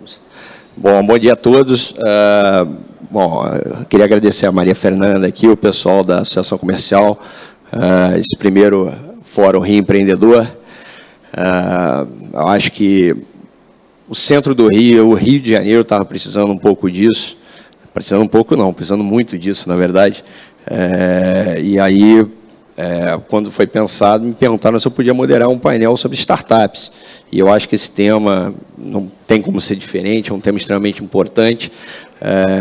Vamos. Bom dia a todos. Eu queria agradecer a Maria Fernanda aqui, o pessoal da Associação Comercial, esse primeiro Fórum Rio Empreendedor. Eu acho que o centro do Rio, o Rio de Janeiro, estava precisando um pouco disso. Precisando um pouco não, precisando muito disso, na verdade. E aí, quando foi pensado, me perguntaram se eu podia moderar um painel sobre startups. E eu acho que esse tema não tem como ser diferente, é um tema extremamente importante.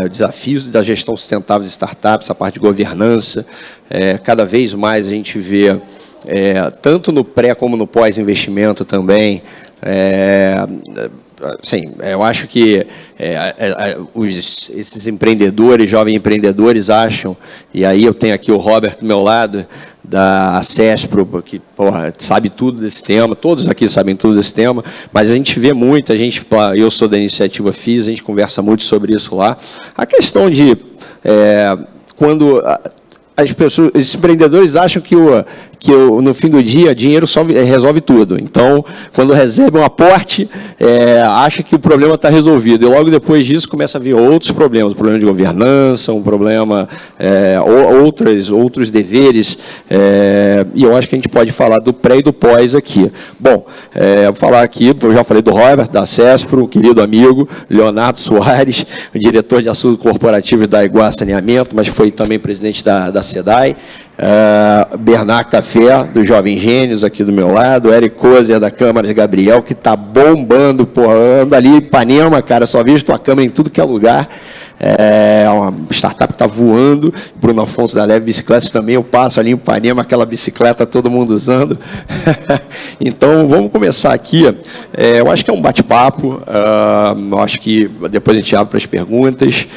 Desafios da gestão sustentável de startups, a parte de governança. Cada vez mais a gente vê, tanto no pré como no pós-investimento também, sim, eu acho que esses empreendedores, jovens empreendedores acham, e aí eu tenho aqui o Robert do meu lado, da CESPRO, que sabe tudo desse tema, todos aqui sabem tudo desse tema, mas a gente vê muito, eu sou da Iniciativa FIS, a gente conversa muito sobre isso lá. A questão de quando as pessoas, esses empreendedores acham que no fim do dia, dinheiro resolve tudo. Então, quando recebe um aporte, acha que o problema está resolvido. E logo depois disso, começa a vir outros problemas. Um problema de governança, um problema, outros deveres. E eu acho que a gente pode falar do pré e do pós aqui. Bom, vou falar aqui, eu já falei do Robert, da CESPRO, querido amigo, Leonardo Soares, diretor de assuntos corporativos da Iguá Saneamento, mas foi também presidente da SEDAI. Bernard Café, do Jovem Gênios, aqui do meu lado, Eric Kozer, da Câmara de Gabriel, que está bombando, anda ali em Ipanema, cara, só vejo tua câmera em tudo que é lugar. Uma startup que está voando. Bruno Afonso da Leve Bicicletas também, eu passo ali em Ipanema, aquela bicicleta todo mundo usando. Então, vamos começar aqui. Eu acho que é um bate-papo, eu acho que depois a gente abre para as perguntas,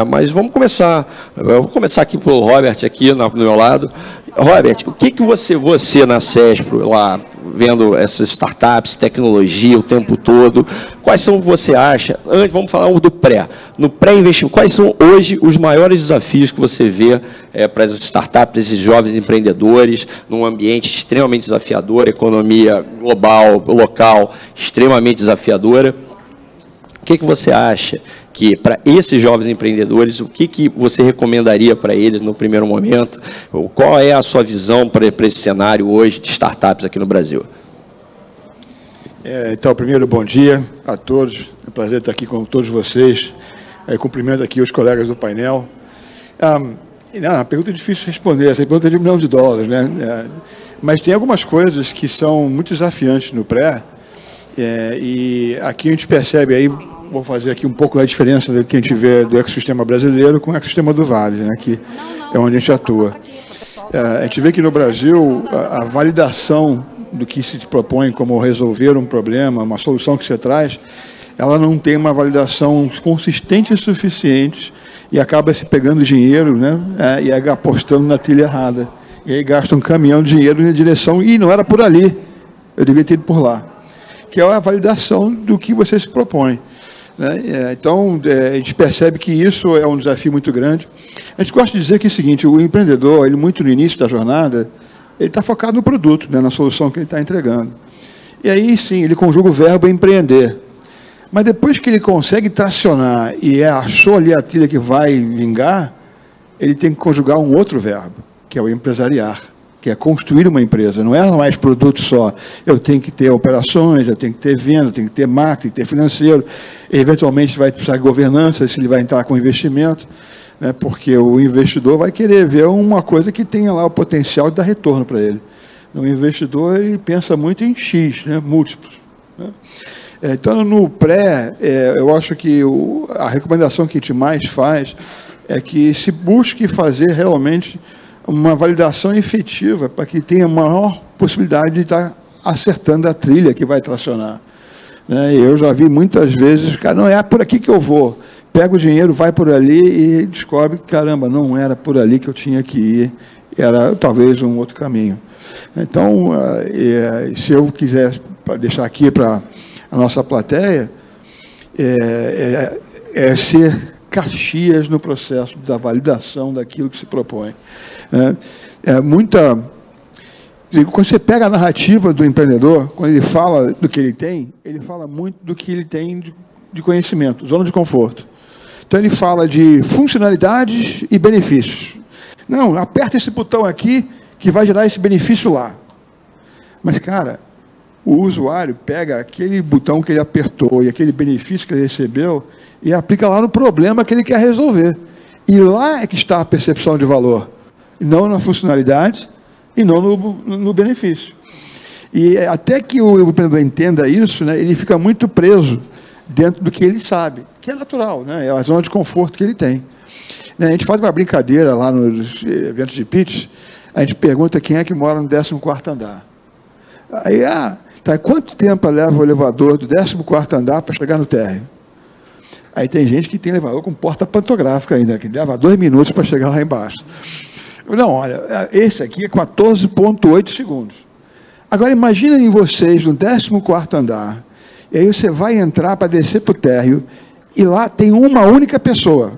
mas vamos começar. Eu vou começar aqui pelo Robert, aqui do meu lado. Robert, o que você na CESPRO, lá, vendo essas startups, tecnologia o tempo todo, quais são, você acha, antes vamos falar do pré, no pré-investimento, quais são hoje os maiores desafios que você vê para essas startups, esses jovens empreendedores, num ambiente extremamente desafiador, economia global, local, extremamente desafiadora? O que você acha que, para esses jovens empreendedores, o que você recomendaria para eles no primeiro momento? Qual é a sua visão para esse cenário hoje de startups aqui no Brasil? Então, primeiro, bom dia a todos. É um prazer estar aqui com todos vocês. Cumprimento aqui os colegas do painel. A pergunta é difícil de responder, essa pergunta é de $1 milhão, né? Mas tem algumas coisas que são muito desafiantes no pré, e aqui a gente percebe aí. Vou fazer aqui um pouco a diferença do que a gente vê do ecossistema brasileiro com o ecossistema do Vale, né, que é onde a gente atua. A gente vê que no Brasil a validação do que se propõe como resolver um problema, uma solução que você traz, ela não tem uma validação consistente o suficiente e acaba se pegando dinheiro, né, e apostando na trilha errada. E aí gasta um caminhão de dinheiro na direção, e não era por ali, eu devia ter ido por lá. Que é a validação do que você se propõe. Então, a gente percebe que isso é um desafio muito grande. A gente gosta de dizer que é o seguinte, o empreendedor, ele muito no início da jornada, ele está focado no produto, né, na solução que ele está entregando. E aí, sim, ele conjuga o verbo empreender. Mas depois que ele consegue tracionar e achou ali a trilha que vai vingar, ele tem que conjugar um outro verbo, que é o empresariar, que é construir uma empresa, não é mais produto só. Eu tenho que ter operações, eu tenho que ter venda, eu tenho que ter marketing, ter financeiro, eventualmente vai precisar de governança, se ele vai entrar com investimento, né, porque o investidor vai querer ver uma coisa que tenha lá o potencial de dar retorno para ele. O investidor, ele pensa muito em X, né, múltiplos. Né? Então, no pré, eu acho que a recomendação que a gente mais faz é que se busque fazer realmente uma validação efetiva para que tenha maior possibilidade de estar acertando a trilha que vai tracionar. Eu já vi muitas vezes, cara, não é por aqui que eu vou. Pega o dinheiro, vai por ali e descobre que, caramba, não era por ali que eu tinha que ir, era talvez um outro caminho. Então, se eu quiser deixar aqui para a nossa plateia, ser Caxias no processo da validação daquilo que se propõe. Quando você pega a narrativa do empreendedor, quando ele fala do que ele tem, ele fala muito do que ele tem de conhecimento, zona de conforto. Então, ele fala de funcionalidades e benefícios. Não, aperta esse botão aqui que vai gerar esse benefício lá. Mas, cara, o usuário pega aquele botão que ele apertou e aquele benefício que ele recebeu e aplica lá no problema que ele quer resolver. E lá é que está a percepção de valor, não na funcionalidade e não no benefício. E até que o empreendedor entenda isso, né, ele fica muito preso dentro do que ele sabe, que é natural, né, é a zona de conforto que ele tem. A gente faz uma brincadeira lá nos eventos de pitch, a gente pergunta quem é que mora no 14º andar. Aí, tá, quanto tempo leva o elevador do 14º andar para chegar no térreo? Aí tem gente que tem elevador com porta pantográfica ainda, que leva 2 minutos para chegar lá embaixo. Não, olha, esse aqui é 14,8 segundos. Agora, imaginem vocês no 14º andar, e aí você vai entrar para descer para o térreo, e lá tem uma única pessoa,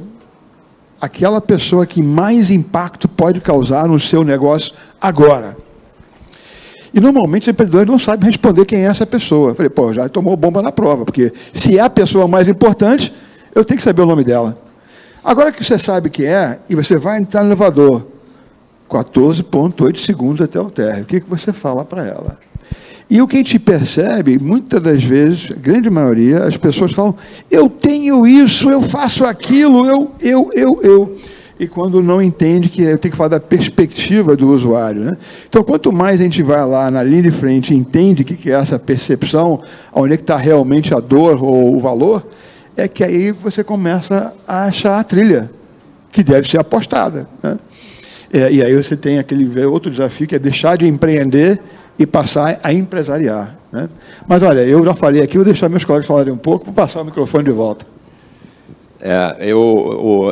aquela pessoa que mais impacto pode causar no seu negócio agora. E, normalmente, os empreendedores não sabem responder quem é essa pessoa. Eu falei, pô, já tomou bomba na prova, porque se é a pessoa mais importante, eu tenho que saber o nome dela. Agora que você sabe quem é, e você vai entrar no elevador, 14,8 segundos até o térreo, o que você fala para ela? E o que a gente percebe, muitas das vezes, a grande maioria, as pessoas falam, eu tenho isso, eu faço aquilo, eu. E quando não entende que eu tenho que falar da perspectiva do usuário, né? Então, quanto mais a gente vai lá na linha de frente e entende o que é essa percepção, onde é que está realmente a dor ou o valor, é que aí você começa a achar a trilha que deve ser apostada, né? E aí você tem aquele outro desafio, que é deixar de empreender e passar a empresariar, né? Mas, olha, eu já falei aqui, vou deixar meus colegas falarem um pouco, vou passar o microfone de volta.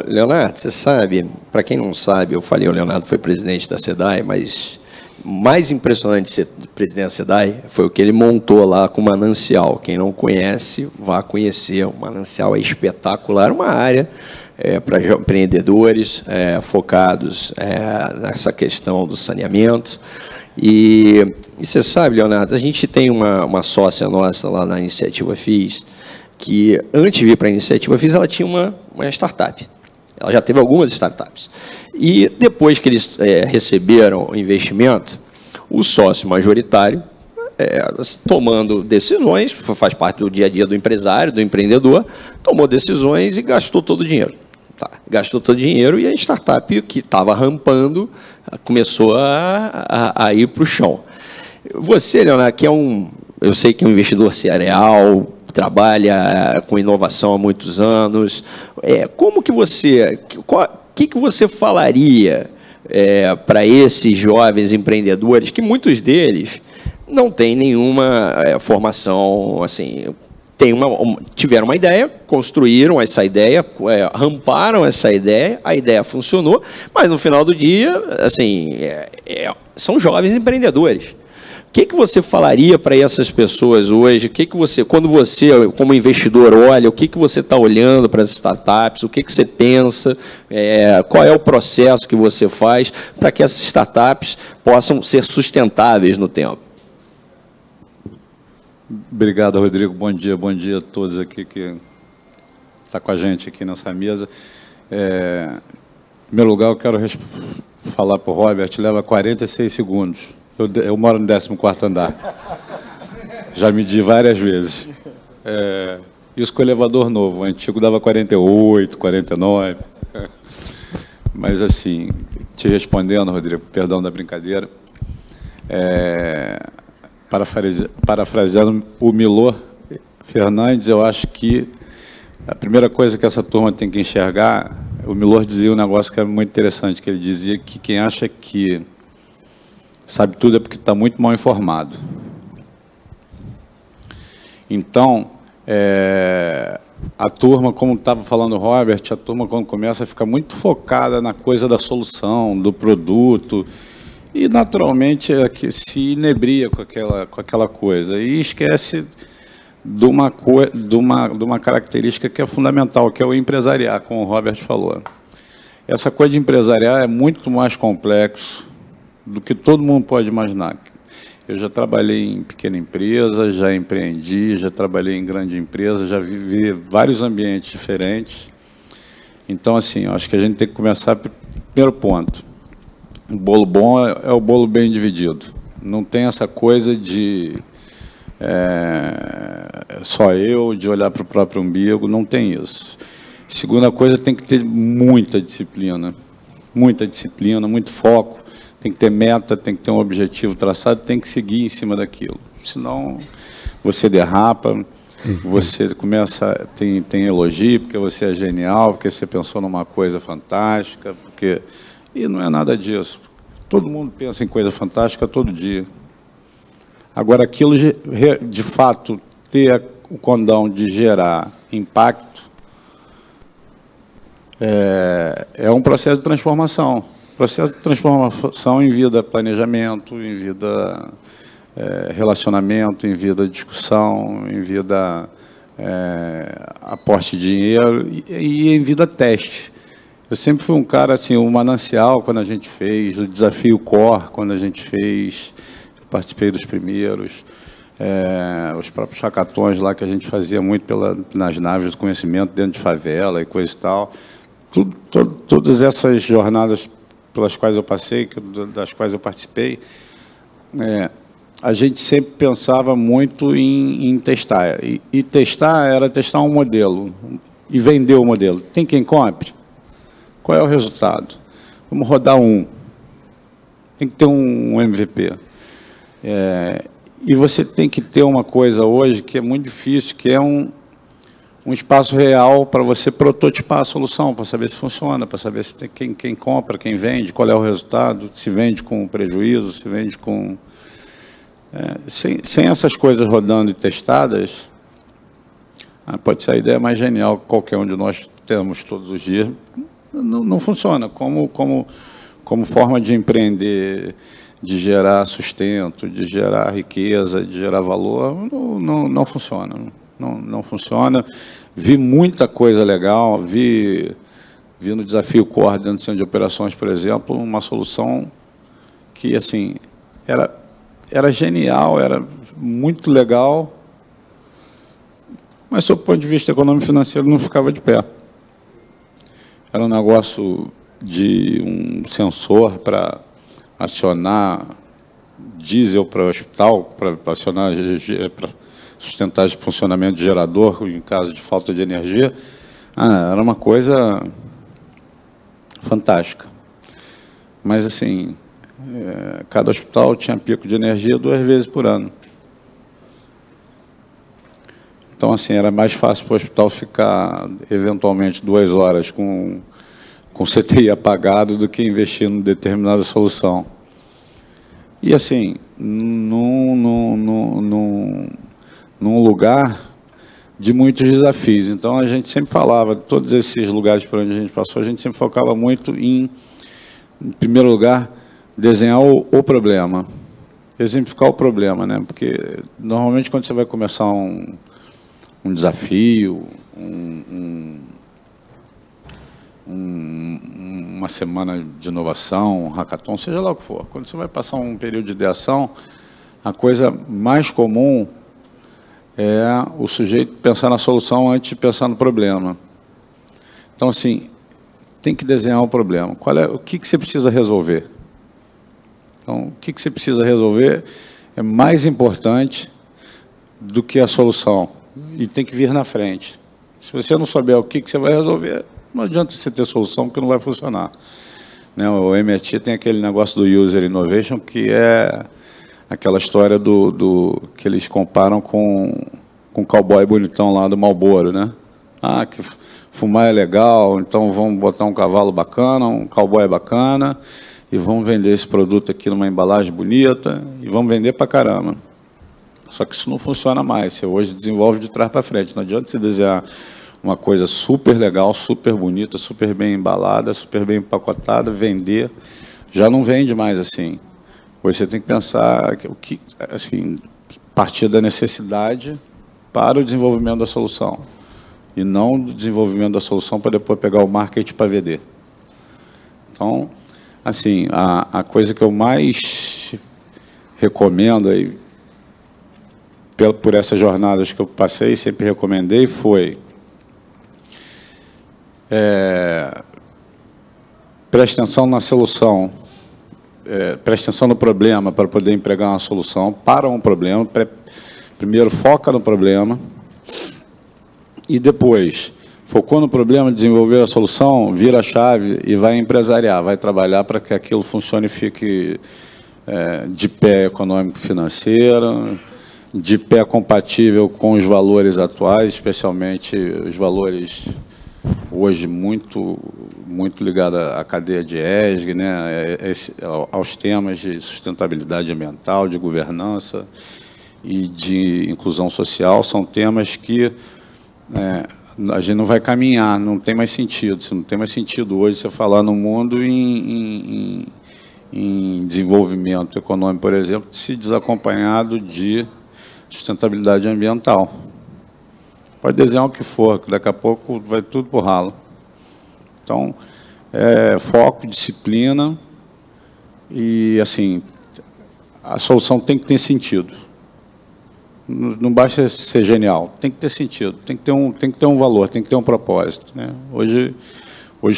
Leonardo, você sabe, para quem não sabe, eu falei, o Leonardo foi presidente da SEDAI, mas mais impressionante de ser presidente da SEDAI foi o que ele montou lá com o Manancial. Quem não conhece, vá conhecer. O Manancial é espetacular, uma área para empreendedores focados nessa questão do saneamento. E você sabe, Leonardo, a gente tem uma sócia nossa lá na Iniciativa FIS, que antes de vir para a Iniciativa FIS, ela tinha uma startup. Ela já teve algumas startups. E depois que eles receberam o investimento, o sócio majoritário, tomando decisões, faz parte do dia a dia do empresário, do empreendedor, tomou decisões e gastou todo o dinheiro. Gastou todo o dinheiro e a startup que estava rampando começou a ir para o chão. Você, Leonardo, que eu sei que é um investidor cereal, trabalha com inovação há muitos anos. Como que você, o que você falaria para esses jovens empreendedores, que muitos deles não têm nenhuma formação, assim, tiveram uma ideia, construíram essa ideia, ramparam essa ideia, a ideia funcionou, mas no final do dia, assim, são jovens empreendedores. O que você falaria para essas pessoas hoje? Quando você, como investidor, olha, o que você está olhando para as startups? O que você pensa? Qual é o processo que você faz para que essas startups possam ser sustentáveis no tempo? Obrigado, Rodrigo. Bom dia a todos aqui que estão com a gente aqui nessa mesa. Em meu lugar, eu quero falar para o Robert, leva 46 segundos. Eu moro no 14º andar. Já medi várias vezes. Isso com o elevador novo. O antigo dava 48, 49. Mas, assim, te respondendo, Rodrigo, perdão da brincadeira, parafraseando o Milor Fernandes, eu acho que a primeira coisa que essa turma tem que enxergar, o Milor dizia um negócio que era muito interessante, que ele dizia que quem acha que sabe tudo é porque está muito mal informado. Então, a turma, como estava falando o Robert, a turma, quando começa a ficar muito focada na coisa da solução, do produto, e, naturalmente, se inebria com aquela coisa, e esquece de uma característica que é fundamental, que é o empresariar, como o Robert falou. Essa coisa de empresariar é muito mais complexo do que todo mundo pode imaginar. Eu já trabalhei em pequena empresa, já empreendi, já trabalhei em grande empresa, já vivi vários ambientes diferentes. Então, assim, eu acho que a gente tem que começar pelo primeiro ponto. O bolo bom é o bolo bem dividido. Não tem essa coisa de só eu, de olhar para o próprio umbigo, não tem isso. Segunda coisa, tem que ter muita disciplina, muito foco, tem que ter meta, tem que ter um objetivo traçado, tem que seguir em cima daquilo. Senão, você derrapa, você começa, tem elogio, porque você é genial, porque você pensou numa coisa fantástica, e não é nada disso. Todo mundo pensa em coisa fantástica todo dia. Agora, aquilo, de fato, ter o condão de gerar impacto, é um processo de transformação. Processo de transformação em vida planejamento, em vida relacionamento, em vida discussão, em vida aporte de dinheiro e em vida teste. Eu sempre fui um cara, assim, o Manancial, quando a gente fez, o Desafio Core, quando a gente fez, eu participei dos primeiros, os próprios hackathons lá que a gente fazia muito nas naves do conhecimento dentro de favela e coisa e tal. Todas essas jornadas pelas quais eu passei, das quais eu participei, a gente sempre pensava muito em testar. E testar era testar um modelo e vender o modelo. Tem quem compre? Qual é o resultado? Vamos rodar tem que ter um MVP. E você tem que ter uma coisa hoje que é muito difícil, que é um espaço real para você prototipar a solução, para saber se funciona, para saber se tem quem compra, quem vende, qual é o resultado, se vende com prejuízo, se vende com... Sem essas coisas rodando e testadas, pode ser a ideia mais genial que qualquer um de nós temos todos os dias, não funciona. Como forma de empreender, de gerar sustento, de gerar riqueza, de gerar valor, não funciona. Não funciona. Vi muita coisa legal, vi no Desafio Core, dentro do Centro de Operações, por exemplo, uma solução que, assim, era genial, era muito legal, mas, sob o ponto de vista econômico e financeiro, não ficava de pé. Era um negócio de um sensor para acionar diesel para o hospital, para acionar... para sustentar o funcionamento de gerador em caso de falta de energia, era uma coisa fantástica. Mas, assim, cada hospital tinha pico de energia 2 vezes por ano. Então, assim, era mais fácil para o hospital ficar, eventualmente, 2 horas com CTI apagado do que investir em determinada solução. E, assim, num lugar de muitos desafios. Então, a gente sempre falava, todos esses lugares por onde a gente passou, a gente sempre focava muito em primeiro lugar, desenhar o problema, exemplificar o problema, né? Porque, normalmente, quando você vai começar um desafio, uma semana de inovação, um hackathon, seja lá o que for, quando você vai passar um período de ideação, a coisa mais comum é o sujeito pensar na solução antes de pensar no problema. Então, assim, tem que desenhar o problema. O que você precisa resolver? Então, o que você precisa resolver é mais importante do que a solução. E tem que vir na frente. Se você não souber o que você vai resolver, não adianta você ter solução, porque não vai funcionar. Né? O MIT tem aquele negócio do User Innovation, que é aquela história que eles comparam com o cowboy bonitão lá do Marlboro, né? Que fumar é legal, então vamos botar um cavalo bacana, um cowboy bacana, e vamos vender esse produto aqui numa embalagem bonita, e vamos vender pra caramba. Só que isso não funciona mais, você hoje desenvolve de trás para frente. Não adianta você desenhar uma coisa super legal, super bonita, super bem embalada, super bem empacotada, vender, já não vende mais assim. Você tem que pensar assim, partir da necessidade para o desenvolvimento da solução. E não do desenvolvimento da solução para depois pegar o marketing para vender. Então, assim, a coisa que eu mais recomendo aí, por essas jornadas que eu passei, sempre recomendei, foi preste atenção na solução, preste atenção no problema para poder empregar uma solução para um problema. Primeiro, foca no problema e depois, focou no problema, desenvolveu a solução, vira a chave e vai empresariar, vai trabalhar para que aquilo funcione e fique de pé econômico-financeiro, de pé compatível com os valores atuais, especialmente os valores hoje muito ligados à cadeia de ESG, né, aos temas de sustentabilidade ambiental, de governança e de inclusão social. São temas que a gente não vai caminhar, não tem mais sentido. Não tem mais sentido hoje você falar no mundo em desenvolvimento econômico, por exemplo, se desacompanhado de sustentabilidade ambiental. Pode desenhar o que for, que daqui a pouco vai tudo por ralo. Então, foco, disciplina e, assim, a solução tem que ter sentido. Não basta ser genial, tem que ter sentido, tem que ter um valor, tem que ter um propósito, né? Hoje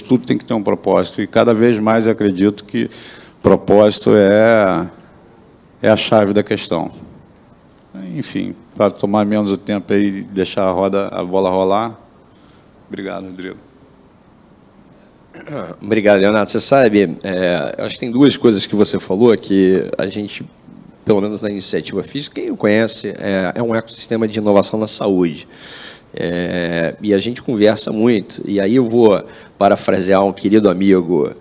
tudo tem que ter um propósito e cada vez mais eu acredito que propósito é a chave da questão. Enfim, para tomar menos o tempo aí e deixar a bola rolar. Obrigado, Rodrigo. Obrigado, Leonardo. Você sabe, acho que tem duas coisas que você falou que a gente, pelo menos na iniciativa física, quem o conhece, é um ecossistema de inovação na saúde. E a gente conversa muito, e aí eu vou parafrasear um querido amigo,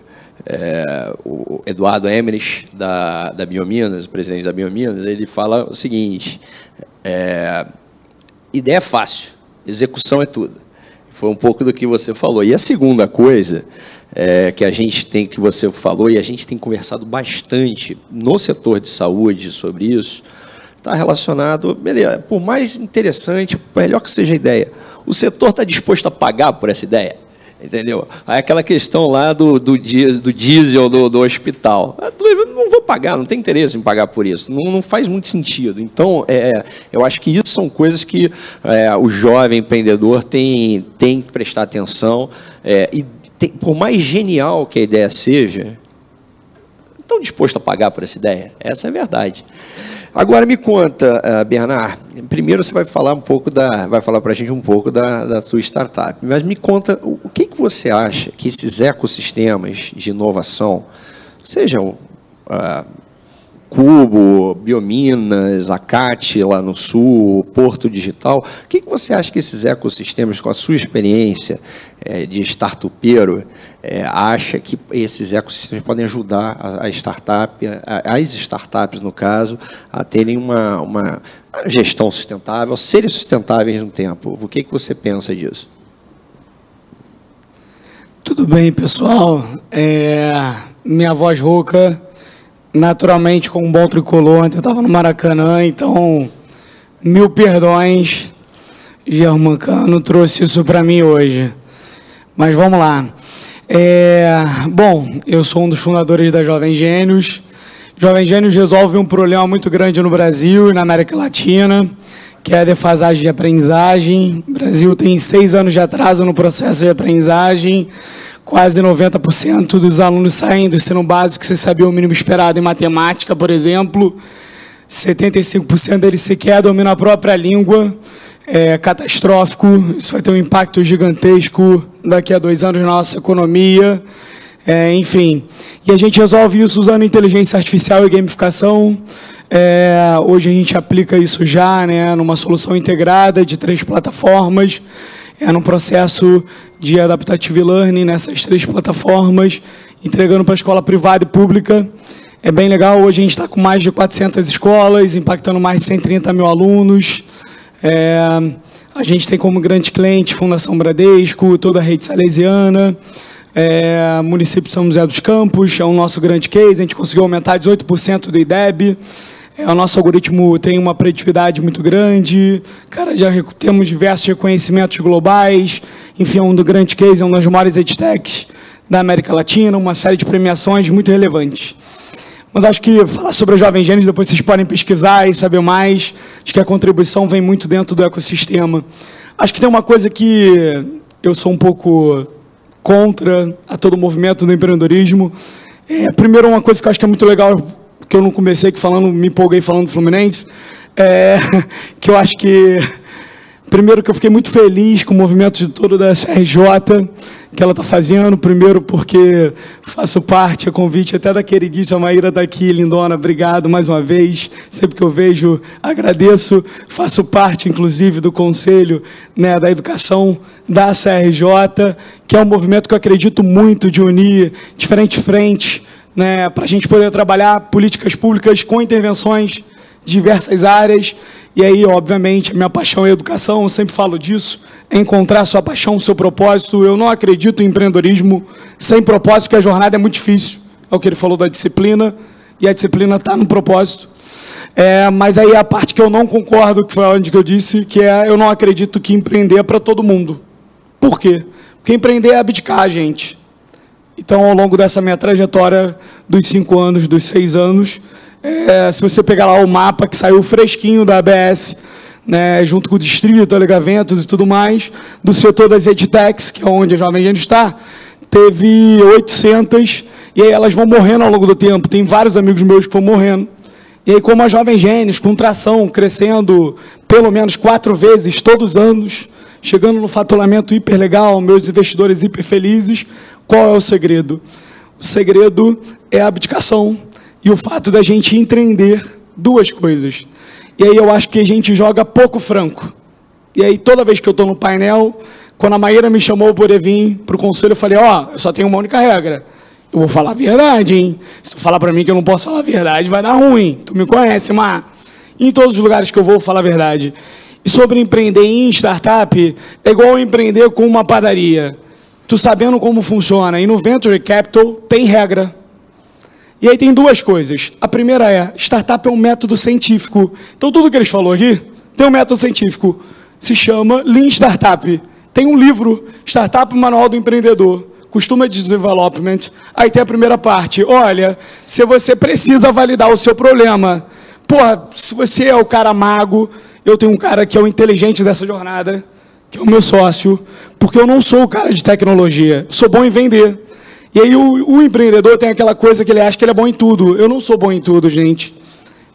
o Eduardo Emmerich, da Biominas, o presidente da Biominas. Ele fala o seguinte: ideia é fácil, execução é tudo. Foi um pouco do que você falou. E a segunda coisa que a gente tem, que você falou, e a gente tem conversado bastante no setor de saúde sobre isso, está relacionado, beleza, por mais interessante, melhor que seja a ideia, o setor está disposto a pagar por essa ideia? Entendeu? Aí aquela questão lá do diesel do hospital. Não vou pagar, não tem interesse em pagar por isso. Não faz muito sentido. Então, eu acho que isso são coisas que o jovem empreendedor tem que prestar atenção. Por mais genial que a ideia seja, estão dispostos a pagar por essa ideia? Essa é a verdade. Agora me conta, Bernard, primeiro você vai falar para a gente um pouco da sua startup, mas me conta o que você acha que esses ecossistemas de inovação, sejam Cubo, Biominas, Acate lá no Sul, Porto Digital, o que você acha que esses ecossistemas, com a sua experiência de startupeiro, acha que esses ecossistemas podem ajudar as startups, no caso, a terem uma gestão sustentável, serem sustentáveis no tempo? O que você pensa disso? Tudo bem, pessoal. Minha voz rouca, naturalmente, como um bom tricolor, eu estava no Maracanã, então, 1000 perdões, Germancano trouxe isso para mim hoje. Mas vamos lá. Bom, eu sou um dos fundadores da Jovem Gênios. Jovem Gênios resolve um problema muito grande no Brasil e na América Latina, que é a defasagem de aprendizagem. O Brasil tem 6 anos de atraso no processo de aprendizagem. Quase 90% dos alunos saem do ensino básico sem saber o mínimo esperado em matemática, por exemplo. 75% deles sequer dominam a própria língua. É catastrófico. Isso vai ter um impacto gigantesco daqui a 2 anos na nossa economia. Enfim. E a gente resolve isso usando inteligência artificial e gamificação. Hoje a gente aplica isso já, né, numa solução integrada de 3 plataformas. Num processo de adaptative learning nessas 3 plataformas, entregando para a escola privada e pública. É bem legal. Hoje a gente está com mais de 400 escolas, impactando mais de 130 mil alunos. A gente tem como grande cliente Fundação Bradesco, toda a rede salesiana, município de São José dos Campos, é o nosso grande case. A gente conseguiu aumentar 18% do IDEB. O nosso algoritmo tem uma preditividade muito grande. Cara, já temos diversos reconhecimentos globais. Enfim, é um do grande case, é uma das maiores edtechs da América Latina, uma série de premiações muito relevantes. Mas acho que falar sobre a Jovem Gênios, depois vocês podem pesquisar e saber mais. Acho que a contribuição vem muito dentro do ecossistema. Acho que tem uma coisa que eu sou um pouco contra a todo o movimento do empreendedorismo. Primeiro, uma coisa que eu acho que é muito legal, que eu não comecei aqui falando, me empolguei falando do Fluminense, que eu acho que... Primeiro, que eu fiquei muito feliz com o movimento de todo da CRJ que ela está fazendo. Primeiro, porque faço parte, a convite até da queridíssima Maíra daqui, lindona, obrigado mais uma vez. Sempre que eu vejo, agradeço. Faço parte, inclusive, do Conselho, né, da Educação da CRJ, que é um movimento que eu acredito muito de unir diferentes frentes, né, para a gente poder trabalhar políticas públicas com intervenções de diversas áreas. E aí, obviamente, a minha paixão é a educação, eu sempre falo disso, é encontrar sua paixão, seu propósito. Eu não acredito em empreendedorismo sem propósito, porque a jornada é muito difícil. É o que ele falou da disciplina, e a disciplina está no propósito. Mas aí a parte que eu não concordo, que foi onde que eu disse, que eu não acredito que empreender é para todo mundo. Por quê? Porque empreender é abdicar, gente. Então, ao longo dessa minha trajetória dos 5 anos, dos 6 anos... se você pegar lá o mapa que saiu fresquinho da ABS, né, junto com o distrito, Alegaventos e tudo mais, do setor das edtechs, que é onde a Jovem Gênios está, teve 800, e aí elas vão morrendo ao longo do tempo. Tem vários amigos meus que vão morrendo. E aí, como a Jovem Gênios, com tração, crescendo pelo menos 4 vezes todos os anos, chegando no faturamento hiper legal, meus investidores hiper felizes, qual é o segredo? O segredo é a abdicação. E o fato da gente entender 2 coisas. E aí eu acho que a gente joga pouco franco. E aí toda vez que eu estou no painel, quando a Maíra me chamou por vir para o conselho, eu falei, eu só tenho uma única regra. Eu vou falar a verdade, hein? Se tu falar para mim que eu não posso falar a verdade, vai dar ruim. Tu me conhece, mas em todos os lugares que eu vou falar a verdade. E sobre empreender em startup, é igual empreender com uma padaria. Tu sabendo como funciona. E no Venture Capital tem regra. E aí tem 2 coisas. A primeira startup é um método científico. Então, tudo que eles falaram aqui tem um método científico. Se chama Lean Startup. Tem um livro, Startup Manual do Empreendedor, Customer Development. Aí tem a primeira parte. Olha, se você precisa validar o seu problema. Porra, se você é o cara mago, eu tenho um cara que é o inteligente dessa jornada, que é o meu sócio, porque eu não sou o cara de tecnologia. Eu sou bom em vender. E aí o empreendedor tem aquela coisa que ele acha que ele é bom em tudo. Eu não sou bom em tudo, gente.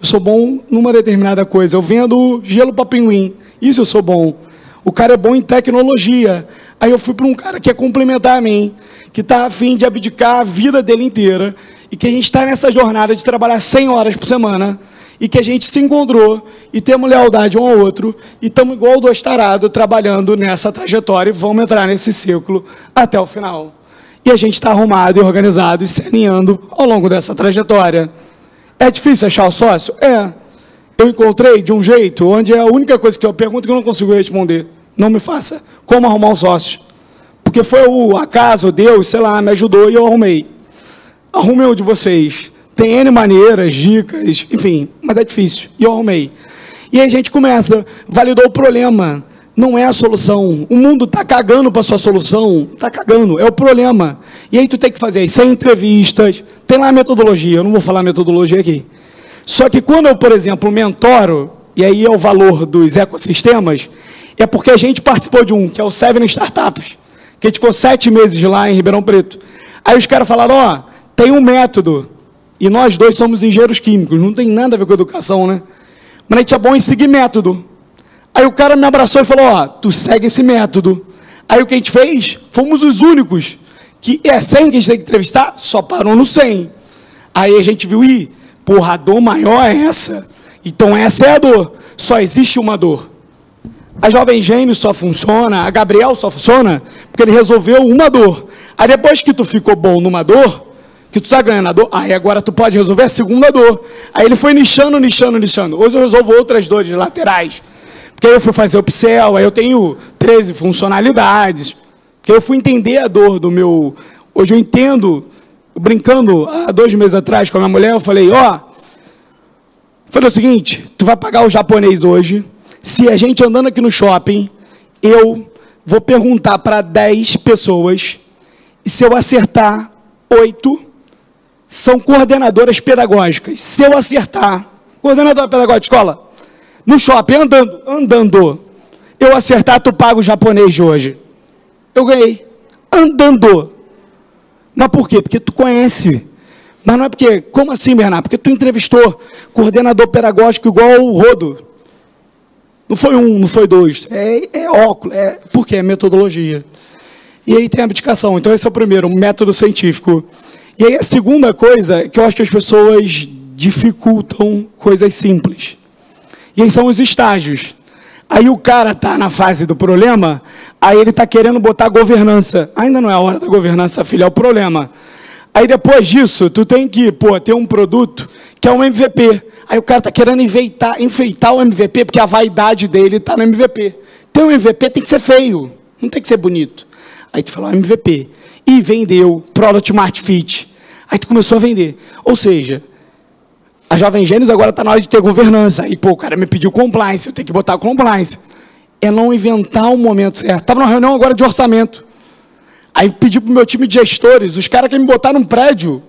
Eu sou bom numa determinada coisa. Eu vendo gelo para pinguim. Isso eu sou bom. O cara é bom em tecnologia. Aí eu fui para um cara que é complementar a mim, que está a fim de abdicar a vida dele inteira, e que a gente está nessa jornada de trabalhar 100 horas por semana, e que a gente se encontrou, e temos lealdade um ao outro, e estamos igual 2 tarados trabalhando nessa trajetória, e vamos entrar nesse ciclo até o final. E a gente está arrumado e organizado e se alinhando ao longo dessa trajetória. É difícil achar o sócio? Eu encontrei de um jeito onde é a única coisa que eu pergunto que eu não consigo responder. Não me faça. Como arrumar um sócio? Porque foi o acaso, Deus, sei lá, me ajudou e eu arrumei. Arrumei o de vocês. Tem N maneiras, dicas, enfim, mas é difícil. E eu arrumei. E aí a gente começa, validou o problema. Não é a solução. O mundo está cagando para a sua solução. Está cagando. É o problema. E aí tu tem que fazer as 100 entrevistas. Tem lá a metodologia. Eu não vou falar a metodologia aqui. Só que quando eu, por exemplo, mentoro, e aí é o valor dos ecossistemas, é porque a gente participou de um, que é o 7 Startups, que a gente ficou 7 meses lá em Ribeirão Preto. Aí os caras falaram, tem um método. E nós 2 somos engenheiros químicos. Não tem nada a ver com educação, né? Mas a gente é bom em seguir método. Aí o cara me abraçou e falou, tu segue esse método. Aí o que a gente fez? Fomos os únicos que 100 que a gente tem que entrevistar, só parou no 100. Aí a gente viu, porra, a dor maior é essa. Então essa é a dor. Só existe uma dor. A Jovem Gênios só funciona, a Gabriel só funciona, porque ele resolveu uma dor. Aí depois que tu ficou bom numa dor, que tu está ganhando a dor, aí agora tu pode resolver a segunda dor. Aí ele foi nichando. Hoje eu resolvo outras dores laterais. Porque aí eu fui fazer o Pixel, aí eu tenho 13 funcionalidades. Porque eu fui entender a dor do meu... Hoje eu entendo, brincando, há 2 meses atrás com a minha mulher, eu falei, falei o seguinte, tu vai pagar o japonês hoje, se a gente andando aqui no shopping, eu vou perguntar para 10 pessoas, e se eu acertar 8, são coordenadoras pedagógicas. Se eu acertar, coordenadora pedagógica de escola, no shopping, andando, eu acertar, tu paga o japonês de hoje. Eu ganhei. Andando. Mas por quê? Porque tu conhece. Mas não é porque... Como assim, Bernardo? Porque tu entrevistou coordenador pedagógico igual o Rodo. Não foi um, não foi dois. É óculos. Por quê? É metodologia. E aí tem a abdicação. Então, esse é o primeiro, um método científico. E aí, a segunda coisa, que eu acho que as pessoas dificultam coisas simples. E aí são os estágios. Aí o cara está na fase do problema, aí ele está querendo botar governança. Ainda não é a hora da governança, filho, é o problema. Aí depois disso, tu tem que ter um produto que é um MVP. Aí o cara está querendo enfeitar o MVP, porque a vaidade dele está no MVP. Ter um MVP tem que ser feio, não tem que ser bonito. Aí tu falou MVP. E vendeu, Product Market Fit. Aí tu começou a vender. Ou seja, a Jovem Gênios agora está na hora de ter governança. Aí, o cara me pediu compliance, eu tenho que botar compliance. É não inventar o momento certo. Estava numa reunião agora de orçamento. Aí pedi para o meu time de gestores, os caras querem me botar num prédio.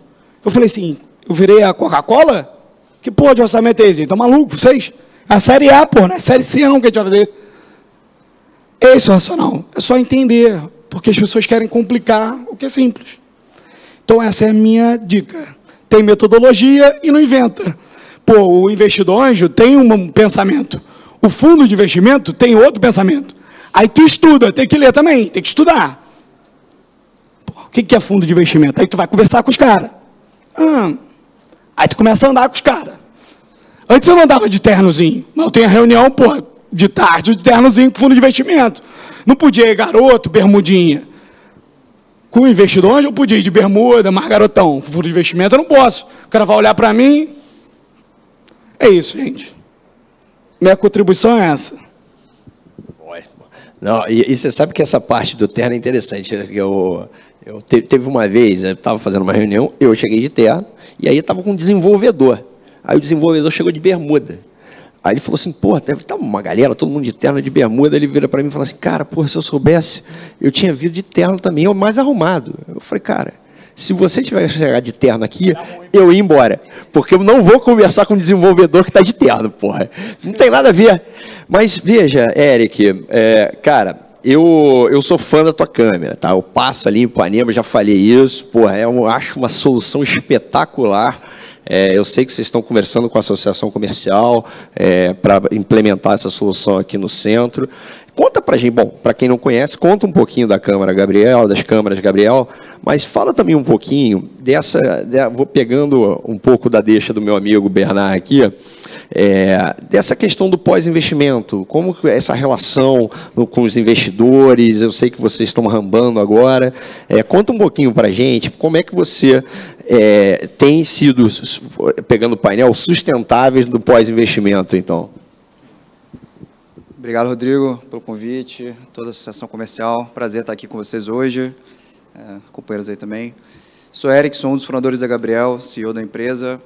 Eu falei assim, eu virei a Coca-Cola? Que porra de orçamento é esse? Estão malucos, vocês? É a série A, porra, não é a série C não que a gente vai fazer. Esse é o racional. É só entender, porque as pessoas querem complicar o que é simples. Então, essa é a minha dica. Tem metodologia e não inventa. O investidor anjo tem um pensamento. O fundo de investimento tem outro pensamento. Aí tu estuda, tem que ler também, tem que estudar. O que é fundo de investimento? Aí tu vai conversar com os caras. Aí tu começa a andar com os caras. Antes eu não andava de ternozinho, mas eu tenho a reunião, de tarde, de ternozinho com fundo de investimento. Não podia ir garoto, bermudinha. Com o investidor, onde eu podia ir de bermuda, mais garotão. Com fundo de investimento eu não posso. O cara vai olhar para mim. É isso, gente. Minha contribuição é essa. Não, e você sabe que essa parte do terno é interessante. Teve uma vez, eu estava fazendo uma reunião, eu cheguei de terno, e aí eu estava com um desenvolvedor. Aí o desenvolvedor chegou de bermuda. Aí ele falou assim, deve estar uma galera, todo mundo de terno, de bermuda. Ele vira para mim e falou assim, cara, se eu soubesse, eu tinha vindo de terno também, eu mais arrumado. Eu falei, cara, se você tiver que chegar de terno aqui, eu ia embora. Porque eu não vou conversar com um desenvolvedor que está de terno, porra. Não tem nada a ver. Mas veja, Eric, cara, eu sou fã da tua câmera, tá? Eu passo ali em Ipanema, já falei isso, eu acho uma solução espetacular. Eu sei que vocês estão conversando com a associação comercial para implementar essa solução aqui no centro. Conta para a gente, para quem não conhece, conta um pouquinho da câmera Gabriel, das câmeras Gabriel, mas fala também um pouquinho vou pegando um pouco da deixa do meu amigo Bernard aqui, dessa questão do pós-investimento, como essa relação com os investidores, eu sei que vocês estão rambando agora, conta um pouquinho para a gente, como é que você tem sido, pegando o painel, sustentáveis do pós-investimento, então. Obrigado, Rodrigo, pelo convite, toda a associação comercial, prazer estar aqui com vocês hoje, companheiros aí também. Sou Eric, sou um dos fundadores da Gabriel, CEO da empresa.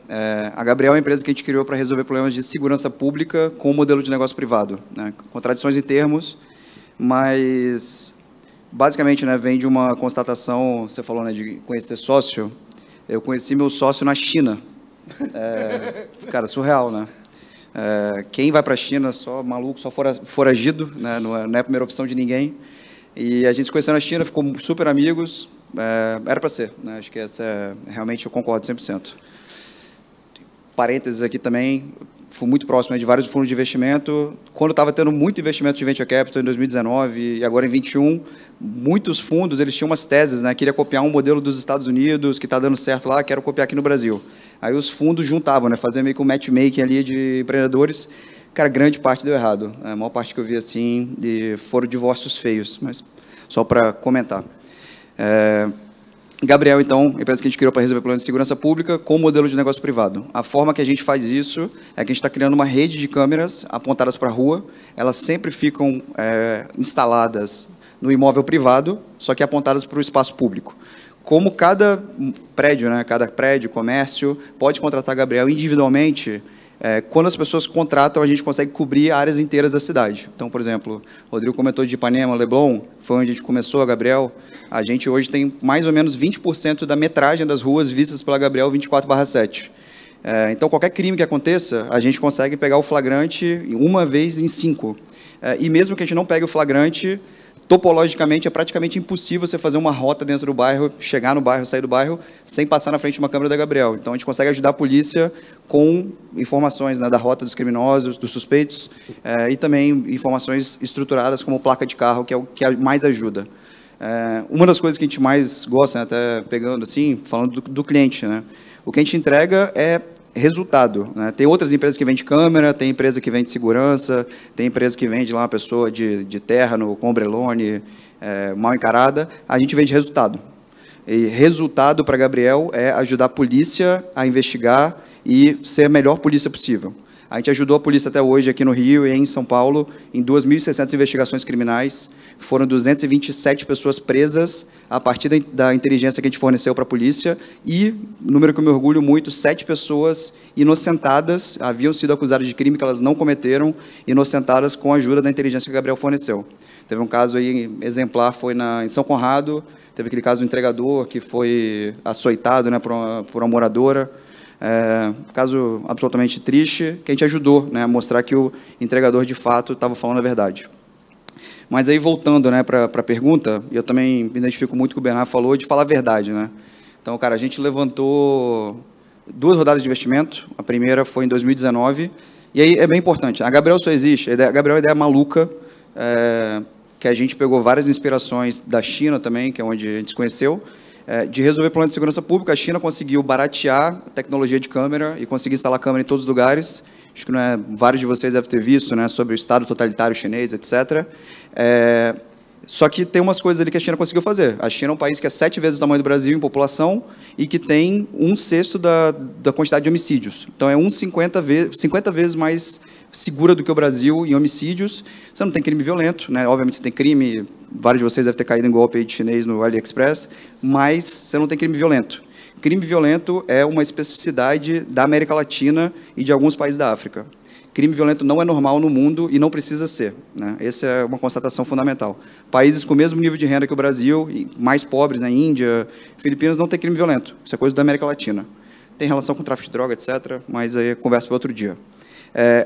A Gabriel é uma empresa que a gente criou para resolver problemas de segurança pública com o modelo de negócio privado, né? Contradições em termos, mas basicamente, né, vem de uma constatação, você falou, né, de conhecer sócio. Eu conheci meu sócio na China. Cara, surreal, né? Quem vai para a China, só maluco, só foragido, né? Não é a primeira opção de ninguém. E a gente se conheceu na China, ficou super amigos, era para ser, né? Acho que realmente eu concordo 100%. Parênteses aqui também, fui muito próximo de vários fundos de investimento. Quando estava tendo muito investimento de venture capital em 2019 e agora em 2021, muitos fundos eles tinham umas teses, né? Queria copiar um modelo dos Estados Unidos que está dando certo lá, quero copiar aqui no Brasil. Aí os fundos juntavam, né? Faziam meio que um matchmaking ali de empreendedores. Cara, grande parte deu errado. A maior parte que eu vi assim foram divórcios feios, mas só para comentar. Gabriel, então, empresa que a gente criou para resolver problemas de segurança pública com modelo de negócio privado. A forma que a gente faz isso é que a gente está criando uma rede de câmeras apontadas para a rua. Elas sempre ficam instaladas no imóvel privado, só que apontadas para o espaço público. Como cada prédio, né, comércio, pode contratar a Gabriel individualmente, Quando as pessoas contratam, a gente consegue cobrir áreas inteiras da cidade. Então, por exemplo, o Rodrigo comentou de Ipanema, Leblon, foi onde a gente começou, a Gabriel. A gente hoje tem mais ou menos 20% da metragem das ruas vistas pela Gabriel 24/7. Então, qualquer crime que aconteça, a gente consegue pegar o flagrante uma vez em 5. E mesmo que a gente não pegue o flagrante, topologicamente, é praticamente impossível você fazer uma rota dentro do bairro, chegar no bairro, sair do bairro, sem passar na frente de uma câmera da Gabriel. Então, a gente consegue ajudar a polícia com informações, né, da rota dos criminosos, dos suspeitos, e também informações estruturadas como placa de carro, que é o que mais ajuda. Uma das coisas que a gente mais gosta, né, até pegando assim, falando do cliente, né, o que a gente entrega é resultado, né? Tem outras empresas que vendem câmera, tem empresa que vende segurança, tem empresa que vende lá uma pessoa de terno, com ombrelone, mal encarada. A gente vende resultado. E resultado para Gabriel é ajudar a polícia a investigar e ser a melhor polícia possível. A gente ajudou a polícia até hoje aqui no Rio e em São Paulo em 2.600 investigações criminais. Foram 227 pessoas presas a partir da inteligência que a gente forneceu para a polícia e, número que eu me orgulho muito, 7 pessoas inocentadas, haviam sido acusadas de crime que elas não cometeram, inocentadas com a ajuda da inteligência que o Gabriel forneceu. Teve um caso aí exemplar, foi em São Conrado, teve aquele caso do entregador que foi açoitado, né, por uma moradora. Caso absolutamente triste, que a gente ajudou, né, a mostrar que o entregador, de fato, estava falando a verdade. Mas aí, voltando, né, para a pergunta, eu também me identifico muito com o Bernardo falou, de falar a verdade. Né? Então, cara, a gente levantou 2 rodadas de investimento, a primeira foi em 2019, e aí é bem importante, a Gabriel só existe, a Gabriel é uma ideia maluca, que a gente pegou várias inspirações da China também, que é onde a gente se conheceu, de resolver problemas de segurança pública. A China conseguiu baratear a tecnologia de câmera e conseguir instalar câmera em todos os lugares. Acho que vários de vocês devem ter visto, né, sobre o Estado totalitário chinês, etc. Só que tem umas coisas ali que a China conseguiu fazer. A China é um país que é 7 vezes o tamanho do Brasil em população e que tem 1/6 da quantidade de homicídios. Então, é 50 vezes mais segura do que o Brasil em homicídios. Você não tem crime violento, né? Obviamente você tem crime, vários de vocês devem ter caído em golpe aí de chinês no AliExpress, mas você não tem crime violento. Crime violento é uma especificidade da América Latina e de alguns países da África. Crime violento não é normal no mundo e não precisa ser, né? Essa é uma constatação fundamental. Países com o mesmo nível de renda que o Brasil, e mais pobres, na Índia, Filipinas, não tem crime violento. Isso é coisa da América Latina. Tem relação com tráfico de droga, etc., mas aí conversa para outro dia.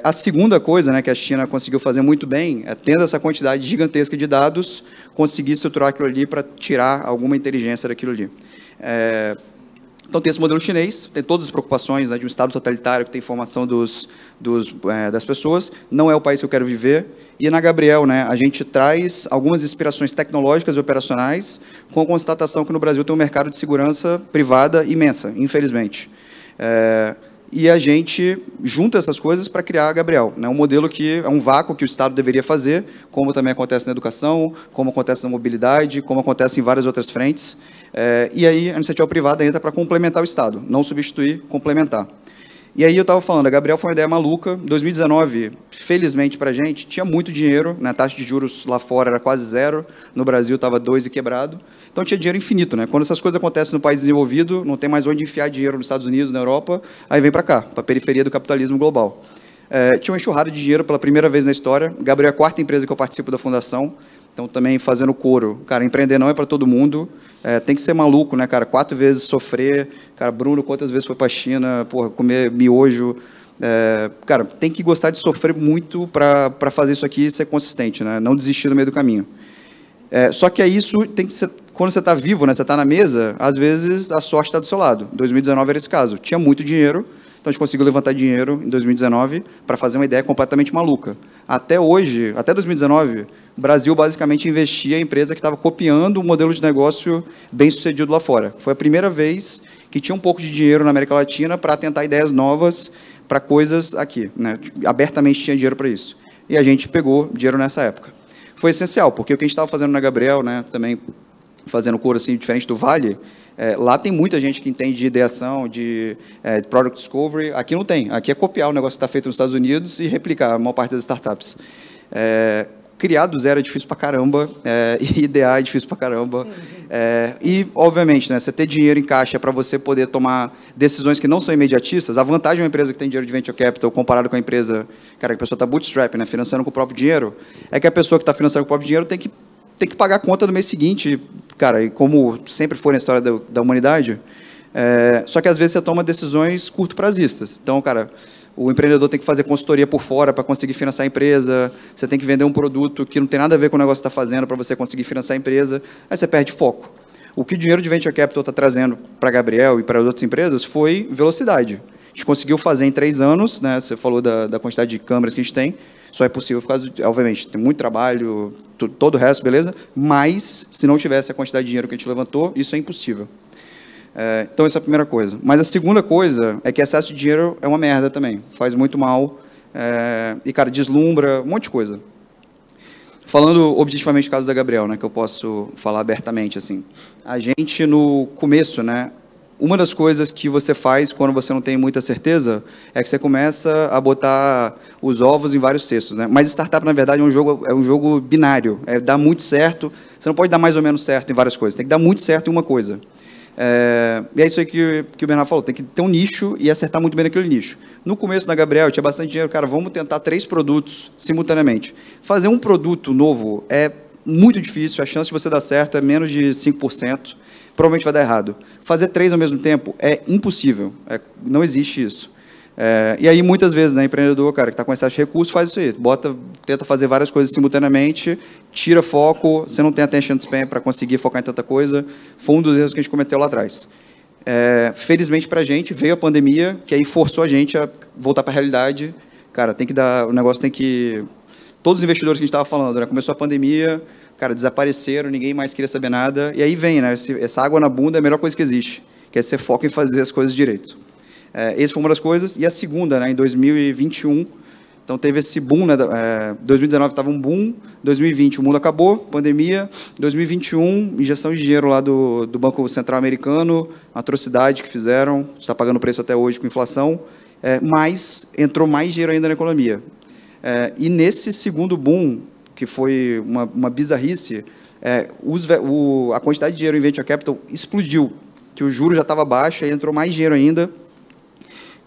A segunda coisa, né, que a China conseguiu fazer muito bem é, tendo essa quantidade gigantesca de dados, conseguir estruturar aquilo ali para tirar alguma inteligência daquilo ali. Então, tem esse modelo chinês, tem todas as preocupações, né, de um Estado totalitário que tem informação das pessoas, não é o país que eu quero viver. E na Gabriel, né, a gente traz algumas inspirações tecnológicas e operacionais com a constatação que no Brasil tem um mercado de segurança privada imensa, infelizmente. E a gente junta essas coisas para criar a Gabriel, né? Um modelo que é um vácuo que o Estado deveria fazer, como também acontece na educação, como acontece na mobilidade, como acontece em várias outras frentes. E aí a iniciativa privada entra para complementar o Estado, não substituir, complementar. E aí eu estava falando, a Gabriel foi uma ideia maluca. Em 2019, felizmente para a gente, tinha muito dinheiro, né? A taxa de juros lá fora era quase 0, no Brasil estava 2 e quebrado. Então tinha dinheiro infinito, né? Quando essas coisas acontecem no país desenvolvido, não tem mais onde enfiar dinheiro nos Estados Unidos, na Europa, aí vem para cá, para a periferia do capitalismo global. Tinha uma enxurrada de dinheiro pela primeira vez na história. Gabriel é a 4ª empresa que eu participo da fundação, então também fazendo coro. Cara, empreender não é para todo mundo, tem que ser maluco, né, cara? 4 vezes sofrer. Cara, Bruno, quantas vezes foi para a China, porra, comer miojo. Cara, tem que gostar de sofrer muito para fazer isso aqui e ser consistente, né? Não desistir no meio do caminho. Só que isso tem que ser, quando você está vivo, né, você está na mesa, às vezes a sorte está do seu lado. 2019 era esse caso. Tinha muito dinheiro, então a gente conseguiu levantar dinheiro em 2019 para fazer uma ideia completamente maluca. Até hoje, até 2019, o Brasil basicamente investia em empresa que estava copiando um modelo de negócio bem sucedido lá fora. Foi a primeira vez que tinha um pouco de dinheiro na América Latina para tentar ideias novas para coisas aqui, né? Abertamente tinha dinheiro para isso. E a gente pegou dinheiro nessa época. Foi essencial, porque o que a gente estava fazendo na Gabriel, né, também fazendo coro assim, diferente do Vale, lá tem muita gente que entende de ideação, de product discovery. Aqui não tem. Aqui é copiar o negócio que está feito nos Estados Unidos e replicar a maior parte das startups. criar do zero é difícil pra caramba, e idear é difícil pra caramba. E, obviamente, né, você ter dinheiro em caixa para você poder tomar decisões que não são imediatistas. A vantagem de uma empresa que tem dinheiro de venture capital comparado com a empresa, cara, que a pessoa está bootstrap, né, financiando com o próprio dinheiro, é que a pessoa que está financiando com o próprio dinheiro tem que pagar a conta no mês seguinte, cara, e como sempre foi na história da humanidade, só que às vezes você toma decisões curto-prazistas. Então, cara, o empreendedor tem que fazer consultoria por fora para conseguir financiar a empresa, você tem que vender um produto que não tem nada a ver com o negócio que está fazendo para você conseguir financiar a empresa, aí você perde foco. O que o dinheiro de Venture Capital está trazendo para a Gabriel e para as outras empresas foi velocidade. A gente conseguiu fazer em 3 anos, né? Você falou da quantidade de câmeras que a gente tem, só é possível por causa, obviamente, tem muito trabalho, todo o resto, beleza? Mas, se não tivesse a quantidade de dinheiro que a gente levantou, isso é impossível. Então, essa é a primeira coisa. Mas a segunda coisa é que excesso de dinheiro é uma merda também. Faz muito mal. E, cara, deslumbra, um monte de coisa. Falando objetivamente do caso da Gabriel, né, que eu posso falar abertamente, assim. A gente, no começo, né, uma das coisas que você faz quando você não tem muita certeza é que você começa a botar os ovos em vários cestos, né? Mas startup, na verdade, é um jogo binário. Dá muito certo. Você não pode dar mais ou menos certo em várias coisas. Tem que dar muito certo em uma coisa. E é isso aí que o Bernardo falou, tem que ter um nicho e acertar muito bem naquele nicho. No começo da Gabriel, tinha bastante dinheiro, cara, vamos tentar 3 produtos simultaneamente. Fazer um produto novo é muito difícil, a chance de você dar certo é menos de 5%, provavelmente vai dar errado. Fazer 3 ao mesmo tempo é impossível, não existe isso. E aí, muitas vezes, né, empreendedor, cara, que está com excesso de recursos, faz isso aí, tenta fazer várias coisas simultaneamente, tira foco, você não tem attention span para conseguir focar em tanta coisa, foi um dos erros que a gente cometeu lá atrás. Felizmente para a gente, veio a pandemia, que aí forçou a gente a voltar para a realidade, cara, o negócio tem que... Todos os investidores que a gente estava falando, né, começou a pandemia, cara, desapareceram, ninguém mais queria saber nada, e aí vem, né, essa água na bunda é a melhor coisa que existe, que é você foca em fazer as coisas direito. Essa foi uma das coisas. E a segunda, né, em 2021, então teve esse boom, né, 2019 estava um boom, 2020 o mundo acabou, pandemia, 2021, injeção de dinheiro lá do Banco Central Americano, uma atrocidade que fizeram, está pagando preço até hoje com inflação, mas entrou mais dinheiro ainda na economia. E nesse segundo boom, que foi uma bizarrice, a quantidade de dinheiro em Venture Capital explodiu, que o juro já estava baixo, aí entrou mais dinheiro ainda,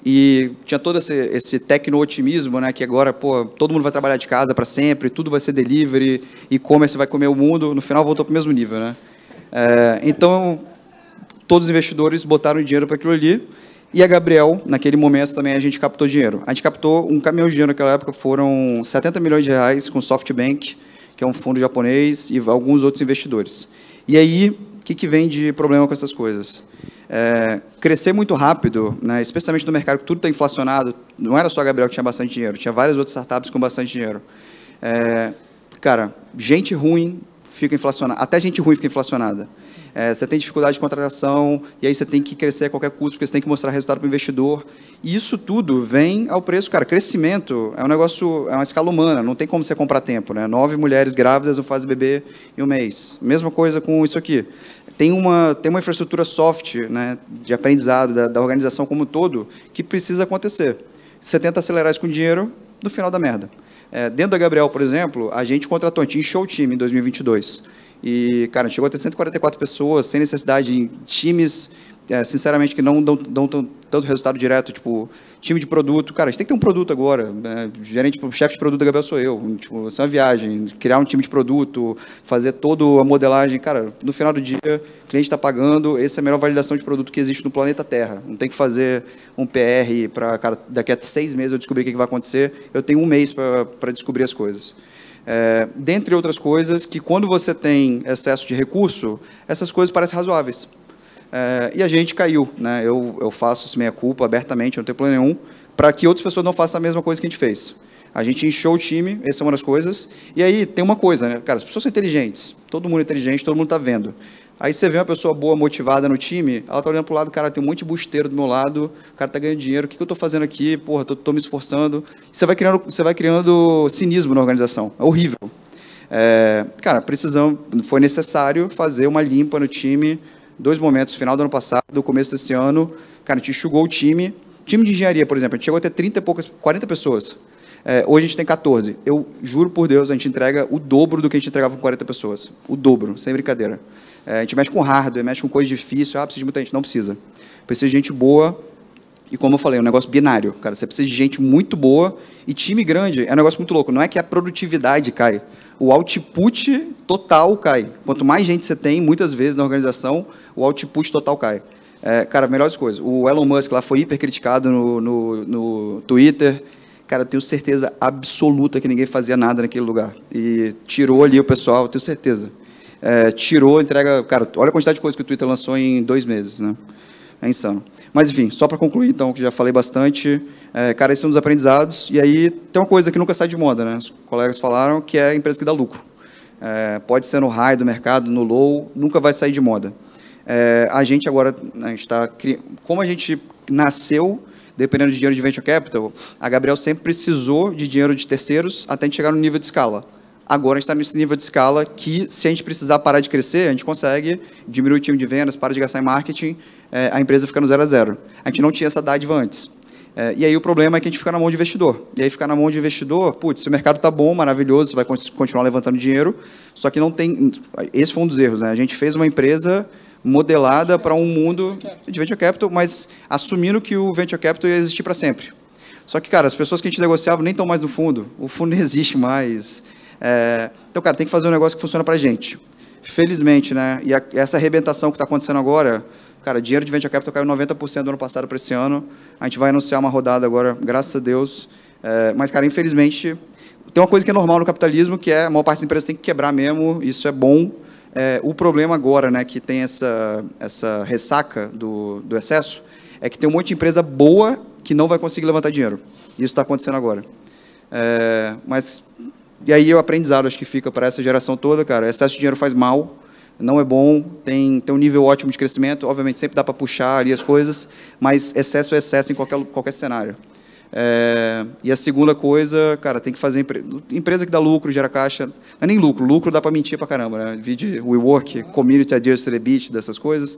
e tinha todo esse tecno-otimismo, né, que agora, pô, todo mundo vai trabalhar de casa para sempre, tudo vai ser delivery, e-commerce vai comer o mundo, no final voltou para o mesmo nível, né? Então, todos os investidores botaram dinheiro para aquilo ali, e a Gabriel, naquele momento, também a gente captou dinheiro. A gente captou um caminhão de dinheiro naquela época, foram 70 milhões de reais com SoftBank, que é um fundo japonês, e alguns outros investidores. E aí, o que vem de problema com essas coisas? Crescer muito rápido, né, especialmente no mercado que tudo está inflacionado, não era só a Gabriel que tinha bastante dinheiro, tinha várias outras startups com bastante dinheiro. Cara, gente ruim fica inflacionada, até gente ruim fica inflacionada. Você tem dificuldade de contratação, e aí você tem que crescer a qualquer custo, porque você tem que mostrar resultado para o investidor. E isso tudo vem ao preço. Cara, crescimento é um negócio, é uma escala humana, não tem como você comprar tempo, né? 9 mulheres grávidas não fazem bebê em um mês. Mesma coisa com isso aqui. Tem uma infraestrutura soft, né, de aprendizado da organização como um todo, que precisa acontecer. Você tenta acelerar isso com dinheiro, no final da merda. Dentro da Gabriel, por exemplo, a gente contratou, a gente encheu o time em 2022. E, cara, chegou a ter 144 pessoas, sem necessidade, em times, sinceramente, que não dão tanto resultado direto, tipo, time de produto. Cara, a gente tem que ter um produto agora. Gerente, chefe de produto da Gabriel sou eu. Tipo, isso é uma viagem. Criar um time de produto, fazer toda a modelagem. Cara, no final do dia, o cliente está pagando. Essa é a melhor validação de produto que existe no planeta Terra. Não tem que fazer um PR para, cara, daqui a 6 meses eu descobrir o que vai acontecer. Eu tenho 1 mês para descobrir as coisas. Dentre outras coisas, que quando você tem excesso de recurso, essas coisas parecem razoáveis. E a gente caiu, né? Eu faço isso meia-culpa abertamente, não tenho problema nenhum, para que outras pessoas não façam a mesma coisa que a gente fez. A gente encheu o time, essa é uma das coisas, e aí tem uma coisa, né? Cara, as pessoas são inteligentes, todo mundo é inteligente, todo mundo está vendo. Aí você vê uma pessoa boa, motivada no time, ela está olhando para o lado, cara, tem um monte de busteiro do meu lado, o cara está ganhando dinheiro, o que eu estou fazendo aqui? Porra, estou me esforçando. Você vai criando cinismo na organização, é horrível. Cara, foi necessário fazer uma limpa no time, 2 momentos, final do ano passado, do começo desse ano, cara, a gente enxugou o time. Time de engenharia, por exemplo, a gente chegou a ter 30 e poucas, 40 pessoas. Hoje a gente tem 14. Eu juro por Deus, a gente entrega o dobro do que a gente entregava com 40 pessoas. O dobro, sem brincadeira. A gente mexe com hardware, mexe com coisa difícil. Precisa de muita gente. Não precisa. Precisa de gente boa. E como eu falei, é um negócio binário. Cara, você precisa de gente muito boa. E time grande é um negócio muito louco. Não é que a produtividade cai. O output total cai. Quanto mais gente você tem, muitas vezes na organização, o output total cai. Cara, melhores coisas. O Elon Musk lá foi hiper criticado no Twitter. Cara, eu tenho certeza absoluta que ninguém fazia nada naquele lugar. E tirou ali o pessoal, eu tenho certeza. Tirou, entrega... Cara, olha a quantidade de coisa que o Twitter lançou em 2 meses, né? É insano. Mas, enfim, só para concluir, então, que já falei bastante, cara, esses são os aprendizados. E aí tem uma coisa que nunca sai de moda, né? Os colegas falaram que é a empresa que dá lucro. Pode ser no high do mercado, no low, nunca vai sair de moda. A gente agora, a gente está... Como a gente nasceu... dependendo de dinheiro de venture capital, a Gabriel sempre precisou de dinheiro de terceiros até a gente chegar no nível de escala. Agora a gente está nesse nível de escala que, se a gente precisar parar de crescer, a gente consegue diminuir o time de vendas, para de gastar em marketing, a empresa fica no 0 a 0. A gente não tinha essa dádiva antes. E aí o problema é que a gente fica na mão de investidor. E aí ficar na mão de investidor, putz, se o mercado está bom, maravilhoso, você vai continuar levantando dinheiro, só que não tem... Esse foi um dos erros, né? A gente fez uma empresa modelada para um mundo de venture capital, mas assumindo que o venture capital ia existir para sempre. Só que, cara, as pessoas que a gente negociava nem estão mais no fundo. O fundo não existe mais. Então, cara, tem que fazer um negócio que funciona para a gente. Felizmente, né? E essa arrebentação que está acontecendo agora, cara, dinheiro de venture capital caiu 90% do ano passado para esse ano. A gente vai anunciar uma rodada agora, graças a Deus. Mas, cara, infelizmente, tem uma coisa que é normal no capitalismo, que é a maior parte das empresas tem que quebrar mesmo. Isso é bom. O problema agora, né, que tem essa ressaca do excesso, é que tem um monte de empresa boa que não vai conseguir levantar dinheiro. Isso está acontecendo agora. E aí o aprendizado, acho que fica para essa geração toda, cara, excesso de dinheiro faz mal, não é bom, tem um nível ótimo de crescimento, obviamente sempre dá para puxar ali as coisas, mas excesso é excesso em qualquer cenário. E a segunda coisa, cara, tem que fazer empresa que dá lucro, gera caixa. Não é nem lucro dá para mentir para caramba, né? Vídeo WeWork, Community Adjusted EBITDA, dessas coisas.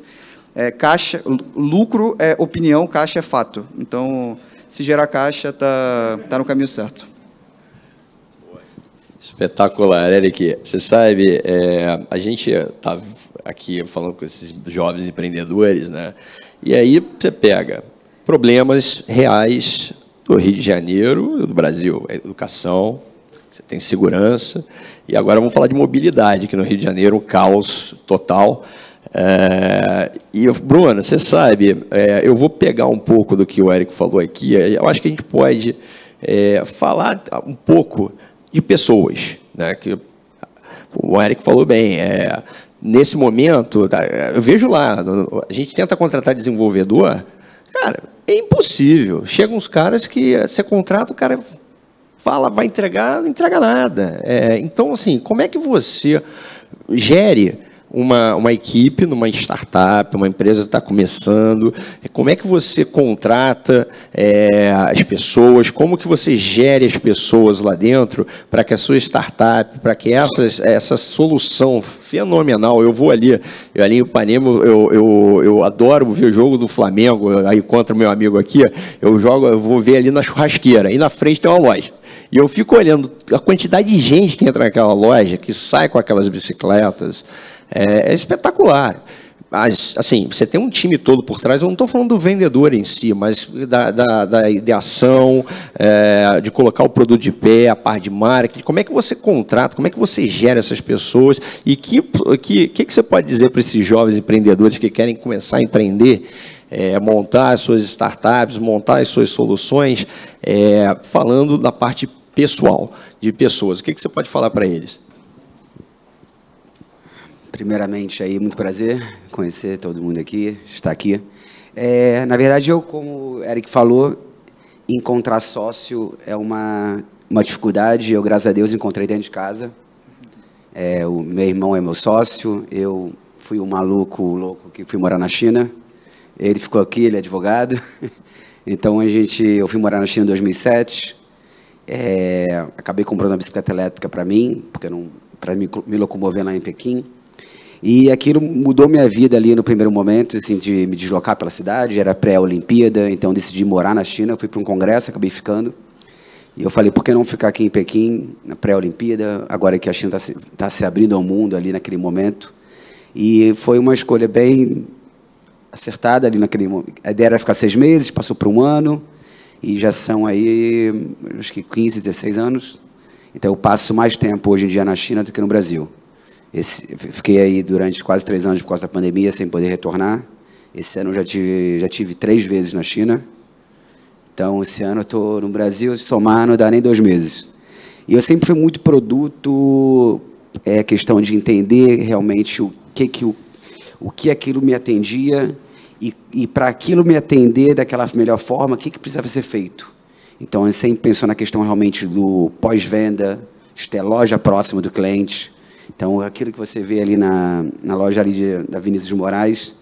Caixa, lucro é opinião, caixa é fato. Então, se gerar caixa, tá no caminho certo. Espetacular, Eric. Você sabe, a gente está aqui falando com esses jovens empreendedores, né? E aí você pega problemas reais do Rio de Janeiro, do Brasil, educação, você tem segurança, e agora vamos falar de mobilidade, que no Rio de Janeiro o caos total. E, Bruno, você sabe, eu vou pegar um pouco do que o Eric falou aqui, eu acho que a gente pode falar um pouco de pessoas, né, que o Eric falou bem, nesse momento, eu vejo lá, a gente tenta contratar desenvolvedor, cara, é impossível. Chegam uns caras que você contrata, o cara fala, vai entregar, não entrega nada. Então, assim, como é que você gere uma equipe numa startup, uma empresa que está começando? Como é que você contrata as pessoas? Como que você gere as pessoas lá dentro para que a sua startup, para que essa solução fenomenal, eu ali em Ipanema, eu adoro ver o jogo do Flamengo, aí contra o meu amigo aqui, eu vou ver ali na churrasqueira, e na frente tem uma loja. E eu fico olhando a quantidade de gente que entra naquela loja, que sai com aquelas bicicletas, é espetacular. Mas, assim, você tem um time todo por trás, eu não estou falando do vendedor em si, mas da ideação, de colocar o produto de pé, a parte de marketing, como é que você contrata, como é que você gera essas pessoas, e que você pode dizer para esses jovens empreendedores que querem começar a empreender, montar as suas startups, montar as suas soluções, falando da parte pessoal, de pessoas, o que você pode falar para eles? Primeiramente, aí, muito prazer conhecer todo mundo aqui, estar aqui. Na verdade, como o Eric falou, encontrar sócio é uma dificuldade. Eu, graças a Deus, encontrei dentro de casa. O meu irmão é meu sócio, eu fui um louco que fui morar na China. Ele ficou aqui, ele é advogado. Então, eu fui morar na China em 2007. Acabei comprando uma bicicleta elétrica para mim, para me locomover lá em Pequim. E aquilo mudou minha vida ali no primeiro momento, assim, de me deslocar pela cidade. Era pré-Olimpíada, então decidi morar na China. Fui para um congresso, acabei ficando. E eu falei, por que não ficar aqui em Pequim, na pré-Olimpíada, agora que a China está se abrindo ao mundo ali naquele momento. E foi uma escolha bem acertada ali naquele momento. A ideia era ficar 6 meses, passou por 1 ano, e já são aí, acho que 15, 16 anos. Então, eu passo mais tempo hoje em dia na China do que no Brasil. Fiquei aí durante quase 3 anos por causa da pandemia, sem poder retornar. Esse ano eu já tive 3 vezes na China. Então, esse ano eu estou no Brasil, se somar, não dá nem 2 meses. E eu sempre fui muito produto, questão de entender realmente o que aquilo me atendia e para aquilo me atender daquela melhor forma, o que precisava ser feito. Então, eu sempre pensou na questão realmente do pós-venda, de ter loja próxima do cliente. Então, aquilo que você vê ali na loja ali da Vinícius de Moraes,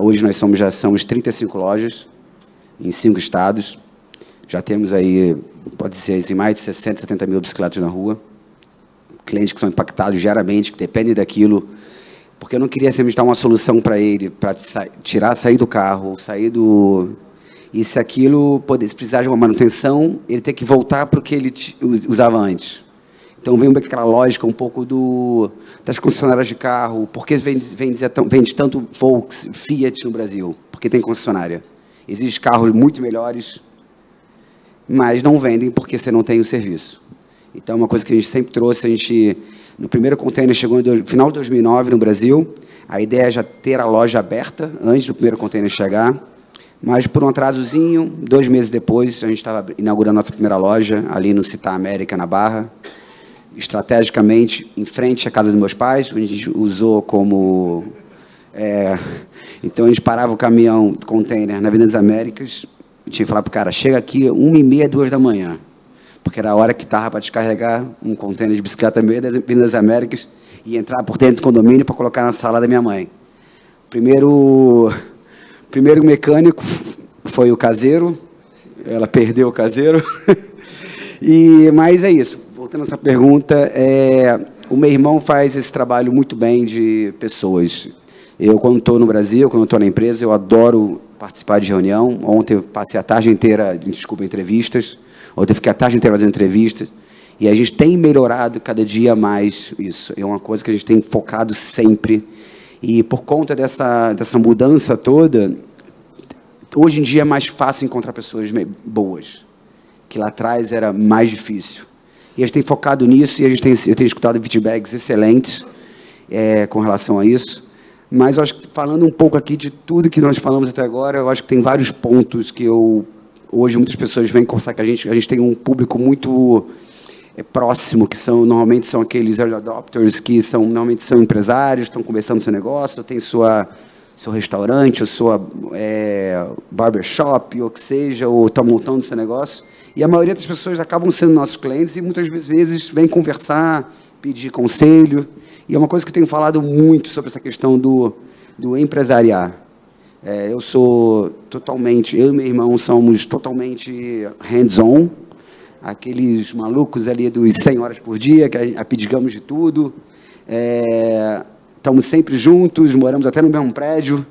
hoje nós já somos 35 lojas, em 5 estados. Já temos aí, pode ser assim, mais de 60, 70 mil bicicletas na rua. Clientes que são impactados diariamente, que dependem daquilo, porque eu não queria sempre dar uma solução para ele, para sair do carro, sair do... E se aquilo se precisar de uma manutenção, ele tem que voltar para o que ele usava antes. Então, vem aquela lógica um pouco das concessionárias de carro. Por que vende tanto Volks, Fiat no Brasil? Porque tem concessionária. Existem carros muito melhores, mas não vendem porque você não tem o serviço. Então, uma coisa que a gente sempre trouxe, no primeiro container chegou no final de 2009 no Brasil, a ideia é já ter a loja aberta antes do primeiro container chegar, mas por um atrasozinho, 2 meses depois, a gente estava inaugurando a nossa primeira loja, ali no Città América, na Barra, estrategicamente, em frente à casa dos meus pais, onde a gente usou como... Então, a gente parava o caminhão, container, na Avenida das Américas, e tinha que falar para o cara, chega aqui 1h30, 2 da manhã, porque era a hora que estava para descarregar um container de bicicleta no meio das Avenida das Américas e entrar por dentro do condomínio para colocar na sala da minha mãe. Primeiro mecânico foi o caseiro, ela perdeu o caseiro, mas é isso. Voltando a essa pergunta, o meu irmão faz esse trabalho muito bem de pessoas. Eu, quando estou no Brasil, quando estou na empresa, eu adoro participar de reunião. Ontem eu passei a tarde inteira, entrevistas. Ontem eu fiquei a tarde inteira fazendo entrevistas. E a gente tem melhorado cada dia mais isso. É uma coisa que a gente tem focado sempre. E por conta dessa mudança toda, hoje em dia é mais fácil encontrar pessoas boas, que lá atrás era mais difícil. E a gente tem focado nisso e eu tenho escutado feedbacks excelentes com relação a isso. Mas eu acho que, falando um pouco aqui de tudo que nós falamos até agora, eu acho que tem vários pontos que hoje muitas pessoas vêm conversar com a gente tem um público muito próximo, que normalmente são aqueles early adopters, que normalmente são empresários, estão começando seu negócio, tem seu restaurante, ou sua barbershop, ou o que seja, ou estão montando seu negócio. E a maioria das pessoas acabam sendo nossos clientes e muitas vezes vêm conversar, pedir conselho. E é uma coisa que tenho falado muito sobre essa questão do empresariar. Eu e meu irmão somos totalmente hands-on, aqueles malucos ali dos 100 horas por dia, que apedigamos de tudo. Estamos sempre juntos, moramos até no mesmo prédio.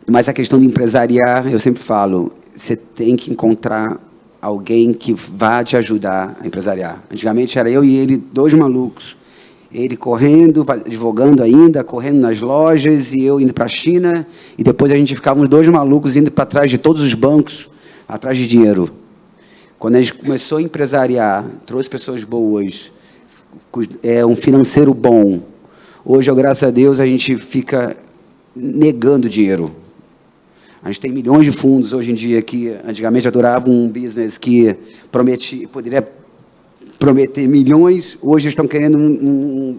Mas a questão de empresariar, eu sempre falo, você tem que encontrar alguém que vá te ajudar a empresariar. Antigamente era eu e ele, 2 malucos. Ele correndo, advogando ainda, correndo nas lojas, e eu indo para a China, e depois a gente ficava uns 2 malucos indo para trás de todos os bancos, atrás de dinheiro. Quando a gente começou a empresariar, trouxe pessoas boas, um financeiro bom, hoje, graças a Deus, a gente fica negando dinheiro. A gente tem milhões de fundos hoje em dia que antigamente adoravam um business que poderia prometer milhões, hoje estão querendo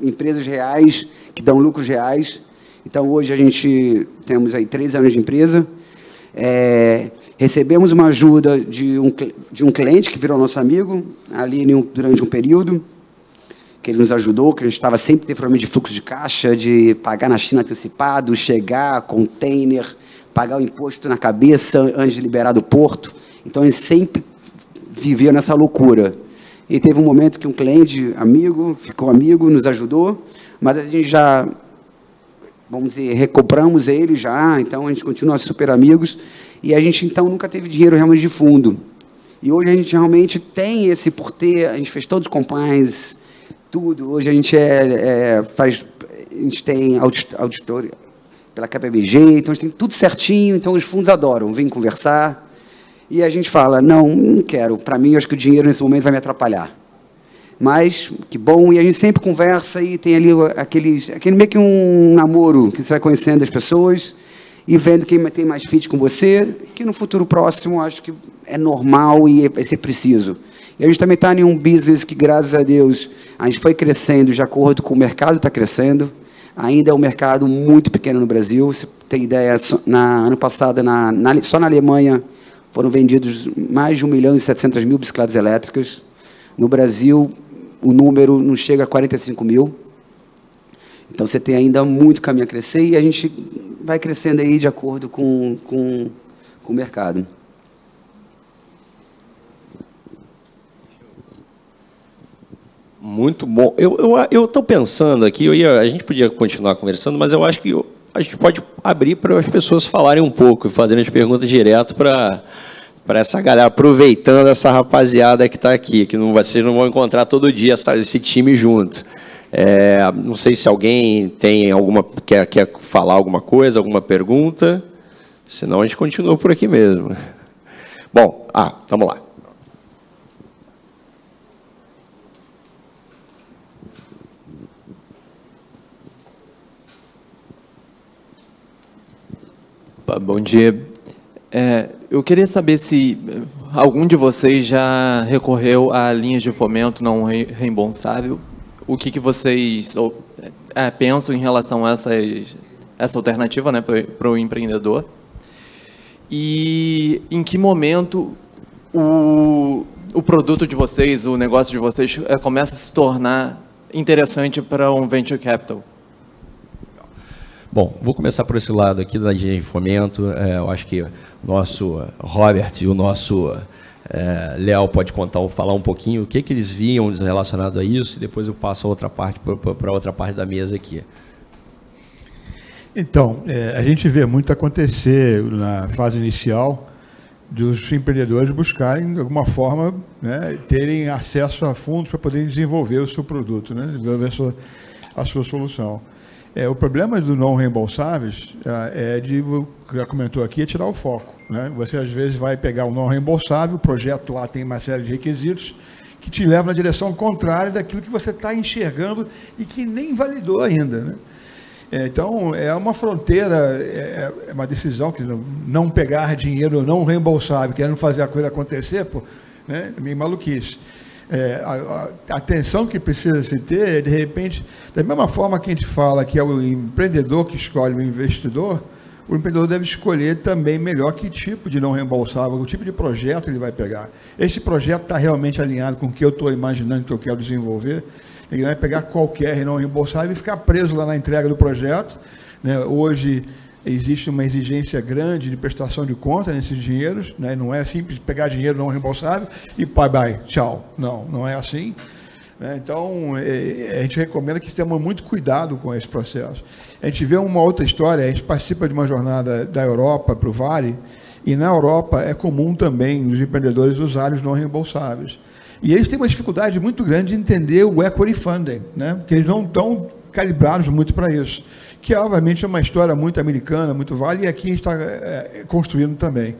empresas reais, que dão lucros reais. Então, hoje a gente temos aí 3 anos de empresa, recebemos uma ajuda de um cliente que virou nosso amigo, ali durante um período, que ele nos ajudou, que a gente estava sempre tendo problema de fluxo de caixa, de pagar na China antecipado, chegar, container, pagar o imposto na cabeça antes de liberar do porto. Então, ele sempre vivia nessa loucura. E teve um momento que um cliente amigo, ficou amigo, nos ajudou, mas a gente já vamos dizer, recobramos ele já, então a gente continua super amigos, e a gente, então, nunca teve dinheiro realmente de fundo. E hoje a gente realmente tem esse por ter, a gente fez todos os compliance, tudo, hoje a gente a gente tem auditoria pela KPMG, então a gente tem tudo certinho, então os fundos adoram, vêm conversar, e a gente fala, não quero, para mim, eu acho que o dinheiro nesse momento vai me atrapalhar. Mas, que bom, e a gente sempre conversa e tem ali aquele meio que um namoro, que você vai conhecendo as pessoas e vendo quem tem mais fit com você, que no futuro próximo acho que é normal e vai ser preciso. E a gente também está em um business que, graças a Deus, a gente foi crescendo de acordo com o mercado está crescendo. Ainda é um mercado muito pequeno no Brasil. Você tem ideia, ano passado, só na Alemanha, foram vendidos mais de 1.700.000 bicicletas elétricas. No Brasil, o número não chega a 45 mil. Então, você tem ainda muito caminho a crescer e a gente vai crescendo aí de acordo com o mercado. Muito bom. Eu estou pensando aqui, a gente podia continuar conversando, mas eu acho que a gente pode abrir para as pessoas falarem um pouco e fazerem as perguntas direto para essa galera, aproveitando essa rapaziada que está aqui, que vocês não vão encontrar todo dia esse time junto. Não sei se alguém tem quer falar alguma coisa, alguma pergunta, senão a gente continua por aqui mesmo. Bom, vamos lá. Bom dia. Eu queria saber se algum de vocês já recorreu a linhas de fomento não reembolsável. O que vocês pensam em relação a essa alternativa, né, para o empreendedor? E em que momento o produto de vocês, o negócio de vocês, começa a se tornar interessante para um venture capital? Bom, vou começar por esse lado aqui da linha de fomento. Eu acho que o nosso Robert e o nosso Léo pode falar um pouquinho o que eles viam relacionado a isso, e depois eu passo a outra parte para a outra parte da mesa aqui. Então, a gente vê muito acontecer na fase inicial dos empreendedores buscarem, de alguma forma, né, terem acesso a fundos para poderem desenvolver o seu produto, né, desenvolver a sua solução. O problema do não reembolsáveis já comentou aqui, é tirar o foco, né? Você, às vezes, vai pegar o não reembolsável, o projeto lá tem uma série de requisitos que te levam na direção contrária daquilo que você está enxergando e que nem validou ainda, né? Então, é uma fronteira, é uma decisão que não pegar dinheiro não reembolsável, querendo fazer a coisa acontecer, né? É meio maluquice. A atenção que precisa se ter é, de repente, da mesma forma que a gente fala que é o empreendedor que escolhe o investidor, o empreendedor deve escolher também melhor que tipo de não reembolsável, o tipo de projeto ele vai pegar. Esse projeto está realmente alinhado com o que eu estou imaginando que eu quero desenvolver. Ele vai pegar qualquer não reembolsável e ficar preso lá na entrega do projeto, né? Hoje existe uma exigência grande de prestação de conta nesses dinheiros, né? Não é simples pegar dinheiro não reembolsável e bye, tchau. Não é assim. Então, a gente recomenda que tenhamos muito cuidado com esse processo. A gente vê uma outra história, a gente participa de uma jornada da Europa para o Vale, e na Europa é comum também os empreendedores usarem os não reembolsáveis. E eles têm uma dificuldade muito grande de entender o equity funding, né? Porque eles não estão calibrados muito para isso, que obviamente é uma história muito americana, muito Vale, e aqui a gente está construindo também.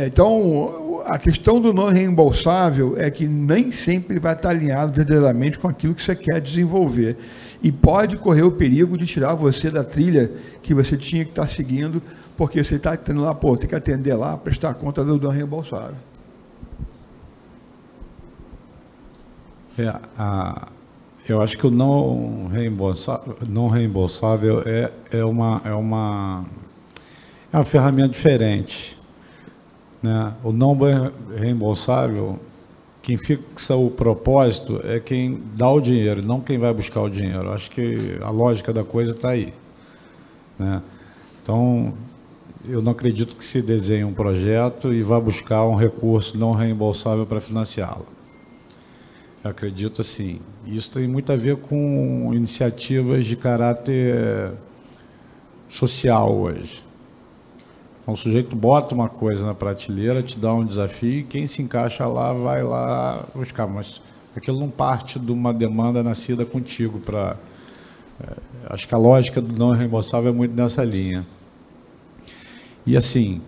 Então, a questão do não reembolsável é que nem sempre vai estar alinhado verdadeiramente com aquilo que você quer desenvolver. E pode correr o perigo de tirar você da trilha que você tinha que estar seguindo, porque você está tendo lá, tem que atender lá, prestar conta do não reembolsável. Eu acho que o não reembolsável é uma ferramenta diferente, né? O não reembolsável, quem fixa o propósito é quem dá o dinheiro, não quem vai buscar o dinheiro. Acho que a lógica da coisa está aí, né? Então, eu não acredito que se desenhe um projeto e vá buscar um recurso não reembolsável para financiá-lo. Eu acredito assim. Isso tem muito a ver com iniciativas de caráter social hoje. Então, o sujeito bota uma coisa na prateleira, te dá um desafio, e quem se encaixa lá, vai lá buscar. Mas aquilo não parte de uma demanda nascida contigo. Acho que a lógica do não reembolsável é muito nessa linha. E assim,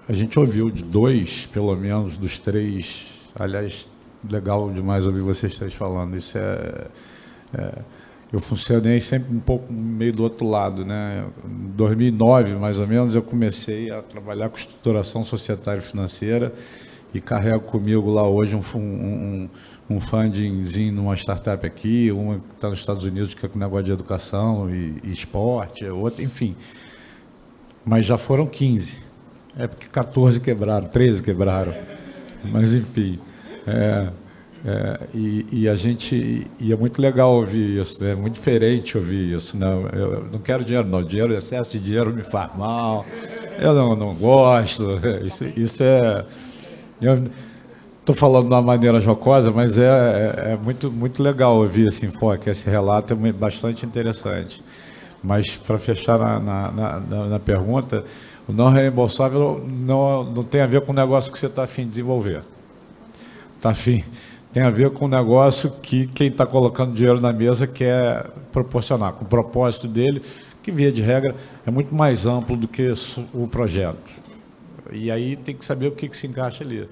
a gente ouviu de 2, pelo menos, dos 3, aliás, legal demais ouvir vocês 3 falando, isso eu funcionei sempre um pouco meio do outro lado, né? Em 2009, mais ou menos, eu comecei a trabalhar com estruturação societária e financeira e carrego comigo lá hoje um fundingzinho numa startup aqui, uma que está nos Estados Unidos, que é com negócio de educação e esporte, outra, enfim. Mas já foram 15. É porque 14 quebraram, 13 quebraram. Mas, enfim... E a gente, e é muito legal ouvir isso, né? É muito diferente ouvir isso, né? Eu não quero dinheiro, não. Dinheiro, excesso de dinheiro me faz mal. Eu não gosto. Isso é. Eu estou falando de uma maneira jocosa, mas é muito legal ouvir esse enfoque, esse relato é bastante interessante. Mas para fechar na pergunta, o não reembolsável não tem a ver com o negócio que você está a fim de desenvolver. Tem a ver com um negócio que quem está colocando dinheiro na mesa quer proporcionar, com o propósito dele, que, via de regra, é muito mais amplo do que o projeto. E aí tem que saber o que se encaixa ali.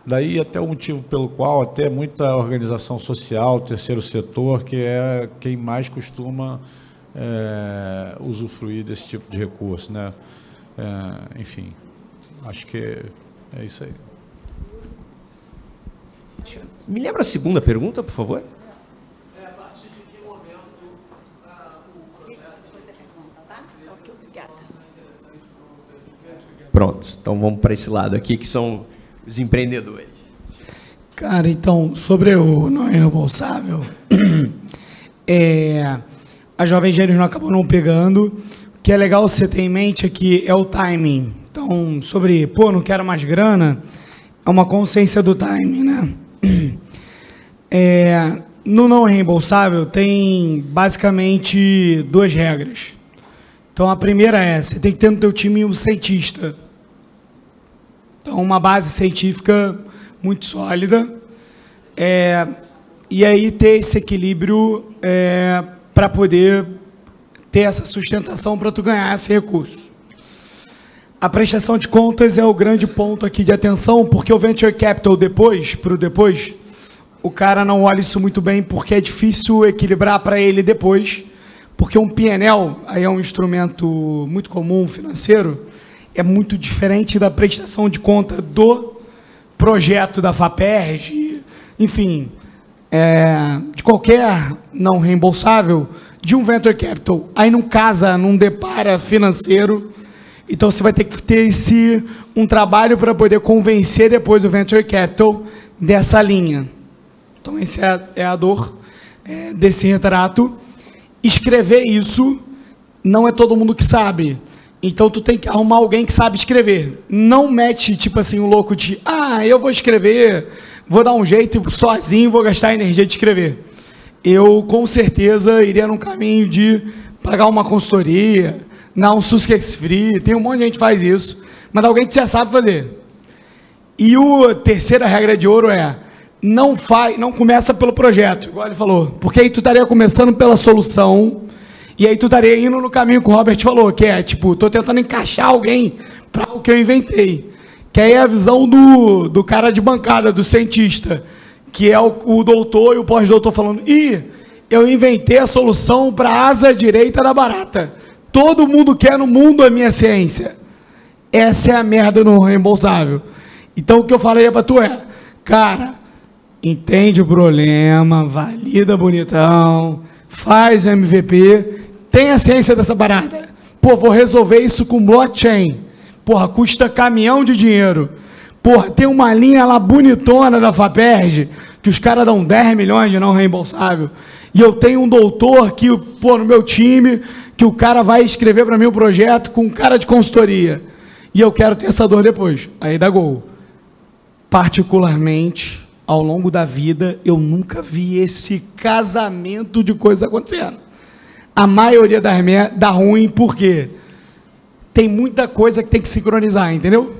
Daí até o motivo pelo qual até muita organização social, terceiro setor, que é quem mais costuma usufruir desse tipo de recurso, né? Enfim, acho que é isso aí. Me lembra a segunda pergunta, por favor? A partir de que momento o projeto... Ok, obrigada. Pronto, então vamos para esse lado aqui, que são os empreendedores. Cara, então, sobre o não reembolsável, a Jovem Gênios não acabou não pegando. O que é legal você ter em mente aqui é o timing. Então, sobre, não quero mais grana, é uma consciência do timing, né? No não reembolsável tem basicamente 2 regras. Então a primeira você tem que ter no teu time um cientista. Então uma base científica muito sólida. E aí ter esse equilíbrio para poder ter essa sustentação para tu ganhar esse recurso. A prestação de contas é o grande ponto aqui de atenção, porque o Venture Capital depois, o cara não olha isso muito bem, porque é difícil equilibrar para ele depois, porque um P&L, aí é um instrumento muito comum financeiro, é muito diferente da prestação de conta do projeto da FAPERJ, enfim, de qualquer não reembolsável, de um Venture Capital. Aí não casa, não depara financeiro. Então, você vai ter que ter um trabalho para poder convencer depois o Venture Capital dessa linha. Então, essa é a dor desse retrato. Escrever isso não é todo mundo que sabe. Então, tu tem que arrumar alguém que sabe escrever. Não mete, tipo assim, um louco de, eu vou escrever, vou dar um jeito sozinho, vou gastar energia de escrever. Eu, com certeza, iria num caminho de pagar uma consultoria, um Sussex Free, tem um monte de gente que faz isso, mas alguém que já sabe fazer. E a terceira regra de ouro não começa pelo projeto, igual ele falou, porque aí tu estaria começando pela solução, e aí tu estaria indo no caminho que o Robert falou, que estou tentando encaixar alguém para o que eu inventei, que aí é a visão do cara de bancada, do cientista, que é o doutor e o pós-doutor falando, eu inventei a solução para a asa direita da barata. Todo mundo quer no mundo a minha ciência. Essa é a merda no reembolsável. Então, o que eu falei para tu cara, entende o problema, valida bonitão, faz o MVP, tem a ciência dessa parada. Vou resolver isso com blockchain. Custa caminhão de dinheiro. Tem uma linha lá bonitona da FAPERJ, que os caras dão 10 milhões de não reembolsável. E eu tenho um doutor que, no meu time, que o cara vai escrever para mim o projeto com um cara de consultoria. E eu quero ter essa dor depois. Aí dá gol. Particularmente, ao longo da vida, eu nunca vi esse casamento de coisas acontecendo. a maioria das dá ruim, porque tem muita coisa que tem que sincronizar, entendeu?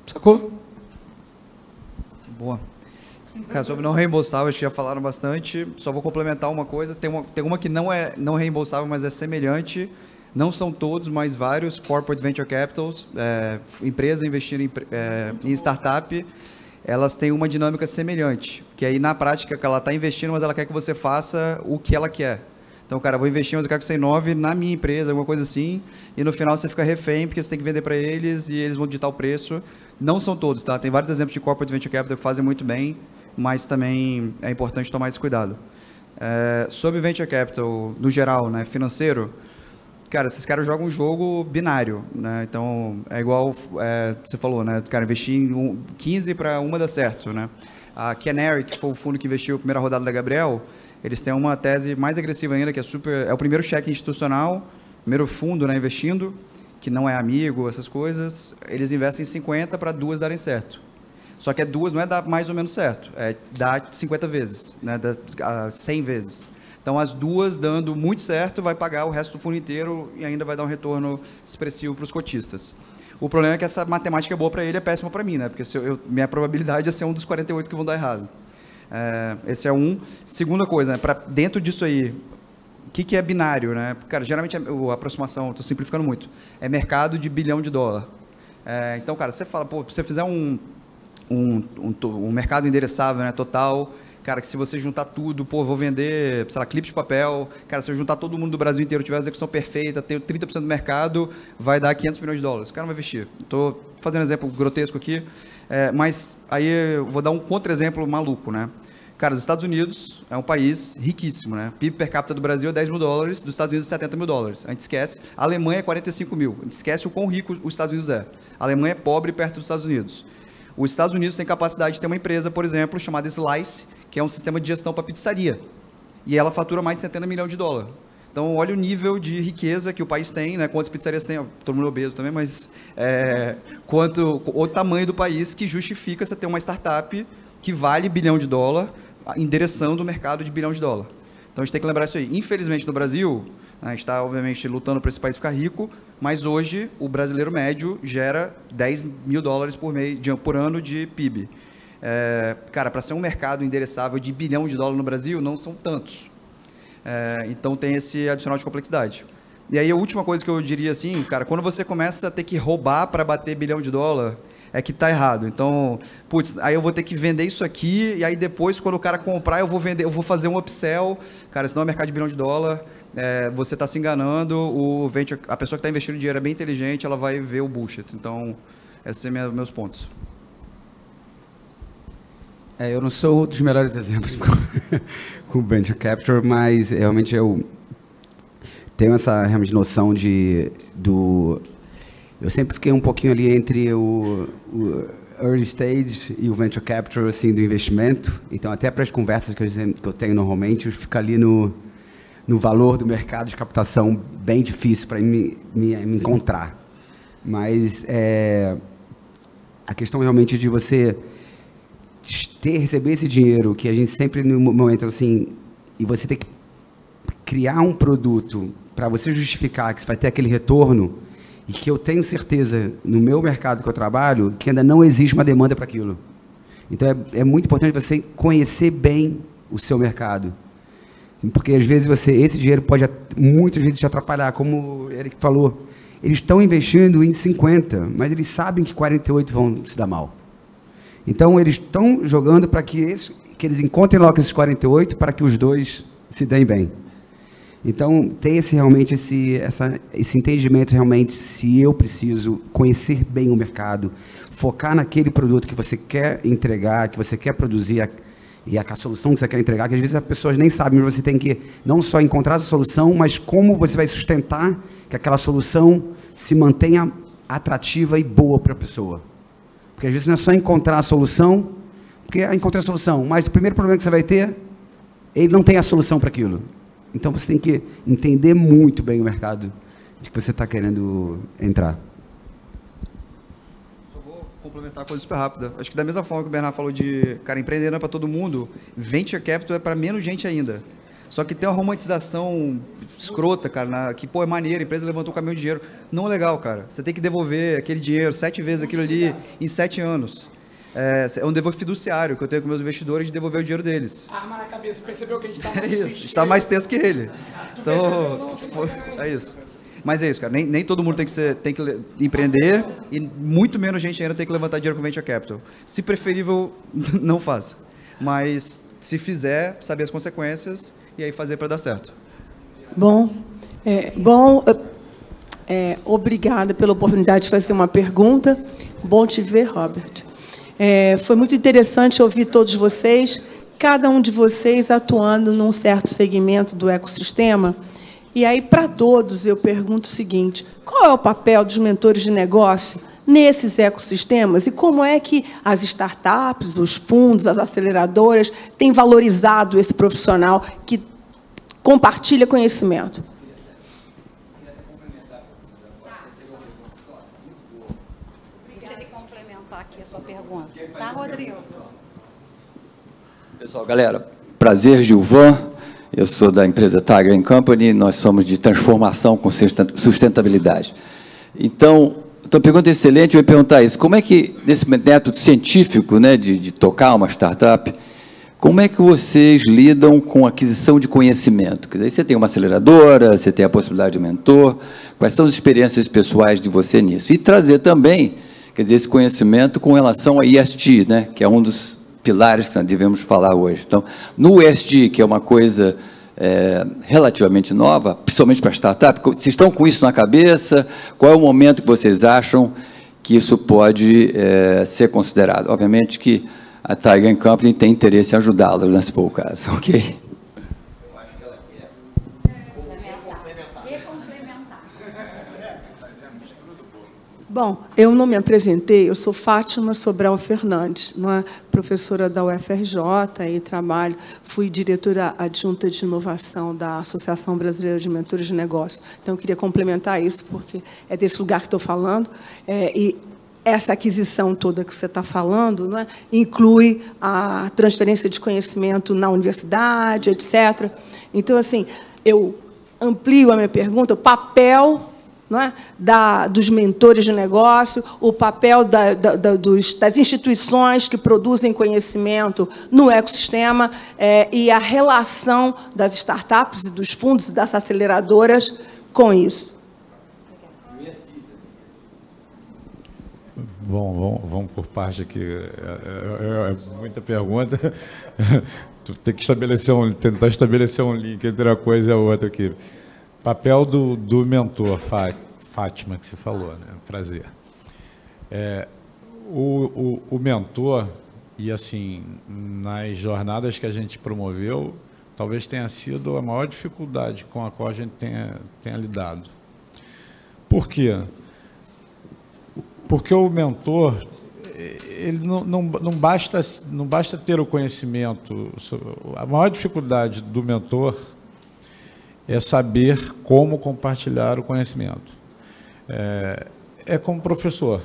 Sacou? Boa. Cara, sobre não reembolsável, acho que já falaram bastante. Só vou complementar uma coisa. Tem uma que não é não reembolsável, mas é semelhante. Não são todos, mas vários corporate venture capitals, empresas investindo em startup, elas têm uma dinâmica semelhante. Que aí, na prática, ela está investindo, mas ela quer que você faça o que ela quer. Então, cara, eu vou investir, mas eu quero que você inove na minha empresa, alguma coisa assim, e no final você fica refém, porque você tem que vender para eles e eles vão ditar o preço. Não são todos, tá? Tem vários exemplos de corporate venture capital que fazem muito bem, mas também é importante tomar esse cuidado. Sobre venture capital, no geral, né, financeiro, cara, esses caras jogam um jogo binário, né? Então, é igual você falou, né? Cara, investir em 15 para uma dar certo, né? A Canary, que foi o fundo que investiu a primeira rodada da Gabriel, eles têm uma tese mais agressiva ainda, que é o primeiro cheque institucional, primeiro fundo, né, investindo, que não é amigo, essas coisas, eles investem em 50 para 2 darem certo. Só que 2 não é dar mais ou menos certo, é dar 50 vezes, né, 100 vezes. Então, as 2 dando muito certo, vai pagar o resto do fundo inteiro e ainda vai dar um retorno expressivo para os cotistas. O problema é que essa matemática é boa para ele, é péssima para mim, né? Porque minha probabilidade é ser um dos 48 que vão dar errado. Esse é um. Segunda coisa, né, dentro disso aí, o que é binário, né? Cara, geralmente a aproximação, estou simplificando muito, é mercado de $1 bilhão. Então, cara, você fala, pô, se você fizer um mercado endereçável, né, total, cara, que se você juntar tudo, pô, vou vender, sei lá, clipe de papel, cara, se eu juntar todo mundo do Brasil inteiro, tiver a execução perfeita, ter 30% do mercado, vai dar $500 milhões. O cara não vai investir. Estou fazendo um exemplo grotesco aqui, mas aí eu vou dar um contra-exemplo maluco, né? Cara, os Estados Unidos é um país riquíssimo, né? PIB per capita do Brasil é $10 mil, dos Estados Unidos é $70 mil. A gente esquece. A Alemanha é 45 mil. A gente esquece o quão rico os Estados Unidos é. A Alemanha é pobre perto dos Estados Unidos. Os Estados Unidos têm capacidade de ter uma empresa, por exemplo, chamada Slice, que é um sistema de gestão para pizzaria. E ela fatura mais de $70 milhões. Então, olha o nível de riqueza que o país tem, né? Quantas pizzarias tem? Todo mundo obeso também, mas o tamanho do país que justifica você ter uma startup que vale $1 bilhão, endereçando o mercado de $1 bilhão. Então, a gente tem que lembrar isso aí. Infelizmente, no Brasil, a gente está, obviamente, lutando para esse país ficar rico, mas hoje o brasileiro médio gera $10 mil por ano de PIB. Cara, para ser um mercado endereçável de $1 bilhão no Brasil, não são tantos. Então, tem esse adicional de complexidade. E aí, a última coisa que eu diria assim, cara, quando você começa a ter que roubar para bater $1 bilhão, é que está errado. Então, putz, aí eu vou ter que vender isso aqui, e aí depois, quando o cara comprar, eu vou fazer um upsell. Cara, senão é mercado de $1 bilhão, você está se enganando, a pessoa que está investindo dinheiro é bem inteligente, ela vai ver o bullshit. Então, esses são meus pontos. Eu não sou dos melhores exemplos com Venture Capital, mas realmente eu tenho essa realmente noção eu sempre fiquei um pouquinho ali entre o early stage e o venture capital, assim, do investimento. Então, até para as conversas que eu tenho normalmente, eu fico ali no valor do mercado de captação bem difícil para me encontrar. Mas a questão realmente de você receber esse dinheiro, que a gente sempre no momento assim, e você ter que criar um produto para você justificar que você vai ter aquele retorno, e que eu tenho certeza, no meu mercado que eu trabalho, que ainda não existe uma demanda para aquilo. Então, é muito importante você conhecer bem o seu mercado. Porque, às vezes, esse dinheiro pode, muitas vezes, te atrapalhar. Como o Eric falou, eles estão investindo em 50, mas eles sabem que 48 vão se dar mal. Então, eles estão jogando para que eles encontrem logo esses 48, para que os dois se deem bem. Então, tem realmente esse entendimento, realmente, se eu preciso conhecer bem o mercado, focar naquele produto que você quer entregar, que você quer produzir, e a solução que você quer entregar, que às vezes as pessoas nem sabem, mas você tem que não só encontrar essa solução, mas como você vai sustentar que aquela solução se mantenha atrativa e boa para a pessoa. Porque às vezes não é só encontrar a solução, porque encontrar a solução, mas o primeiro problema que você vai ter, ele não tem a solução para aquilo. Então, você tem que entender muito bem o mercado de que você está querendo entrar. Só vou complementar a coisa super rápida. Acho que da mesma forma que o Bernardo falou de, cara, empreender não é para todo mundo, Venture Capital é para menos gente ainda. Só que tem uma romantização escrota, cara, que, pô, é maneiro, a empresa levantou um caminhão de dinheiro. Não é legal, cara. Você tem que devolver aquele dinheiro 7 vezes aquilo ali em 7 anos. É um dever fiduciário que eu tenho com meus investidores de devolver o dinheiro deles. Arma na cabeça, percebeu que a gente está mais tenso. A gente está mais tenso que ele. Então, é isso. Mas é isso, cara. Nem todo mundo tem que empreender e muito menos gente ainda tem que levantar dinheiro com venture capital. Se preferível, não faça. Mas se fizer, saber as consequências e aí fazer para dar certo. Obrigada pela oportunidade de fazer uma pergunta. Bom te ver, Robert. Foi muito interessante ouvir todos vocês, cada um de vocês atuando num certo segmento do ecossistema. E aí, para todos, eu pergunto o seguinte: qual é o papel dos mentores de negócio nesses ecossistemas e como é que as startups, os fundos, as aceleradoras têm valorizado esse profissional que compartilha conhecimento? Deixa ele complementar aqui a sua pergunta. Tá, Rodrigo? Pessoal, galera, prazer, Gilvan. Eu sou da empresa Tiger & Company, nós somos de transformação com sustentabilidade. Então, a pergunta é excelente, eu ia perguntar isso, como é que, nesse método científico, né, de tocar uma startup, como é que vocês lidam com a aquisição de conhecimento? Quer dizer, você tem uma aceleradora, você tem a possibilidade de mentor, quais são as experiências pessoais de você nisso? E trazer também, quer dizer, esse conhecimento com relação a ESG, né, que é um dos pilares que nós devemos falar hoje. Então, no ESG, que é uma coisa relativamente nova, principalmente para startup, vocês estão com isso na cabeça? Qual é o momento que vocês acham que isso pode ser considerado? Obviamente que a Tiger & Company tem interesse em ajudá-los, né, se for o caso, ok? Eu acho que ela quer complementar. Bom, eu não me apresentei, eu sou Fátima Sobral Fernandes, professora da UFRJ e fui diretora adjunta de inovação da Associação Brasileira de Mentores de Negócios. Então, eu queria complementar isso, porque é desse lugar que estou falando, e essa aquisição toda que você está falando, inclui a transferência de conhecimento na universidade, etc. Então, assim, eu amplio a minha pergunta, o papel dos mentores de negócio, o papel das instituições que produzem conhecimento no ecossistema e a relação das startups e dos fundos e das aceleradoras com isso. Bom, vamos por parte aqui. É muita pergunta. Tem que tentar estabelecer um link entre uma coisa e a outra aqui. Papel do mentor, Fátima, que você falou, né? Prazer. O mentor, e assim, nas jornadas que a gente promoveu, talvez tenha sido a maior dificuldade com a qual a gente tenha lidado. Por quê? Porque o mentor, ele não basta ter o conhecimento. A maior dificuldade do mentor é saber como compartilhar o conhecimento. É como professor.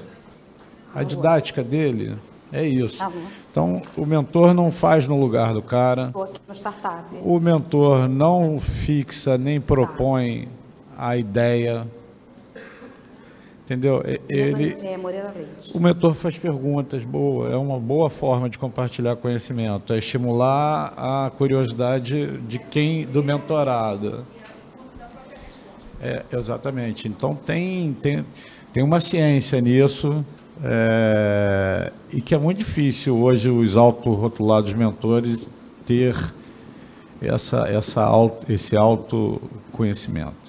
A didática dele é isso. Então, o mentor não faz no lugar do cara. O mentor não fixa nem propõe a ideia. Entendeu? O mentor faz perguntas boas, é uma boa forma de compartilhar conhecimento, é estimular a curiosidade do mentorado. Exatamente. Então, tem uma ciência nisso, e que é muito difícil hoje os autorrotulados mentores ter esse autoconhecimento.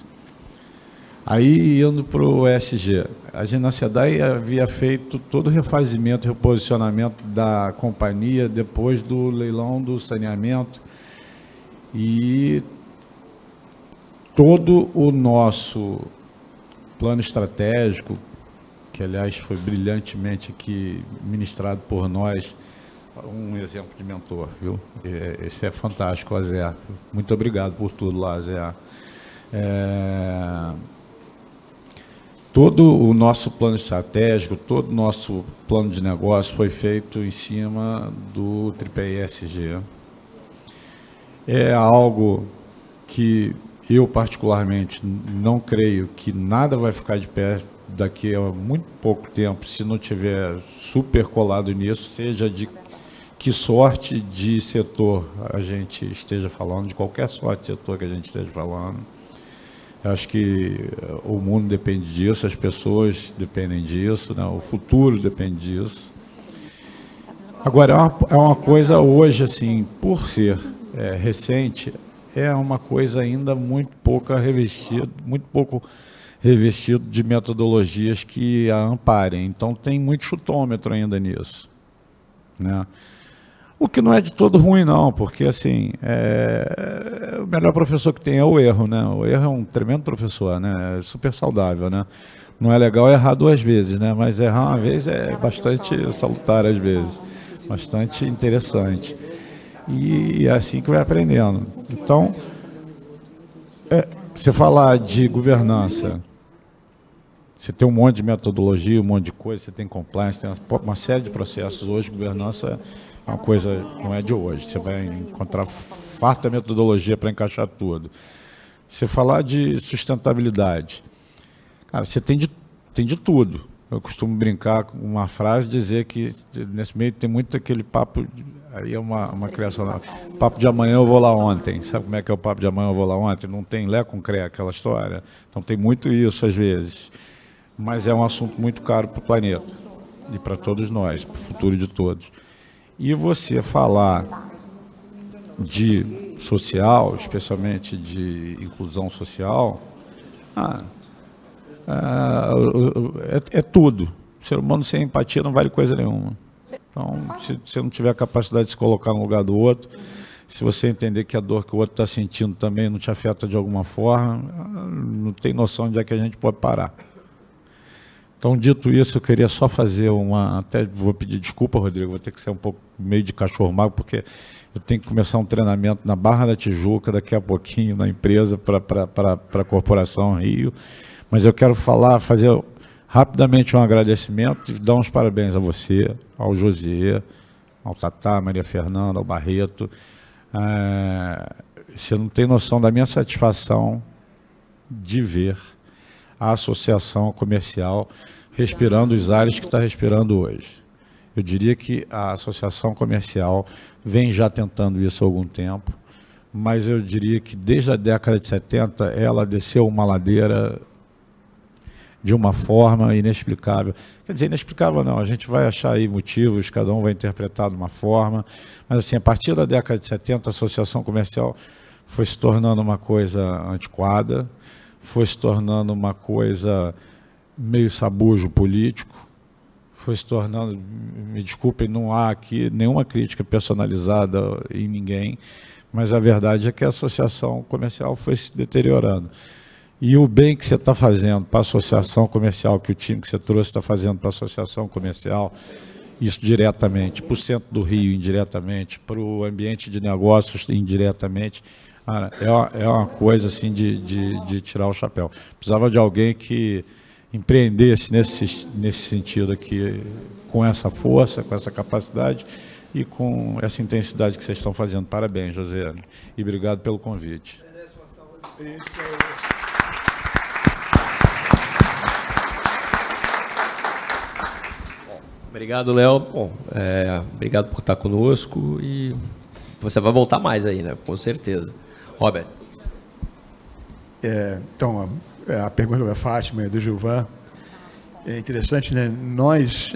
Aí, indo para o ESG, a gente na SEDAI havia feito todo o refazimento, reposicionamento da companhia depois do leilão do saneamento, e todo o nosso plano estratégico, que, aliás, foi brilhantemente aqui ministrado por nós, um exemplo de mentor, viu? Esse é fantástico, Azé. Muito obrigado por tudo lá, Azé. Todo o nosso plano estratégico, todo o nosso plano de negócio foi feito em cima do tripé ESG. É algo que eu, particularmente, não creio que nada vai ficar de pé daqui a muito pouco tempo, se não tiver super colado nisso, seja de que sorte de setor a gente esteja falando, de qualquer sorte de setor que a gente esteja falando. Eu acho que o mundo depende disso, as pessoas dependem disso, né? O futuro depende disso. Agora, é uma coisa hoje, assim, por ser recente, é uma coisa ainda muito pouco revestido de metodologias que a amparem. Então, tem muito chutômetro ainda nisso, né? O que não é de todo ruim, não, porque, assim, o melhor professor que tem é o erro, né? O erro é um tremendo professor, né? É super saudável, né? Não é legal errar 2 vezes, né? Mas errar uma vez é bastante salutar, às vezes. Bastante interessante. E é assim que vai aprendendo. Então, você falar de governança, você tem um monte de metodologia, um monte de coisa, você tem compliance, tem uma série de processos. Hoje, governança é uma coisa, não é de hoje. Você vai encontrar farta metodologia para encaixar tudo. Você falar de sustentabilidade, cara, você tem de tudo. Eu costumo brincar com uma frase, dizer que nesse meio tem muito aquele papo, aí é uma criação, papo de amanhã eu vou lá ontem. Sabe como é que é o papo de amanhã eu vou lá ontem? Não tem lé com cré, aquela história. Então tem muito isso às vezes. Mas é um assunto muito caro para o planeta e para todos nós, para o futuro de todos. E você falar de social, especialmente de inclusão social, é tudo. O ser humano sem empatia não vale coisa nenhuma. Então, se você não tiver a capacidade de se colocar no lugar do outro, se você entender que a dor que o outro está sentindo também não te afeta de alguma forma, não tem noção de onde é que a gente pode parar. Então, dito isso, eu queria só fazer até vou pedir desculpa, Rodrigo, vou ter que ser um pouco meio de cachorro mago, porque eu tenho que começar um treinamento na Barra da Tijuca, daqui a pouquinho, na empresa, para a Corporação Rio. Mas eu quero fazer rapidamente um agradecimento e dar uns parabéns a você, ao José, ao Tatá, Maria Fernanda, ao Barreto. Você não tem noção da minha satisfação de ver a associação comercial respirando os ares que está respirando hoje. Eu diria que a associação comercial vem já tentando isso há algum tempo, mas eu diria que desde a década de 70 ela desceu uma ladeira de uma forma inexplicável. Quer dizer, inexplicável não, a gente vai achar aí motivos, cada um vai interpretar de uma forma, mas assim, a partir da década de 70 a associação comercial foi se tornando uma coisa antiquada, foi se tornando uma coisa meio sabujo político, foi se tornando, me desculpem, não há aqui nenhuma crítica personalizada em ninguém, mas a verdade é que a associação comercial foi se deteriorando. E o bem que você está fazendo para a associação comercial, que o time que você trouxe está fazendo para a associação comercial, isso diretamente, para o centro do Rio indiretamente, para o ambiente de negócios indiretamente, cara, é uma coisa assim de tirar o chapéu. Precisava de alguém que empreendesse nesse sentido aqui, com essa força, com essa capacidade e com essa intensidade que vocês estão fazendo. Parabéns, José, e obrigado pelo convite. Obrigado, Léo. Bom, obrigado por estar conosco e você vai voltar mais aí, né? Com certeza. Robert. Então, a pergunta da Fátima e do Gilvan é interessante, né? Nós,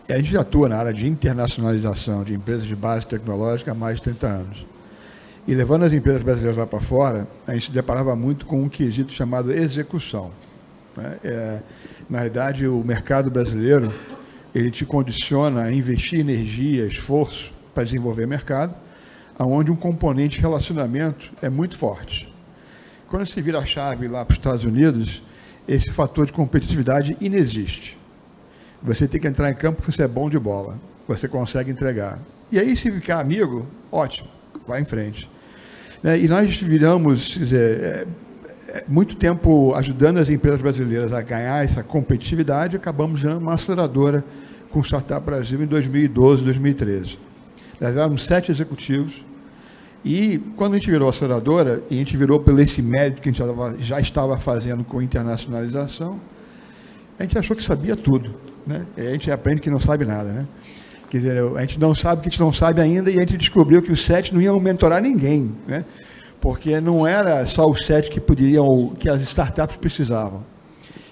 a gente atua na área de internacionalização de empresas de base tecnológica há mais de 30 anos. E levando as empresas brasileiras lá para fora, a gente se deparava muito com um quesito chamado execução, né? Na realidade, o mercado brasileiro, ele te condiciona a investir energia, esforço para desenvolver mercado, onde um componente de relacionamento é muito forte. Quando se vira a chave lá para os Estados Unidos, esse fator de competitividade inexiste. Você tem que entrar em campo porque você é bom de bola, você consegue entregar. E aí, se ficar amigo, ótimo, vai em frente. E nós viramos, quer dizer, muito tempo ajudando as empresas brasileiras a ganhar essa competitividade, acabamos dando uma aceleradora com o Startup Brasil em 2012, 2013. Nós éramos 7 executivos E quando a gente virou aceleradora, e a gente virou pelo esse mérito que a gente já estava fazendo com internacionalização, a gente achou que sabia tudo, né? E a gente aprende que não sabe nada, né? Quer dizer, a gente não sabe o que a gente não sabe ainda, e a gente descobriu que os 7 não iam mentorar ninguém, né? Porque não era só os 7 que as startups precisavam.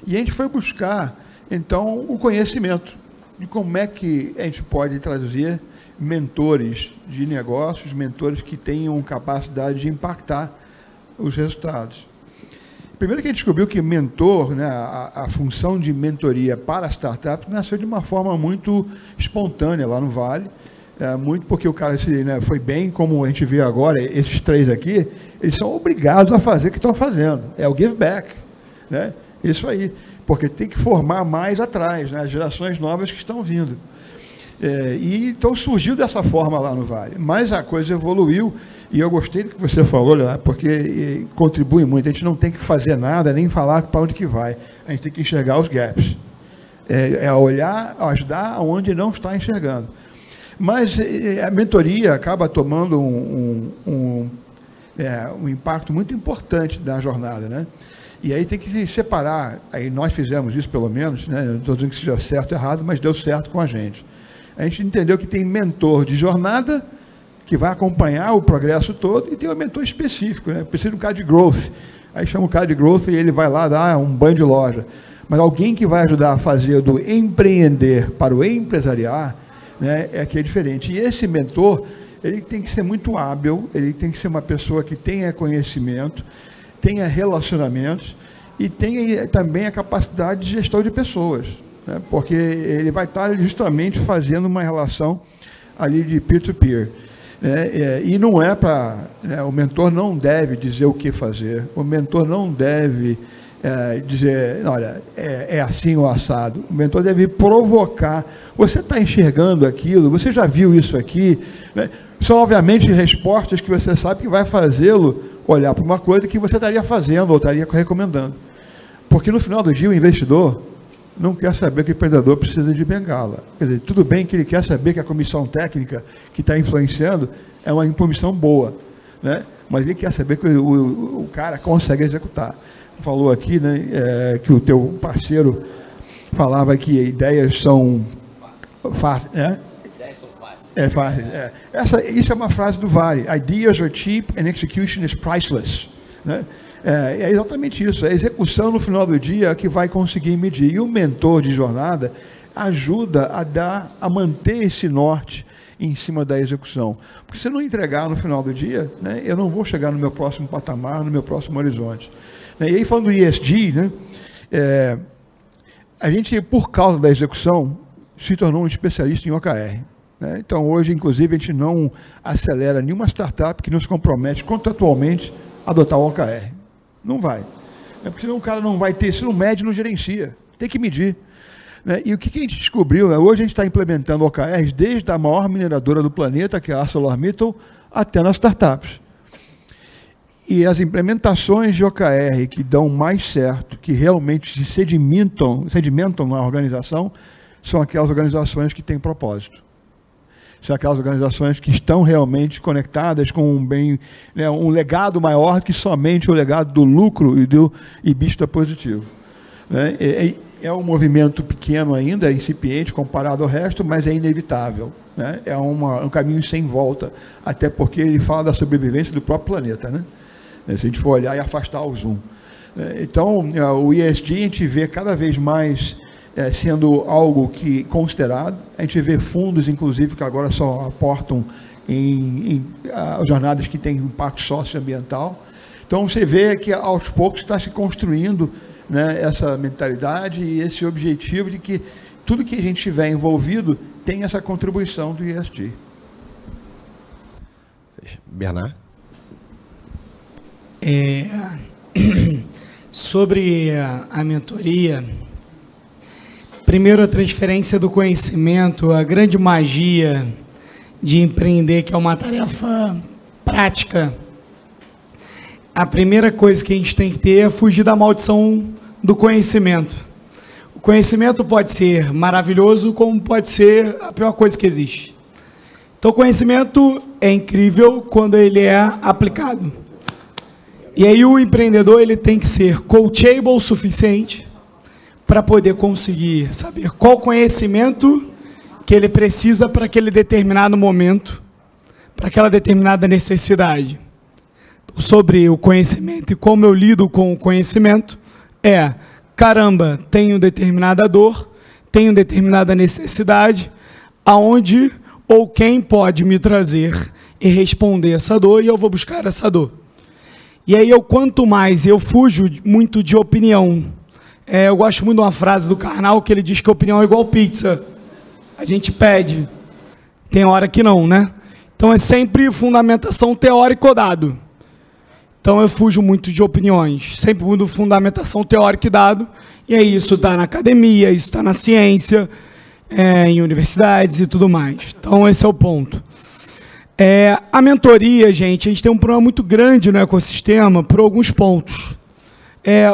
E a gente foi buscar, então, o conhecimento de como é que a gente pode traduzir mentores de negócios, mentores que tenham capacidade de impactar os resultados. Primeiro que a gente descobriu que mentor, né, a função de mentoria para startups nasceu de uma forma muito espontânea lá no Vale, muito porque o cara foi bem, como a gente vê agora, esses 3 aqui, eles são obrigados a fazer o que estão fazendo, é o give back, né? Isso aí, porque tem que formar mais atrás, né, as gerações novas que estão vindo. E então surgiu dessa forma lá no Vale, mas a coisa evoluiu, e eu gostei do que você falou, porque contribui muito. A gente não tem que fazer nada, nem falar para onde que vai, a gente tem que enxergar os gaps, olhar, ajudar onde não está enxergando. Mas a mentoria acaba tomando um impacto muito importante na jornada, né? E aí tem que se separar, aí nós fizemos isso pelo menos, né? Não estou dizendo que seja certo ou errado, mas deu certo com a gente. A gente entendeu que tem mentor de jornada, que vai acompanhar o progresso todo, e tem um mentor específico, né? Precisa de um cara de growth, aí chama o cara de growth e ele vai lá dar um banho de loja. Mas alguém que vai ajudar a fazer do empreender para o empresariar, né, que é diferente. E esse mentor, ele tem que ser muito hábil, ele tem que ser uma pessoa que tenha conhecimento, tenha relacionamentos e tenha também a capacidade de gestão de pessoas, né, porque ele vai estar justamente fazendo uma relação ali de peer-to-peer. E não é para... o mentor não deve dizer o que fazer, o mentor não deve dizer, olha, é assim o assado. O mentor deve provocar. Você está enxergando aquilo? Você já viu isso aqui? São, obviamente, respostas que você sabe que vai fazê-lo olhar para uma coisa que você estaria fazendo ou estaria recomendando. Porque, no final do dia, o investidor não quer saber que o empreendedor precisa de bengala. Quer dizer, tudo bem que ele quer saber que a comissão técnica que está influenciando é uma comissão boa, né? Mas ele quer saber que o cara consegue executar. Falou aqui, né, que o teu parceiro falava que ideias são fáceis, né? Ideias são fáceis. Isso é uma frase do Vale. Ideas are cheap and execution is priceless, né? É exatamente isso. A execução no final do dia que vai conseguir medir. E o mentor de jornada ajuda a manter esse norte em cima da execução. Porque se eu não entregar no final do dia, né, eu não vou chegar no meu próximo patamar, no meu próximo horizonte. E aí, falando do ESG, né, a gente, por causa da execução, se tornou um especialista em OKR. Né? Então, hoje, inclusive, a gente não acelera nenhuma startup que nos compromete contratualmente a adotar o OKR. Não vai. Porque senão o cara não vai ter, se não mede, não gerencia. Tem que medir. Né? E o que a gente descobriu? Hoje a gente está implementando OKRs desde a maior mineradora do planeta, que é a ArcelorMittal, até nas startups. E as implementações de OKR que dão mais certo, que realmente se sedimentam na organização, são aquelas organizações que têm propósito. São aquelas organizações que estão realmente conectadas com um bem, né, um legado maior que somente o legado do lucro e do EBITDA positivo. Né? É um movimento pequeno ainda, é incipiente comparado ao resto, mas é inevitável. Né? É um caminho sem volta, até porque ele fala da sobrevivência do próprio planeta, né? Se a gente for olhar e afastar o zoom. Então, o ESG a gente vê cada vez mais sendo algo que considerado. A gente vê fundos, inclusive, que agora só aportam em jornadas que têm impacto socioambiental. Então, você vê que, aos poucos, está se construindo, né, essa mentalidade e esse objetivo de que tudo que a gente tiver envolvido tem essa contribuição do ESG. Bernard? Sobre a mentoria, primeiro a transferência do conhecimento, a grande magia de empreender, que é uma tarefa prática. A primeira coisa que a gente tem que ter é fugir da maldição do conhecimento. O conhecimento pode ser maravilhoso, como pode ser a pior coisa que existe. Então, o conhecimento é incrível quando ele é aplicado. E aí o empreendedor ele tem que ser coachable o suficiente para poder conseguir saber qual conhecimento que ele precisa para aquele determinado momento, para aquela determinada necessidade. Sobre o conhecimento e como eu lido com o conhecimento é, caramba, tenho determinada dor, tenho determinada necessidade, aonde ou quem pode me trazer e responder essa dor, e eu vou buscar essa dor. E aí, quanto mais eu fujo muito de opinião, eu gosto muito de uma frase do Karnal, que ele diz que opinião é igual pizza. A gente pede, tem hora que não, né? Então, é sempre fundamentação teórica ou dado. Então, eu fujo muito de opiniões, sempre mudo fundamentação teórica e dado, e aí isso está na academia, isso está na ciência, em universidades e tudo mais. Então, esse é o ponto. A mentoria, gente, a gente tem um problema muito grande no ecossistema por alguns pontos.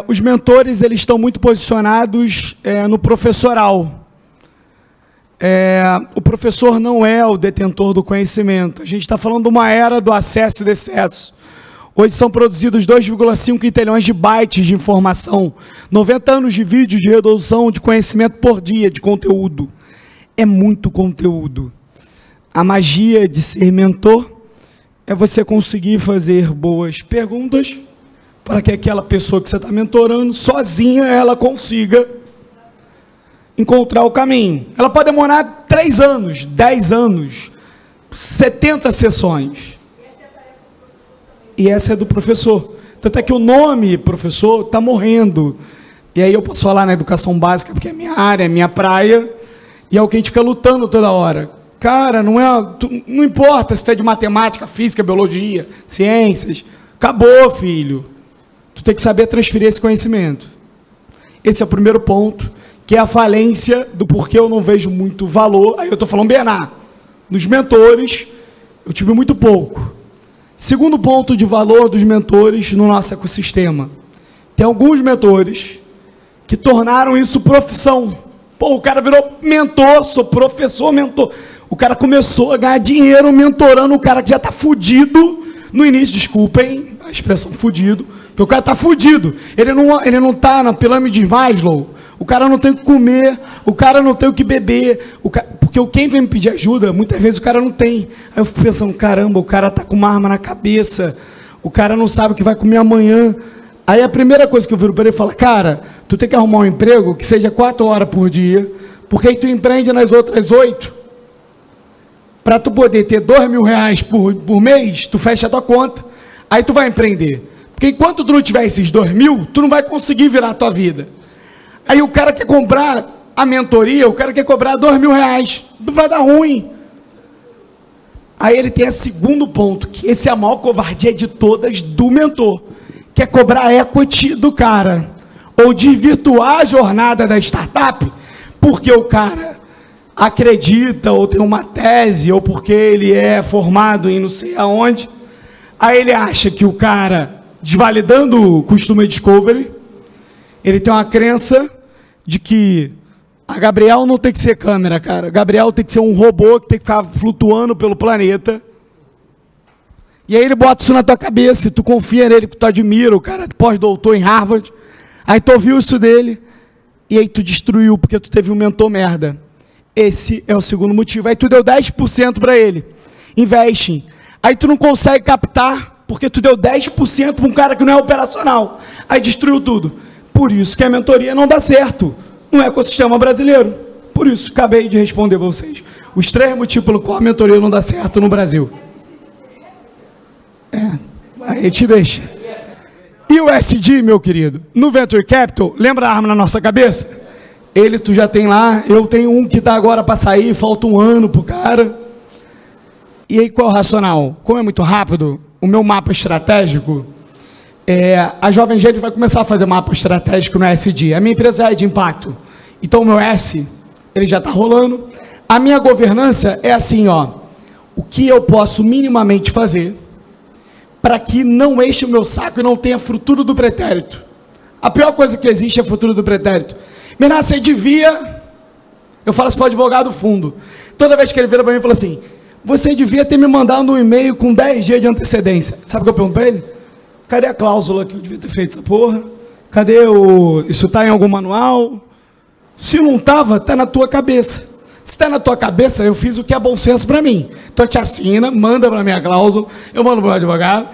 Os mentores eles estão muito posicionados no professoral. O professor não é o detentor do conhecimento. A gente está falando de uma era do acesso e do excesso. Hoje são produzidos 2,5 quintilhões de bytes de informação, 90 anos de vídeo de redução de conhecimento por dia de conteúdo. É muito conteúdo. A magia de ser mentor é você conseguir fazer boas perguntas para que aquela pessoa que você está mentorando, sozinha, ela consiga encontrar o caminho. Ela pode demorar 3 anos, 10 anos, 70 sessões. E essa é do professor. Tanto é que o nome professor está morrendo. E aí eu posso falar na educação básica, porque é minha área, é minha praia, e é o que a gente fica lutando toda hora. Cara, não importa se tu é de matemática, física, biologia, ciências. Acabou, filho. Tu tem que saber transferir esse conhecimento. Esse é o primeiro ponto, que é a falência do porquê eu não vejo muito valor. Aí eu estou falando BNA. Nos mentores, eu tive muito pouco. Segundo ponto de valor dos mentores no nosso ecossistema. Tem alguns mentores que tornaram isso profissão. Pô, o cara virou mentor, sou professor, mentor. O cara começou a ganhar dinheiro mentorando o cara que já está fudido no início, desculpem a expressão fudido, porque o cara está fudido. Ele não está na pirâmide de Maslow. O cara não tem o que comer, o cara não tem o que beber, porque quem vem me pedir ajuda, muitas vezes o cara não tem. Aí eu fico pensando, caramba, o cara está com uma arma na cabeça, o cara não sabe o que vai comer amanhã. Aí a primeira coisa que eu viro para ele e falo, cara, tu tem que arrumar um emprego que seja 4 horas por dia, porque aí tu empreende nas outras 8. Para tu poder ter R$2.000 por mês, tu fecha a tua conta, aí tu vai empreender. Porque enquanto tu não tiver esses 2.000, tu não vai conseguir virar a tua vida. Aí o cara quer comprar a mentoria, o cara quer cobrar R$2.000, não vai dar ruim. Aí ele tem esse segundo ponto, que esse é a maior covardia de todas do mentor, que é cobrar equity do cara, ou desvirtuar a jornada da startup, porque o cara acredita, ou tem uma tese, ou porque ele é formado em não sei aonde, aí ele acha que o cara, desvalidando o Customer Discovery, ele tem uma crença de que a Gabriel não tem que ser câmera, cara. Gabriel tem que ser um robô que tem que ficar flutuando pelo planeta. E aí ele bota isso na tua cabeça, e tu confia nele, que tu admira, o cara pós-doutor em Harvard. Aí tu ouviu isso dele, e aí tu destruiu, porque tu teve um mentor merda. Esse é o segundo motivo. Aí tu deu 10% para ele. Investe. Aí tu não consegue captar, porque tu deu 10% para um cara que não é operacional. Aí destruiu tudo. Por isso que a mentoria não dá certo no ecossistema brasileiro. Por isso, acabei de responder para vocês. Os 3 motivos pelo qual a mentoria não dá certo no Brasil. Aí te deixa. E o SD, meu querido? No Venture Capital, lembra a arma na nossa cabeça? Ele tu já tem lá, eu tenho um que está agora para sair, falta 1 ano para o cara. E aí qual é o racional? Como é muito rápido, o meu mapa estratégico... a Jovem Gênio vai começar a fazer mapa estratégico no SD. A minha empresa é de impacto. Então, o meu S, ele já está rolando. A minha governança é assim, ó. O que eu posso minimamente fazer para que não enche o meu saco e não tenha futuro do pretérito? A pior coisa que existe é futuro do pretérito. Menina, você devia... Eu falo isso para o advogado fundo. Toda vez que ele vira para mim e fala assim, você devia ter me mandado um e-mail com 10 dias de antecedência. Sabe o que eu pergunto para ele? Cadê a cláusula que eu devia ter feito essa porra? Cadê o... Isso está em algum manual? Se não estava, está na tua cabeça. Se está na tua cabeça, eu fiz o que é bom senso para mim. Então, te assina, manda para a minha cláusula, eu mando para o advogado.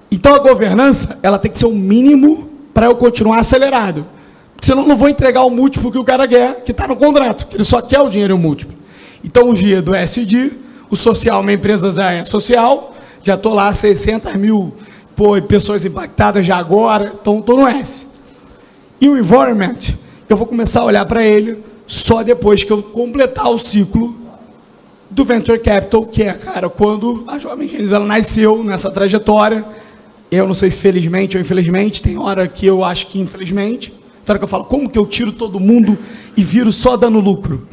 Então, a governança, ela tem que ser o mínimo para eu continuar acelerado. Porque senão eu não vou entregar o múltiplo que o cara quer, que está no contrato, que ele só quer o dinheiro múltiplo. Então, o G do SD, o social, minha empresa já é social, já estou lá, 600 mil pessoas impactadas já agora, então estou no S. E o environment, eu vou começar a olhar para ele só depois que eu completar o ciclo do Venture Capital, que é, cara, quando a Jovem Gênesis ela nasceu nessa trajetória. Eu não sei se felizmente ou infelizmente, tem hora que eu acho que infelizmente, tem hora que eu falo, como que eu tiro todo mundo e viro só dando lucro?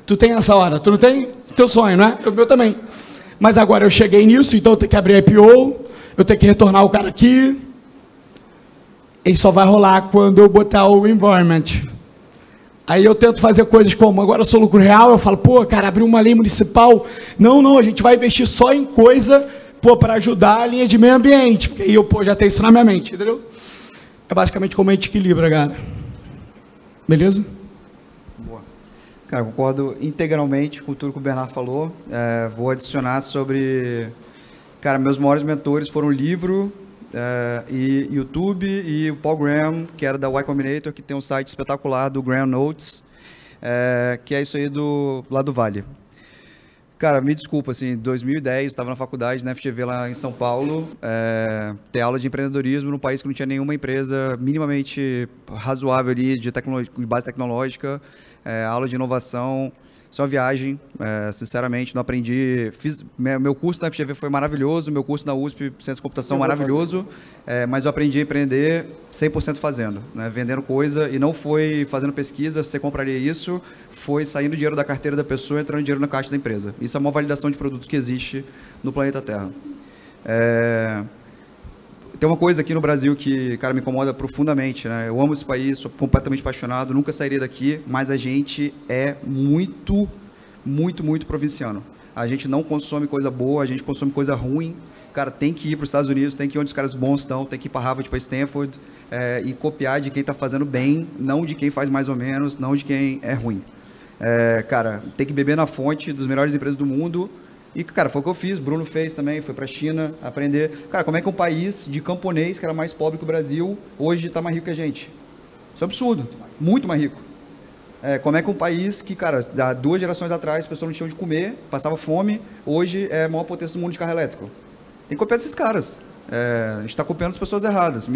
Tu tem essa hora, tu não tem? Teu sonho, não é? O meu também. Mas agora eu cheguei nisso, então eu tenho que abrir IPO, eu tenho que retornar o cara aqui. Ele só vai rolar quando eu botar o environment. Aí eu tento fazer coisas como, agora eu sou lucro real, eu falo, pô, cara, abrir uma lei municipal. Não, a gente vai investir só em coisa, pô, para ajudar a linha de meio ambiente. Porque aí eu, pô, já tenho isso na minha mente, entendeu? É basicamente como a gente equilibra, cara. Beleza? Boa. Cara, concordo integralmente com tudo que o Bernardo falou. Vou adicionar sobre... Cara, meus maiores mentores foram o livro... e YouTube e o Paul Graham, que era da Y Combinator, que tem um site espetacular do Graham Notes, que é isso aí lá do Vale. Cara, me desculpa, assim, em 2010, estava na faculdade, na FGV lá em São Paulo, ter aula de empreendedorismo num país que não tinha nenhuma empresa minimamente razoável ali de base tecnológica, aula de inovação. Isso é uma viagem, sinceramente, não aprendi. Meu curso na FGV foi maravilhoso, meu curso na USP, Ciência e Computação, maravilhoso, mas eu aprendi a empreender 100% fazendo, né, vendendo coisa, e não foi fazendo pesquisa, você compraria isso, foi saindo dinheiro da carteira da pessoa, entrando dinheiro na caixa da empresa. Isso é uma validação de produto que existe no planeta Terra. Tem uma coisa aqui no Brasil que, cara, me incomoda profundamente, né? Eu amo esse país, sou completamente apaixonado, nunca sairia daqui, mas a gente é muito provinciano. A gente não consome coisa boa, a gente consome coisa ruim. Cara, tem que ir para os Estados Unidos, tem que ir onde os caras bons estão, tem que ir para Harvard, para Stanford, e copiar de quem está fazendo bem, não de quem faz mais ou menos, não de quem é ruim. Cara, tem que beber na fonte das melhores empresas do mundo. E, cara, foi o que eu fiz, Bruno fez também, foi para a China aprender. Cara, como é que um país de camponês, que era mais pobre que o Brasil, hoje está mais rico que a gente? Isso é absurdo, muito mais rico. Como é que um país que, cara, há 2 gerações atrás, as pessoas não tinham de comer, passava fome, hoje é a maior potência do mundo de carro elétrico. Tem que copiar desses caras. A gente está copiando as pessoas erradas.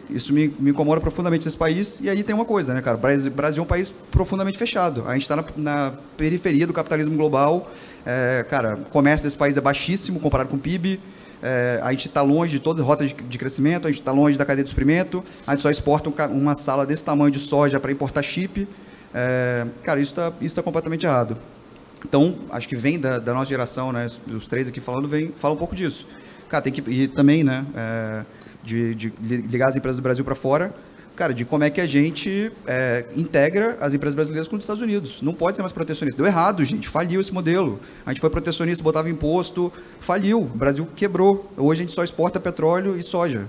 Isso me incomoda profundamente nesse país. E aí tem uma coisa, né, cara? O Brasil é um país profundamente fechado. A gente está na periferia do capitalismo global. Cara, o comércio desse país é baixíssimo comparado com o PIB. A gente está longe de todas as rotas de crescimento, a gente está longe da cadeia de suprimento, a gente só exporta uma sala desse tamanho de soja para importar chip. Cara, isso tá completamente errado. Então, acho que vem da nossa geração, né, os 3 aqui falando, fala um pouco disso. Cara, tem que... E também, né, de ligar as empresas do Brasil para fora, cara, de como é que a gente integra as empresas brasileiras com os Estados Unidos. Não pode ser mais protecionista. Deu errado, gente. Faliu esse modelo. A gente foi protecionista, botava imposto, faliu. O Brasil quebrou. Hoje a gente só exporta petróleo e soja.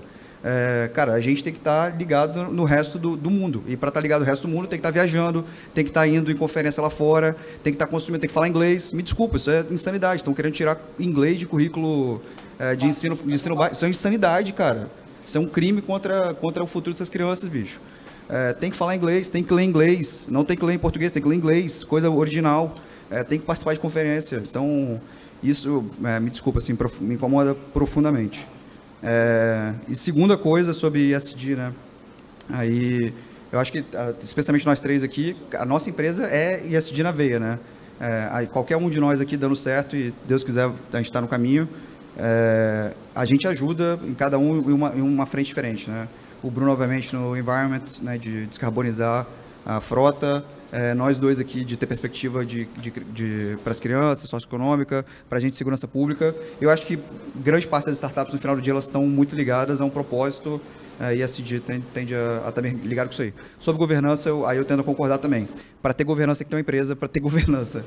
Cara, a gente tem que estar ligado no resto do mundo. E para estar ligado no resto do mundo, tem que estar viajando, tem que estar indo em conferência lá fora, tem que estar consumindo, tem que falar inglês. Me desculpa, isso é insanidade. Estão querendo tirar inglês de currículo de ensino básico. Isso é insanidade, cara. Isso é um crime contra o futuro dessas crianças, bicho. Tem que falar inglês, tem que ler inglês, não tem que ler em português, tem que ler inglês, coisa original. Tem que participar de conferência. Então, isso, me desculpa, assim, me incomoda profundamente. E segunda coisa sobre ESG, né? Aí, eu acho que, especialmente nós 3 aqui, a nossa empresa é ESG na veia, né? Aí, qualquer um de nós aqui dando certo, e Deus quiser, a gente está no caminho, a gente ajuda em cada um em uma frente diferente, né? O Bruno, obviamente, no environment, né, de descarbonizar a frota, nós 2 aqui de ter perspectiva para as crianças, socioeconômica, para a gente de segurança pública. Eu acho que grande parte das startups, no final do dia, elas estão muito ligadas a um propósito ESG tende a estar ligado com isso aí. Sobre governança, aí eu tendo a concordar também. Para ter governança, tem que ter uma empresa para ter governança.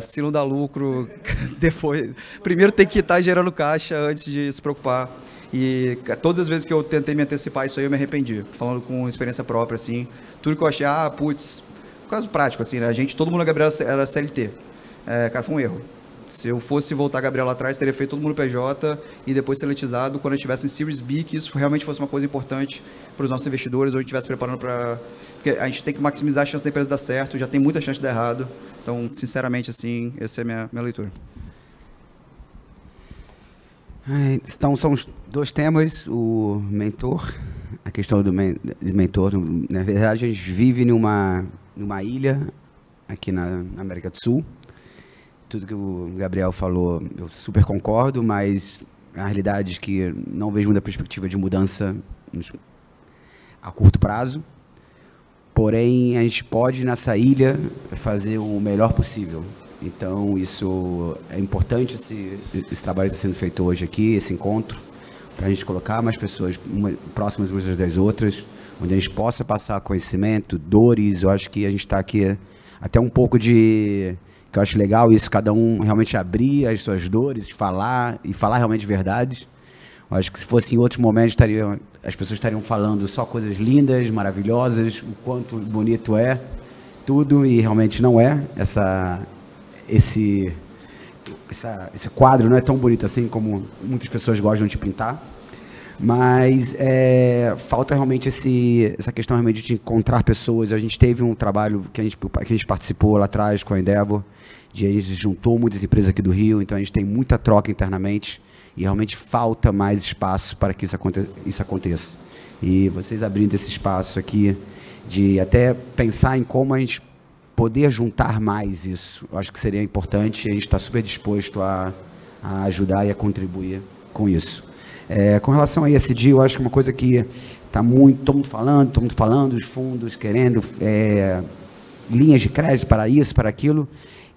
Se não dá lucro, depois... Primeiro tem que estar gerando caixa antes de se preocupar. E todas as vezes que eu tentei me antecipar a isso aí, eu me arrependi. Falando com experiência própria, assim. Tudo que eu achei, putz... Caso prático, assim, né? Todo mundo na Gabriel era CLT. Cara, foi um erro. Se eu fosse voltar a Gabriel lá atrás, teria feito todo mundo PJ e depois seletizado quando a gente tivesse em Series B, que isso realmente fosse uma coisa importante para os nossos investidores, ou a gente estivesse preparando para... Porque a gente tem que maximizar a chance da empresa dar certo, já tem muita chance de dar errado. Então, sinceramente, assim, essa é a minha leitura. Então, são os dois temas, o mentor, a questão do mentor. Na verdade, a gente vive numa ilha aqui na América do Sul. Tudo que o Gabriel falou, eu super concordo, mas a realidade é que não vejo muita perspectiva de mudança a curto prazo. Porém, a gente pode, nessa ilha, fazer o melhor possível. Então, isso é importante, esse trabalho que está sendo feito hoje aqui, esse encontro, para a gente colocar mais pessoas próximas umas das outras, onde a gente possa passar conhecimento, dores. Eu acho que a gente está aqui até um pouco de... que eu acho legal isso, cada um realmente abrir as suas dores, falar realmente verdades. Eu acho que se fosse em outros momentos, as pessoas estariam falando só coisas lindas, maravilhosas, o quanto bonito é tudo, e realmente não é. Esse quadro não é tão bonito assim como muitas pessoas gostam de pintar, mas falta realmente essa questão realmente de encontrar pessoas. A gente teve um trabalho que a gente participou lá atrás com a Endeavor, a gente juntou muitas empresas aqui do Rio, então a gente tem muita troca internamente e realmente falta mais espaço para que isso aconteça. E vocês abrindo esse espaço aqui, de até pensar em como a gente poder juntar mais isso, eu acho que seria importante, e a gente está super disposto a ajudar e a contribuir com isso. Com relação a ESG, eu acho que uma coisa que está todo mundo falando, os fundos querendo linhas de crédito para isso, para aquilo,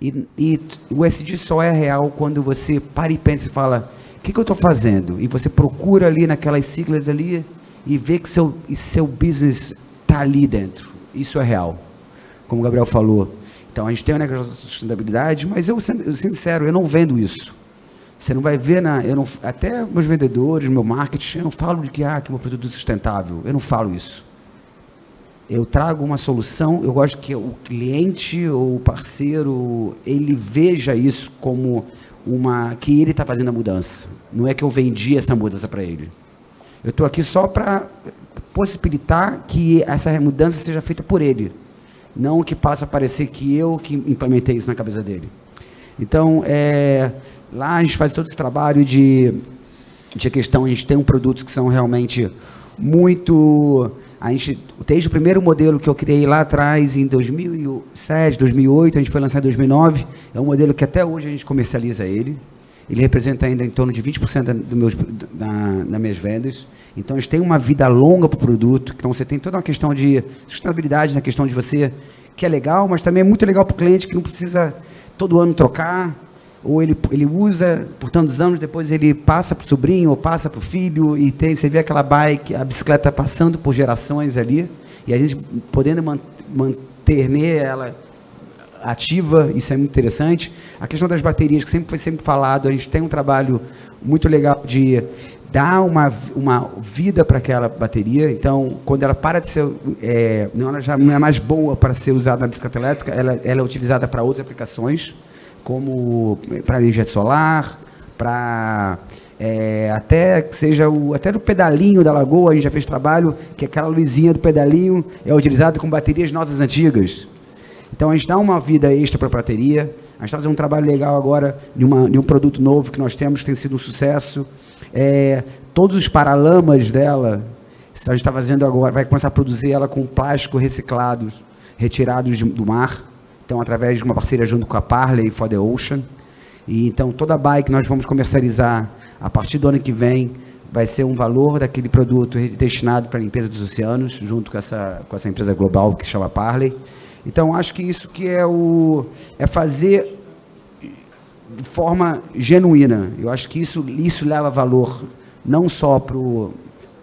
e o ESG só é real quando você para e pensa e fala, o que eu estou fazendo? E você procura ali naquelas siglas ali e vê que seu business está ali dentro. Isso é real, como o Gabriel falou. Então, a gente tem uma negócio de sustentabilidade, mas eu sincero, eu não vendo isso. Você não vai ver, até meus vendedores, meu marketing, eu não falo de que meu produto é sustentável. Eu não falo isso. Eu trago uma solução, eu gosto que o cliente ou o parceiro, ele veja isso como que ele está fazendo a mudança. Não é que eu vendi essa mudança para ele. Eu estou aqui só para possibilitar que essa mudança seja feita por ele. Não que passe a parecer que eu que implementei isso na cabeça dele. Então, lá a gente faz todo esse trabalho de questão, a gente tem produtos que são realmente muito... desde o primeiro modelo que eu criei lá atrás, em 2007, 2008, a gente foi lançado em 2009, é um modelo que até hoje a gente comercializa ele. Ele representa ainda em torno de 20% das minhas vendas. Então, a gente tem uma vida longa para o produto. Então, você tem toda uma questão de sustentabilidade, na questão de você, que é legal, mas também é muito legal para o cliente, que não precisa todo ano trocar, ou ele usa por tantos anos, depois ele passa para o sobrinho, ou passa para o filho, e você vê aquela bike, a bicicleta passando por gerações ali, e a gente podendo manter ela ativa, isso é muito interessante. A questão das baterias, que foi sempre falado, a gente tem um trabalho muito legal de dar uma vida para aquela bateria. Então, quando ela para de ser, ela já não é mais boa para ser usada na bicicleta elétrica, ela é utilizada para outras aplicações, como para energia solar, para até que seja até do pedalinho da lagoa. A gente já fez trabalho que aquela luzinha do pedalinho é utilizada com baterias nossas antigas. Então, a gente dá uma vida extra para a bateria. A gente está fazendo um trabalho legal agora de um produto novo que nós temos, que tem sido um sucesso. Todos os paralamas dela, a gente está fazendo agora, vai começar a produzir ela com plástico reciclados, retirados do mar. Então, através de uma parceria junto com a Parley for the Ocean. E então, toda a bike que nós vamos comercializar a partir do ano que vem vai ser um valor daquele produto destinado para a limpeza dos oceanos, junto com essa empresa global que se chama Parley. Então, acho que isso que é fazer de forma genuína. Eu acho que isso leva valor não só para o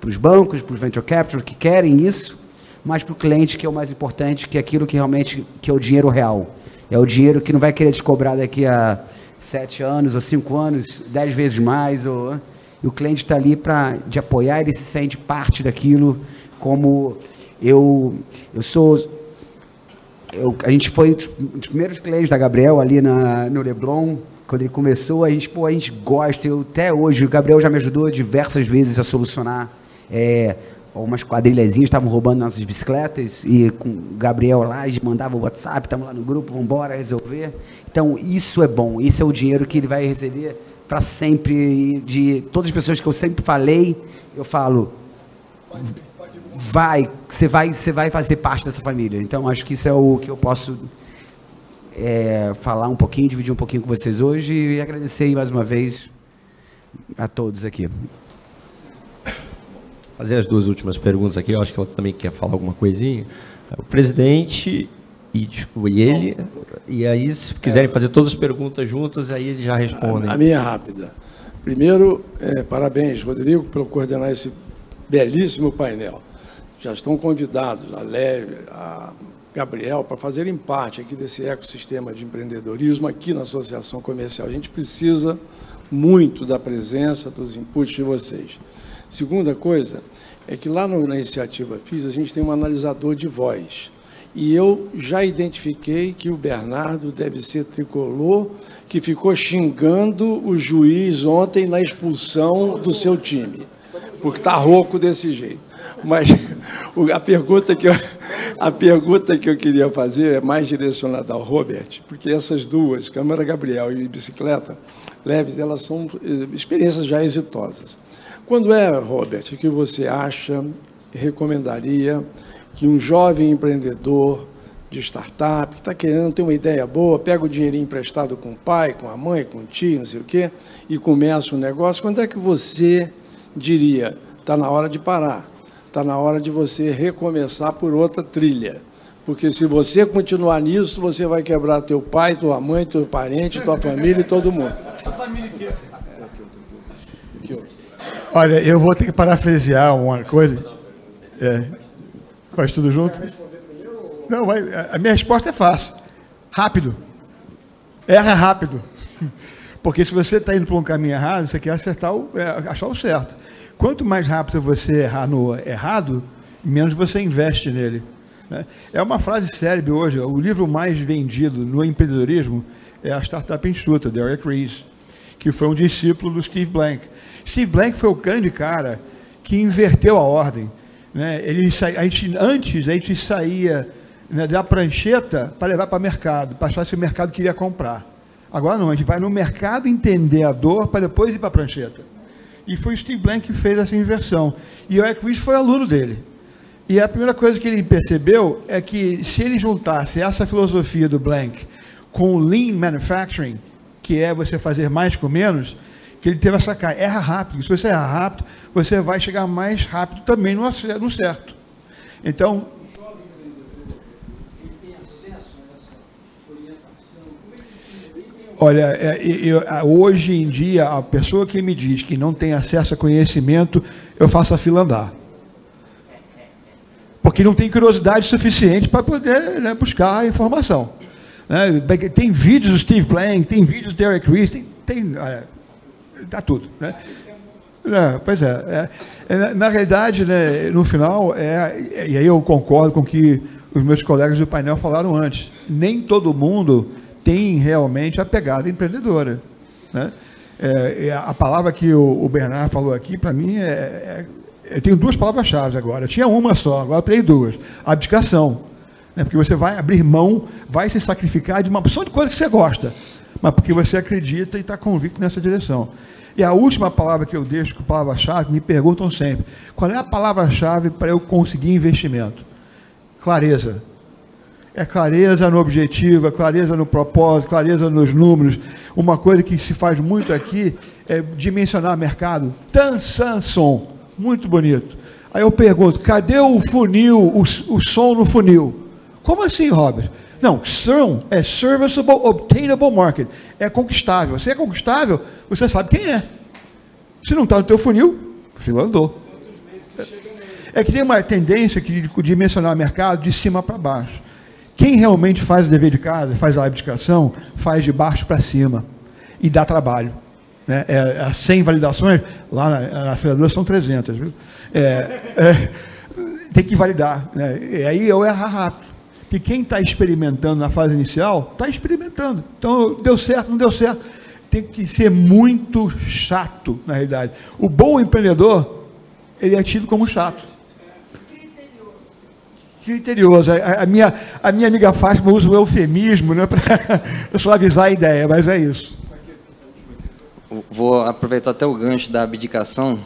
os bancos, para os venture capital que querem isso, mas para o cliente, que é o mais importante, que é aquilo que realmente que é o dinheiro real. É o dinheiro que não vai querer te cobrar daqui a 7 anos ou 5 anos, 10 vezes mais. E o cliente está ali para de apoiar, ele se sente parte daquilo. Como a gente foi um dos primeiros clientes da Gabriel ali no Leblon. Quando ele começou, a gente gosta. Até hoje, o Gabriel já me ajudou diversas vezes a solucionar umas quadrilhazinhas, estavam roubando nossas bicicletas, e com o Gabriel lá, a gente mandava o WhatsApp, estamos lá no grupo, vamos embora resolver. Então, isso é bom, isso é o dinheiro que ele vai receber para sempre. De todas as pessoas que eu sempre falei, eu falo, você vai fazer parte dessa família. Então, acho que isso é o que eu posso falar um pouquinho, dividir um pouquinho com vocês hoje, e agradecer mais uma vez a todos aqui. Fazer as 2 últimas perguntas aqui, eu acho que ela também quer falar alguma coisinha. O presidente e ele, e aí se quiserem fazer todas as perguntas juntas, aí eles já respondem. A minha é rápida. Primeiro, parabéns, Rodrigo, por coordenar esse belíssimo painel. Já estão convidados a Leve, a Gabriel, para fazerem parte aqui desse ecossistema de empreendedorismo aqui na Associação Comercial. A gente precisa muito da presença, dos inputs de vocês. Segunda coisa é que lá na iniciativa FIS a gente tem um analisador de voz. E eu já identifiquei que o Bernardo deve ser tricolor, que ficou xingando o juiz ontem na expulsão do seu time, porque está rouco desse jeito. Mas a pergunta que eu queria fazer é mais direcionada ao Robert, porque essas duas, Câmara Gabriel e bicicleta leves, elas são experiências já exitosas. Quando Robert, o que você acha e recomendaria que um jovem empreendedor de startup, que está querendo ter uma ideia boa, pega o dinheirinho emprestado com o pai, com a mãe, com o tio, não sei o quê, e começa um negócio, quando é que você diria, está na hora de parar, está na hora de você recomeçar por outra trilha? Porque se você continuar nisso, você vai quebrar teu pai, tua mãe, teu parente, tua família e todo mundo. A família inteira. Olha, eu vou ter que parafrasear uma coisa. Faz tudo junto? Não, a minha resposta é fácil. Rápido. Erra rápido. Porque se você está indo por um caminho errado, você quer acertar achar o certo. Quanto mais rápido você errar no errado, menos você investe nele. É uma frase célebre hoje. O livro mais vendido no empreendedorismo é a Startup Institute, de Eric Ries, que foi um discípulo do Steve Blank. Steve Blank foi o grande cara que inverteu a ordem. Antes a gente saía da prancheta para levar para o mercado, para achar se o mercado queria comprar. Agora não, a gente vai no mercado entender a dor para depois ir para a prancheta. E foi o Steve Blank que fez essa inversão. E o Eric Ries foi aluno dele. E a primeira coisa que ele percebeu é que se ele juntasse essa filosofia do Blank com o Lean Manufacturing, que é você fazer mais com menos, que ele teve essa cara, erra rápido. Se você errar rápido, você vai chegar mais rápido também no certo. Então, olha, hoje em dia, a pessoa que me diz que não tem acesso a conhecimento, eu faço a fila andar. Porque não tem curiosidade suficiente para poder buscar a informação. Tem vídeos do Steve Blank, tem vídeos do Eric Ries, dá tudo. Pois é. Na realidade, no final, e aí eu concordo com o que os meus colegas do painel falaram antes, nem todo mundo tem realmente a pegada empreendedora. A palavra que o Bernardo falou aqui, para mim, eu tenho 2 palavras-chave agora. Eu tinha uma só, agora eu peguei 2. Abdicação. Porque você vai abrir mão, vai se sacrificar de uma opção de coisa que você gosta, mas porque você acredita e está convicto nessa direção. E a última palavra que eu deixo com palavra-chave, me perguntam sempre, qual é a palavra-chave para eu conseguir investimento? Clareza. É clareza no objetivo, é clareza no propósito, clareza nos números. Uma coisa que se faz muito aqui é dimensionar mercado. Tansanson, muito bonito. Aí eu pergunto, cadê o funil, o som no funil? Como assim, Robert? Não, SERM é Serviceable Obtainable Market. É conquistável. Se é conquistável, você sabe quem é. Se não está no teu funil, fila andou. É que tem uma tendência de mencionar o mercado de cima para baixo. Quem realmente faz o dever de casa, faz a abdicação, faz de baixo para cima e dá trabalho. Né? 100 validações, lá na aceleradora são 300. Viu? Tem que validar. Né? E aí eu erro rápido. Porque quem está experimentando na fase inicial, está experimentando. Então, deu certo, não deu certo. Tem que ser muito chato, na realidade. O bom empreendedor, ele é tido como chato. Criterioso. A minha amiga Fátima usa o eufemismo, né, para suavizar a ideia, mas é isso. Vou aproveitar até o gancho da abdicação.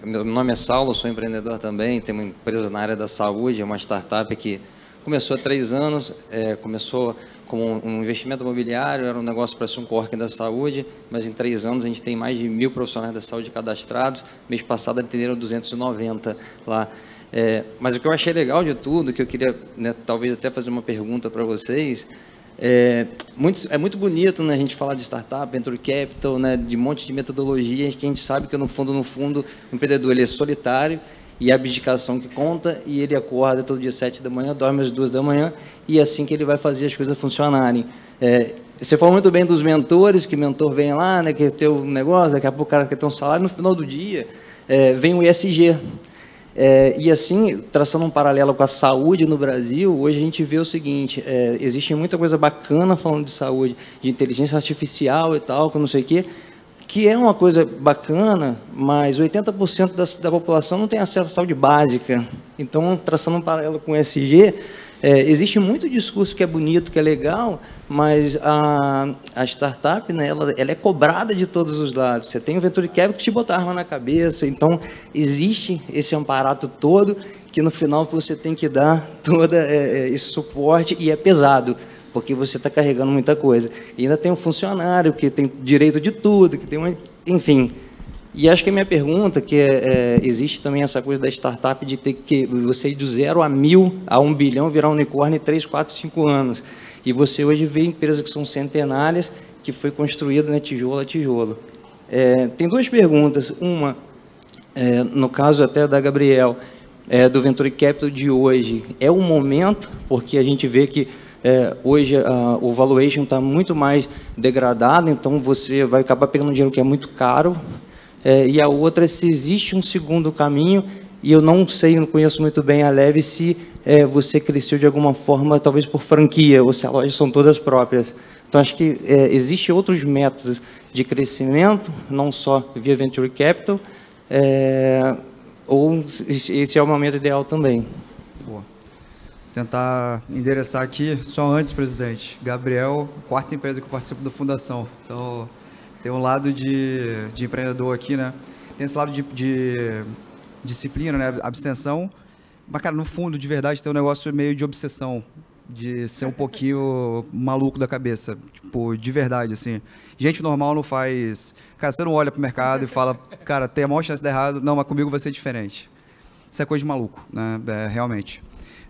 Meu nome é Saulo, sou empreendedor também, tenho uma empresa na área da saúde, é uma startup que começou há 3 anos, começou como um investimento imobiliário, era um negócio para ser um coworking da saúde, mas em 3 anos a gente tem mais de 1.000 profissionais da saúde cadastrados, mês passado atenderam 290 lá. Mas o que eu achei legal de tudo, que eu queria, né, talvez até fazer uma pergunta para vocês, é muito bonito, né, a gente falar de startup, venture capital, né, de um monte de metodologias, que a gente sabe que no fundo, o empreendedor ele é solitário, e a abdicação que conta, e ele acorda todo dia 7 da manhã, dorme às 2 da manhã, e é assim que ele vai fazer as coisas funcionarem. Você falou muito bem dos mentores, que mentor vem lá, né, quer ter um negócio, daqui a pouco o cara quer ter um salário, no final do dia vem o ESG. E assim, traçando um paralelo com a saúde no Brasil, hoje a gente vê o seguinte, existe muita coisa bacana falando de saúde, de inteligência artificial e tal, que não sei o quê, que é uma coisa bacana, mas 80% da população não tem acesso à saúde básica. Então, traçando um paralelo com o ESG, existe muito discurso que é bonito, que é legal, mas a startup, né, ela é cobrada de todos os lados. Você tem o venture capital que te bota a arma na cabeça, então existe esse aparato todo que no final você tem que dar todo esse suporte e é pesado, porque você está carregando muita coisa. E ainda tem um funcionário que tem direito de tudo, que tem enfim. E acho que a minha pergunta, que existe também essa coisa da startup de ter que você ir do 0 a 1.000, a 1 bilhão, virar um unicórnio em 3, 4, 5 anos. E você hoje vê empresas que são centenárias, que foi construída, né, tijolo a tijolo. Tem 2 perguntas. Uma, no caso até da Gabriel, do Venture Capital de hoje, é um momento, porque a gente vê que hoje o valuation está muito mais degradado, então você vai acabar pegando um dinheiro que é muito caro. E a outra, se existe um segundo caminho, e eu não sei, não conheço muito bem a Leve, se você cresceu de alguma forma, talvez por franquia, ou se as lojas são todas próprias. Então, acho que existem outros métodos de crescimento, não só via Venture Capital, ou esse é o momento ideal também. Boa. Tentar endereçar aqui, só antes, presidente. Gabriel, 4ª empresa que eu participo da fundação. Então, tem um lado de empreendedor aqui, né? Tem esse lado de disciplina, né? Abstenção. Mas, cara, no fundo, de verdade, tem um negócio meio de obsessão, de ser um pouquinho maluco da cabeça. Tipo, de verdade, assim. Gente normal não faz... Cara, você não olha pro mercado e fala, cara, tem a maior chance de dar errado. Não, mas comigo vai ser diferente. Isso é coisa de maluco, né? Realmente.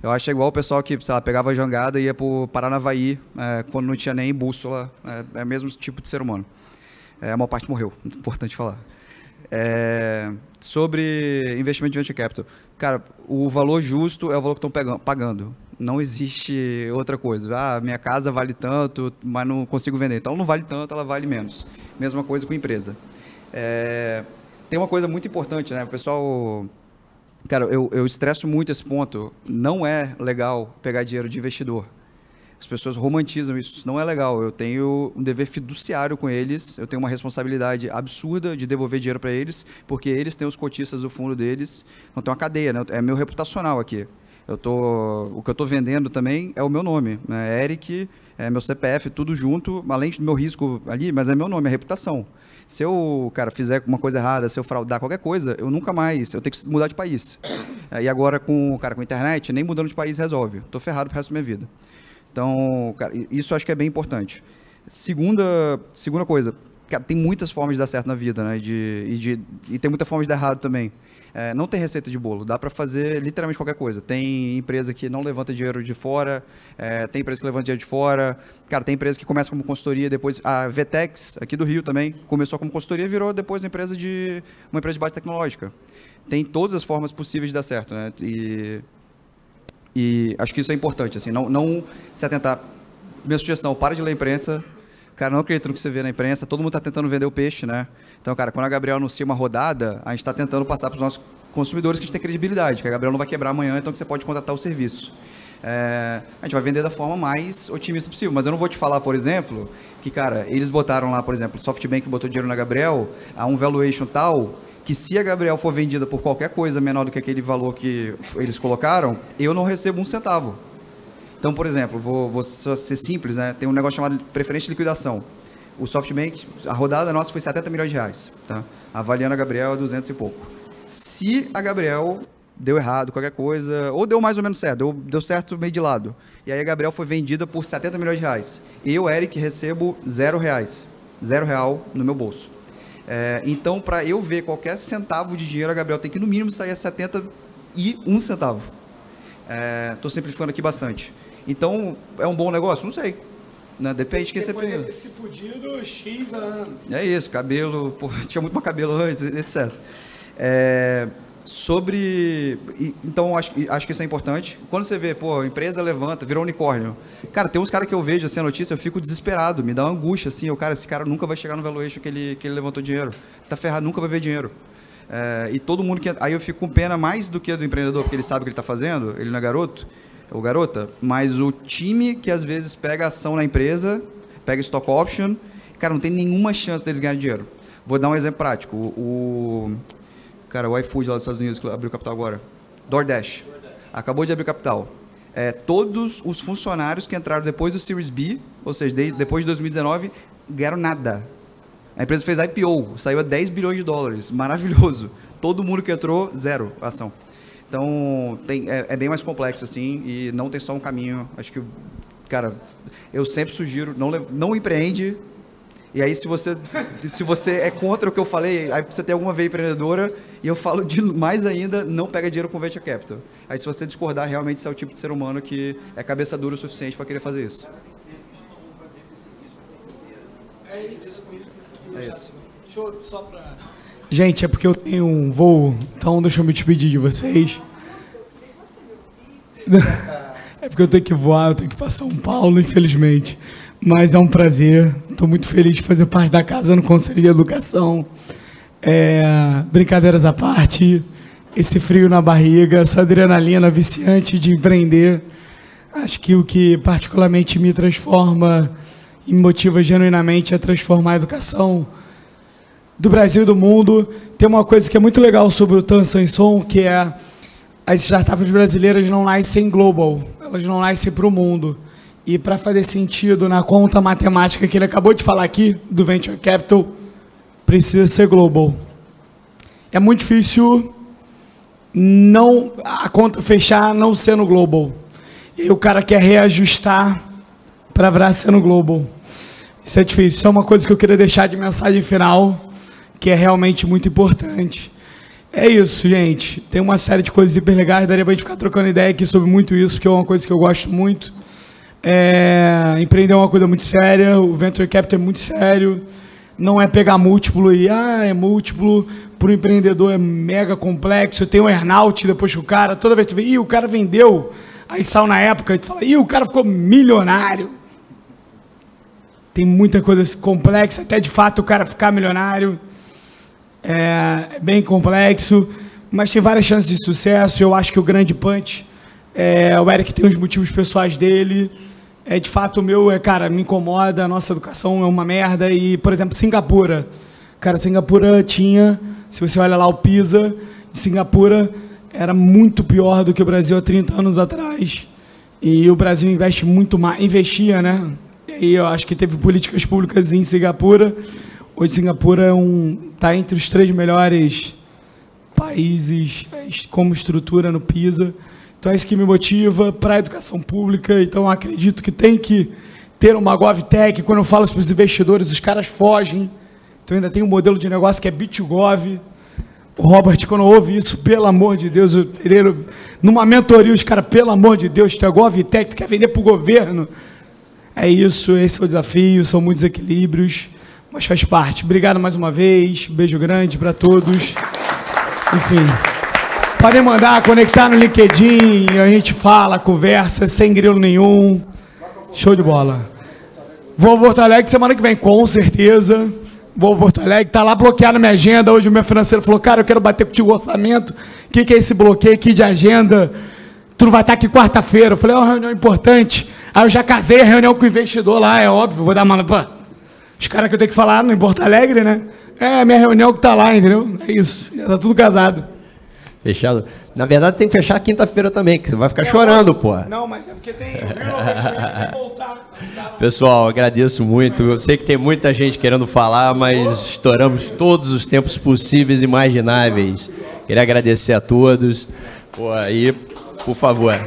Eu acho igual o pessoal que, sei lá, pegava a jangada e ia pro Paranavaí, quando não tinha nem bússola. É o mesmo tipo de ser humano. A maior parte morreu, importante falar. Sobre investimento de venture capital. Cara, o valor justo é o valor que estão pagando. Não existe outra coisa. Minha casa vale tanto, mas não consigo vender. Então, não vale tanto, ela vale menos. Mesma coisa com empresa. Tem uma coisa muito importante, né? O pessoal... Cara, eu estresso muito esse ponto. Não é legal pegar dinheiro de investidor. As pessoas romantizam isso. Isso não é legal. Eu tenho um dever fiduciário com eles. Eu tenho uma responsabilidade absurda de devolver dinheiro para eles, porque eles têm os cotistas do fundo deles. Então tem uma cadeia, né? É meu reputacional aqui. O que eu estou vendendo também é o meu nome, né? Eric, meu CPF, tudo junto, além do meu risco ali, mas é meu nome, é reputação. Se eu, cara, fizer uma coisa errada, se eu fraudar qualquer coisa, eu nunca mais, eu tenho que mudar de país. E agora com a internet, nem mudando de país resolve. Estou ferrado pro resto da minha vida. Então, cara, isso eu acho que é bem importante. Segunda coisa, cara, tem muitas formas de dar certo na vida, né? E tem muita forma de dar errado também. Não tem receita de bolo, dá para fazer literalmente qualquer coisa. Tem empresa que não levanta dinheiro de fora, tem empresa que levanta dinheiro de fora. Cara, tem empresa que começa como consultoria, depois a Vtex, aqui do Rio também, começou como consultoria e virou depois uma empresa de base tecnológica. Tem todas as formas possíveis de dar certo, né? E acho que isso é importante, assim, não se atentar. Minha sugestão, para de ler a imprensa. Cara, não acredito no que você vê na imprensa, todo mundo está tentando vender o peixe, né? Então, cara, quando a Gabriel anuncia uma rodada, a gente está tentando passar para os nossos consumidores que a gente tem credibilidade, que a Gabriel não vai quebrar amanhã, então que você pode contratar o serviço. A gente vai vender da forma mais otimista possível, mas eu não vou te falar, por exemplo, que, cara, eles botaram lá, por exemplo, o SoftBank botou dinheiro na Gabriel a um valuation tal, que se a Gabriel for vendida por qualquer coisa menor do que aquele valor que eles colocaram, eu não recebo um centavo. Então, por exemplo, vou ser simples, né? Tem um negócio chamado preferência de liquidação. O SoftBank, a rodada nossa foi 70 milhões de reais, tá? Avaliando a Gabriel a 200 e pouco. Se a Gabriel deu errado, qualquer coisa, ou deu mais ou menos certo, deu certo meio de lado, e aí a Gabriel foi vendida por 70 milhões de reais. Eu, Eric, recebo R$0, R$0 no meu bolso. Então, para eu ver qualquer centavo de dinheiro, a Gabriel tem que, no mínimo, sair a 71 centavo. Estou simplificando aqui bastante. Então, é um bom negócio? Não sei. Né? Depende de quem você pensa. Se fudido, X anos. É isso, cabelo, pô, tinha muito mais cabelo antes, etc. Então, acho que isso é importante. Quando você vê, pô, a empresa levanta, virou unicórnio. Cara, tem uns caras que eu vejo assim a notícia, eu fico desesperado, me dá uma angústia, assim, esse cara nunca vai chegar no valuation que ele levantou dinheiro. Tá ferrado, nunca vai ver dinheiro. E todo mundo que... Aí eu fico com pena mais do que do empreendedor, porque ele sabe o que ele está fazendo, ele não é garoto, ou garota, mas o time que às vezes pega ação na empresa, pega stock option, cara, não tem nenhuma chance deles ganharem dinheiro. Vou dar um exemplo prático. O iFood lá dos Estados Unidos, que abriu capital agora, DoorDash, acabou de abrir capital. Todos os funcionários que entraram depois do Series B, ou seja, depois de 2019, ganharam nada. A empresa fez IPO, saiu a 10 bilhões de dólares, maravilhoso. Todo mundo que entrou, zero ação. Então, é bem mais complexo assim, e não tem só um caminho. Acho que, cara, eu sempre sugiro, não empreende. E aí, se você é contra o que eu falei, aí você tem alguma veia empreendedora, e eu falo mais ainda, não pega dinheiro com venture capital. Aí, se você discordar, realmente você é o tipo de ser humano que é cabeça dura o suficiente para querer fazer isso. É isso. Deixa eu só para... Gente, é porque eu tenho um voo, então deixa eu me despedir de vocês. É porque eu tenho que voar, eu tenho que ir para São Paulo, infelizmente. Mas é um prazer, estou muito feliz de fazer parte da casa no Conselho de Educação. Brincadeiras à parte, esse frio na barriga, essa adrenalina viciante de empreender. Acho que o que particularmente me transforma e me motiva genuinamente a transformar a educação do Brasil e do mundo. Tem uma coisa que é muito legal sobre o Tan Sanson, que é as startups brasileiras não nascem global, elas não nascem para o mundo. E para fazer sentido na conta matemática que ele acabou de falar aqui, do Venture Capital, precisa ser global. É muito difícil a conta fechar não sendo global. E o cara quer reajustar para virar sendo global. Isso é difícil. Isso é uma coisa que eu queria deixar de mensagem final, que é realmente muito importante. É isso, gente. Tem uma série de coisas hiper legais, daria para a gente ficar trocando ideia aqui sobre muito isso, porque é uma coisa que eu gosto muito. Empreender é uma coisa muito séria, o Venture Capital é muito sério, não é pegar múltiplo e, é múltiplo, para o empreendedor é mega complexo, tem um earnout depois que o cara, toda vez que tu vê, o cara vendeu, aí saiu na época, e tu fala, o cara ficou milionário. Tem muita coisa complexa, até de fato o cara ficar milionário. É bem complexo, mas tem várias chances de sucesso. Eu acho que o grande punch, o Eric tem os motivos pessoais dele. De fato, o meu cara, me incomoda, a nossa educação é uma merda. E, por exemplo, Singapura. Cara, Singapura tinha, se você olha lá o PISA, Singapura era muito pior do que o Brasil há 30 anos atrás. E o Brasil investe muito mais, investia, né? E aí eu acho que teve políticas públicas em Singapura. Hoje Singapura está entre os 3 melhores países como estrutura no PISA. Então é isso que me motiva para a educação pública. Então acredito que tem que ter uma GovTech. Quando eu falo para os investidores, os caras fogem. Então ainda tem um modelo de negócio que é B2Gov. O Robert, quando ouve isso, pelo amor de Deus, numa mentoria, os caras, pelo amor de Deus, tu é GovTech, tu quer vender para o governo. É isso, esse é o desafio, são muitos equilíbrios, mas faz parte. Obrigado mais uma vez, beijo grande para todos. Enfim, podem mandar, conectar no LinkedIn, a gente fala, conversa, sem grilo nenhum. Show de bola. Vou a Porto Alegre semana que vem, com certeza. Vou a Porto Alegre, está lá bloqueado na minha agenda. Hoje o meu financeiro falou, cara, eu quero bater contigo o orçamento. O que é esse bloqueio aqui de agenda? Tu não vai estar aqui quarta-feira. Eu falei, é uma reunião importante. Aí eu já casei a reunião com o investidor lá, é óbvio, vou dar uma... Pô, os caras que eu tenho que falar em Porto Alegre, né? É a minha reunião que está lá, entendeu? É isso, já está tudo casado. Fechado. Na verdade, tem que fechar quinta-feira também, que você vai ficar chorando, pô. Não, mas é porque tem que voltar. Pessoal, agradeço muito. Eu sei que tem muita gente querendo falar, mas estouramos todos os tempos possíveis e imagináveis. Queria agradecer a todos. Pô, aí, por favor.